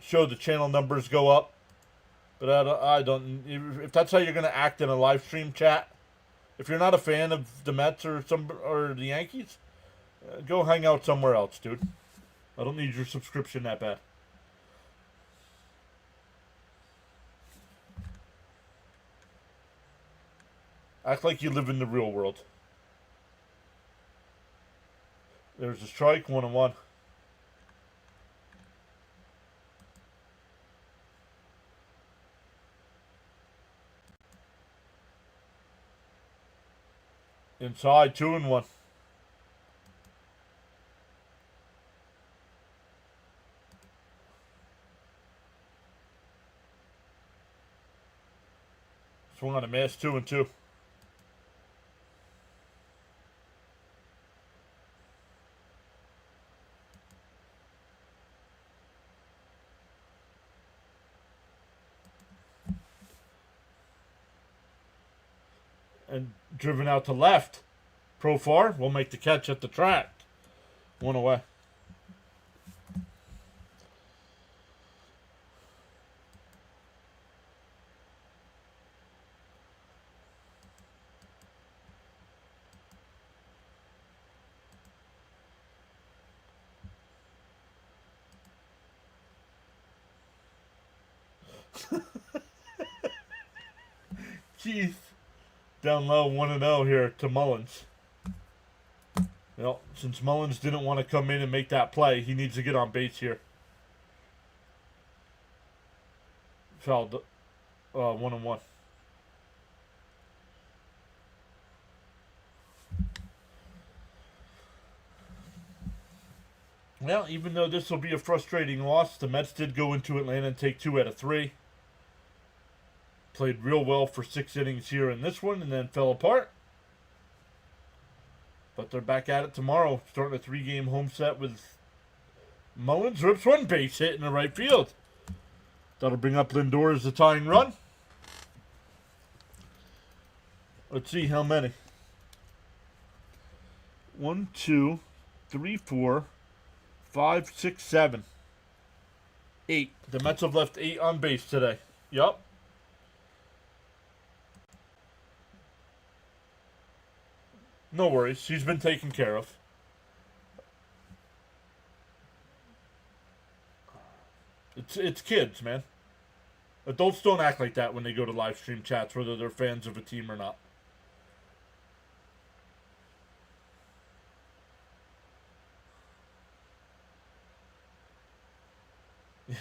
show the channel numbers go up. But I don't. If that's how you're going to act in a live stream chat, if you're not a fan of the Mets or the Yankees, go hang out somewhere else, dude. I don't need your subscription that bad. Act like you live in the real world. There's a strike, 1-1. Inside, 2-1. Swung on a miss, 2-2. And driven out to left. Profar will make the catch at the track. 1 away. Keith. Down low, 1-0 here to Mullins. Well, since Mullins didn't want to come in and make that play, he needs to get on base here. Fouled. 1-1. Well, even though this will be a frustrating loss, the Mets did go into Atlanta and take 2 out of 3. Played real well for 6 innings here in this one and then fell apart. But they're back at it tomorrow, starting a 3-game home set with Mullins. Rips one base hit in the right field. That'll bring up Lindor as the tying run. Let's see how many. 1, 2, 3, 4, 5, 6, 7, 8. The Mets have left 8 on base today. Yup. No worries. He's been taken care of. It's kids, man. Adults don't act like that when they go to live stream chats, whether they're fans of a team or not.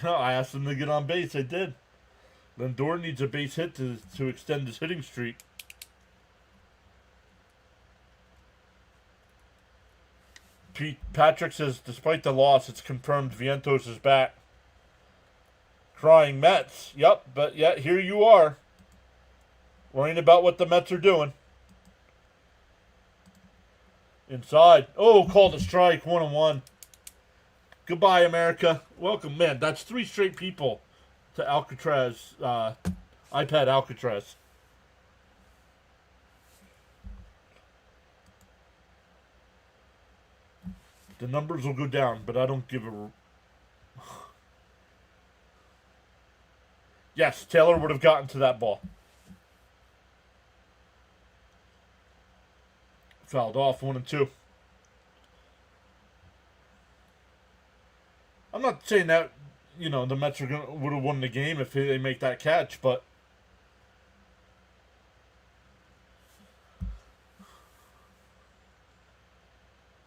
Yeah, I asked him to get on base. I did. Lindor needs a base hit to extend his hitting streak. Patrick says, despite the loss, it's confirmed Vientos is back. Crying Mets. Yep, but yet here you are. Worrying about what the Mets are doing. Inside. Oh, called a strike. 1-1. Goodbye, America. Welcome, man. That's 3 straight people to Alcatraz. iPad Alcatraz. The numbers will go down, but I don't give a... Yes, Taylor would have gotten to that ball. Fouled off, 1-2. I'm not saying that, the Mets would have won the game if they make that catch, but...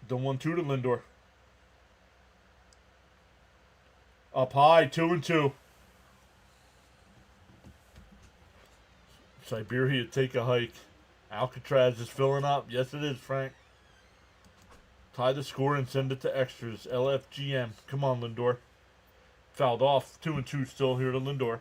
The 1-2 to Lindor. Up high, 2-2. Siberia, take a hike. Alcatraz is filling up. Yes, it is, Frank. Tie the score and send it to extras. LFGM. Come on, Lindor. Fouled off. 2-2 still here to Lindor.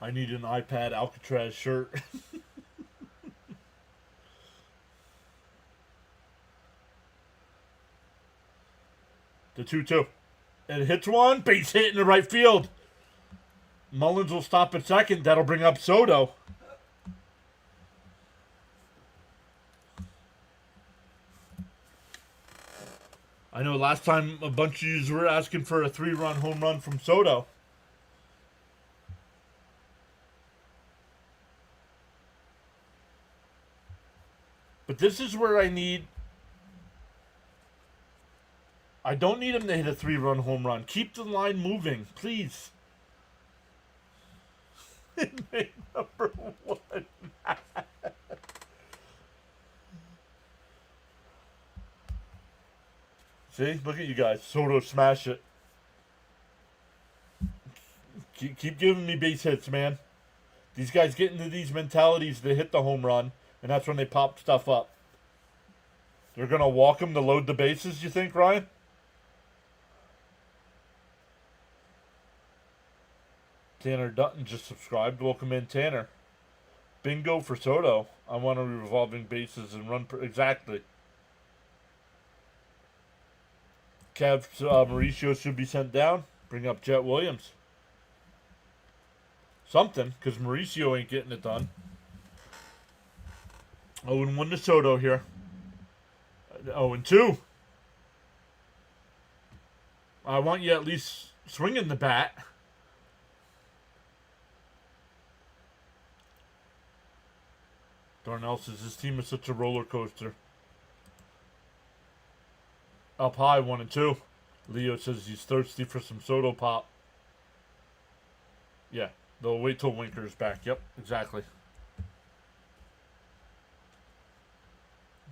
I need an iPad Alcatraz shirt. The 2-2. It hits one. Base hit in the right field. Mullins will stop at second. That'll bring up Soto. I know last time a bunch of you were asking for a 3-run home run from Soto. But this is where I don't need him to hit a 3-run home run. Keep the line moving, please. Number 1. See? Look at you guys. Soto smash it. Keep giving me base hits, man. These guys get into these mentalities to hit the home run, and that's when they pop stuff up. They're going to walk him to load the bases, you think, Ryan? Tanner Dutton just subscribed. Welcome in, Tanner. Bingo for Soto. I want to revolving bases and run... exactly. Kev Mauricio should be sent down. Bring up Jet Williams. Something, because Mauricio ain't getting it done. 0-1 to Soto here. 0-2. I want you at least swinging the bat. Darnell says his team is such a roller coaster. Up high, 1-2. Leo says he's thirsty for some Soto pop. Yeah, they'll wait till Winker's back. Yep, exactly.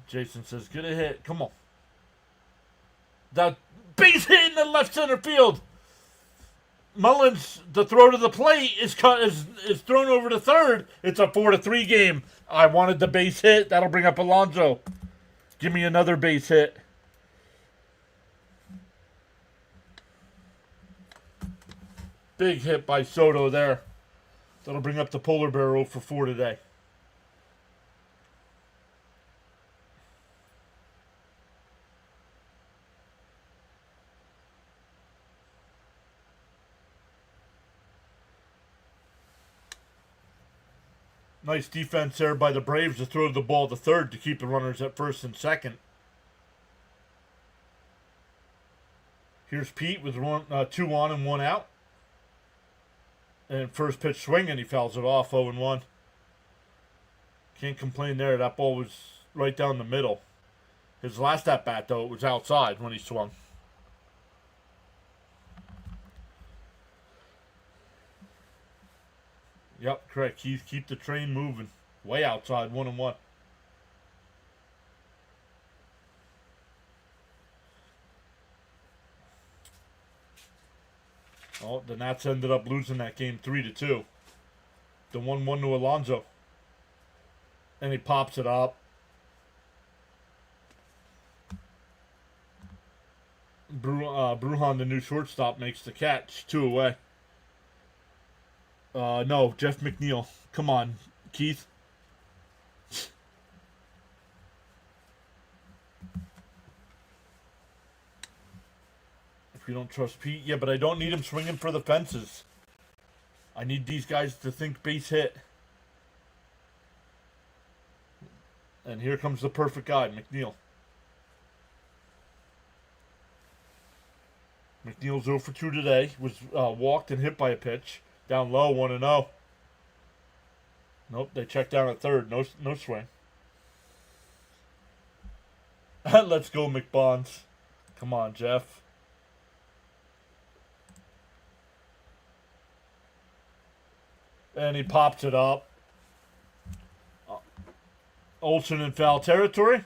Jason says, get a hit. Come on. The base hit in the left center field. Mullins, the throw to the plate is thrown over to third. It's a 4-3 game. I wanted the base hit. That'll bring up Alonso. Give me another base hit. Big hit by Soto there. That'll bring up the Polar Bear 0-4 today. Nice defense there by the Braves to throw the ball to third to keep the runners at first and second. Here's Pete with 2 on and 1 out. And first pitch swing, and he fouls it off, 0-1. Can't complain there. That ball was right down the middle. His last at-bat, though, it was outside when he swung. Yep, correct. Keep the train moving. Way outside, 1-1. Oh, the Nats ended up losing that game 3-2. The 1-1 to Alonso. And he pops it up. Bruhan, the new shortstop, makes the catch. 2 away. No, Jeff McNeil. Come on, Keith. If you don't trust Pete, yeah, but I don't need him swinging for the fences. I need these guys to think base hit. And here comes the perfect guy, McNeil. McNeil's 0 for 2 today. Was walked and hit by a pitch. Down low, 1-0. Nope, they checked down at third. No swing. Let's go, McBonds. Come on, Jeff. And he pops it up. Olsen in foul territory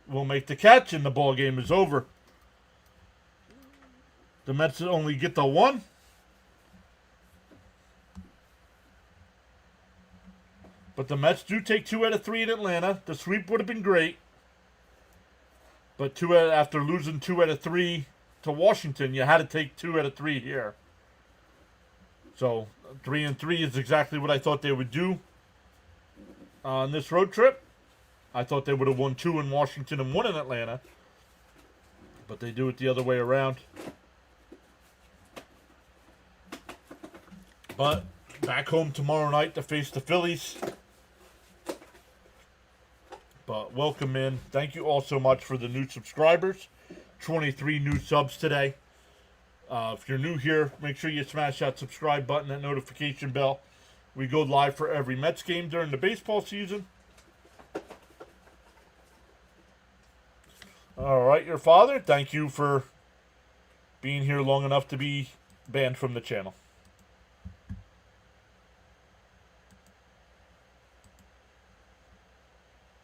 will make the catch, and the ball game is over. The Mets only get the 1. But the Mets do take 2 out of 3 in Atlanta. The sweep would have been great. But after losing 2 out of 3 to Washington, you had to take 2 out of 3 here. So 3-3 is exactly what I thought they would do on this road trip. I thought they would have won 2 in Washington and 1 in Atlanta. But they do it the other way around. But back home tomorrow night to face the Phillies. But welcome in. Thank you all so much for the new subscribers. 23 new subs today. If you're new here, make sure you smash that subscribe button, that notification bell. We go live for every Mets game during the baseball season. All right, your father, thank you for being here long enough to be banned from the channel.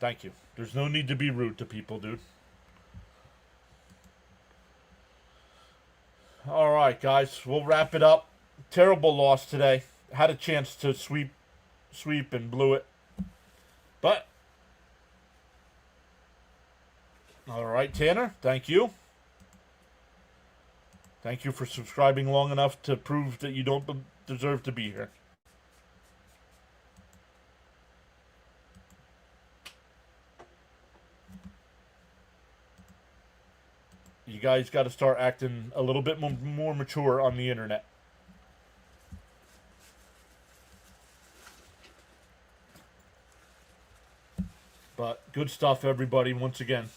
Thank you. There's no need to be rude to people, dude. All right, guys, we'll wrap it up. Terrible loss today. Had a chance to sweep and blew it. But, all right, Tanner, thank you. Thank you for subscribing long enough to prove that you don't deserve to be here. You guys got to start acting a little bit more mature on the internet. But good stuff, everybody. Once again,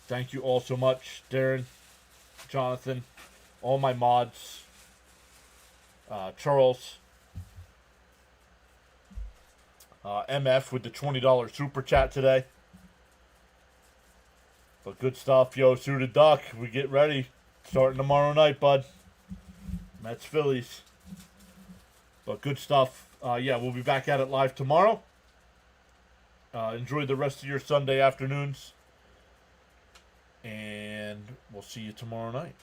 thank you all so much. Darren, Jonathan, all my mods, Charles, MF with the $20 super chat today. But good stuff, yo. Suited Duck, we get ready. Starting tomorrow night, bud. Mets Phillies. But good stuff. Yeah, we'll be back at it live tomorrow. Enjoy the rest of your Sunday afternoons. And we'll see you tomorrow night.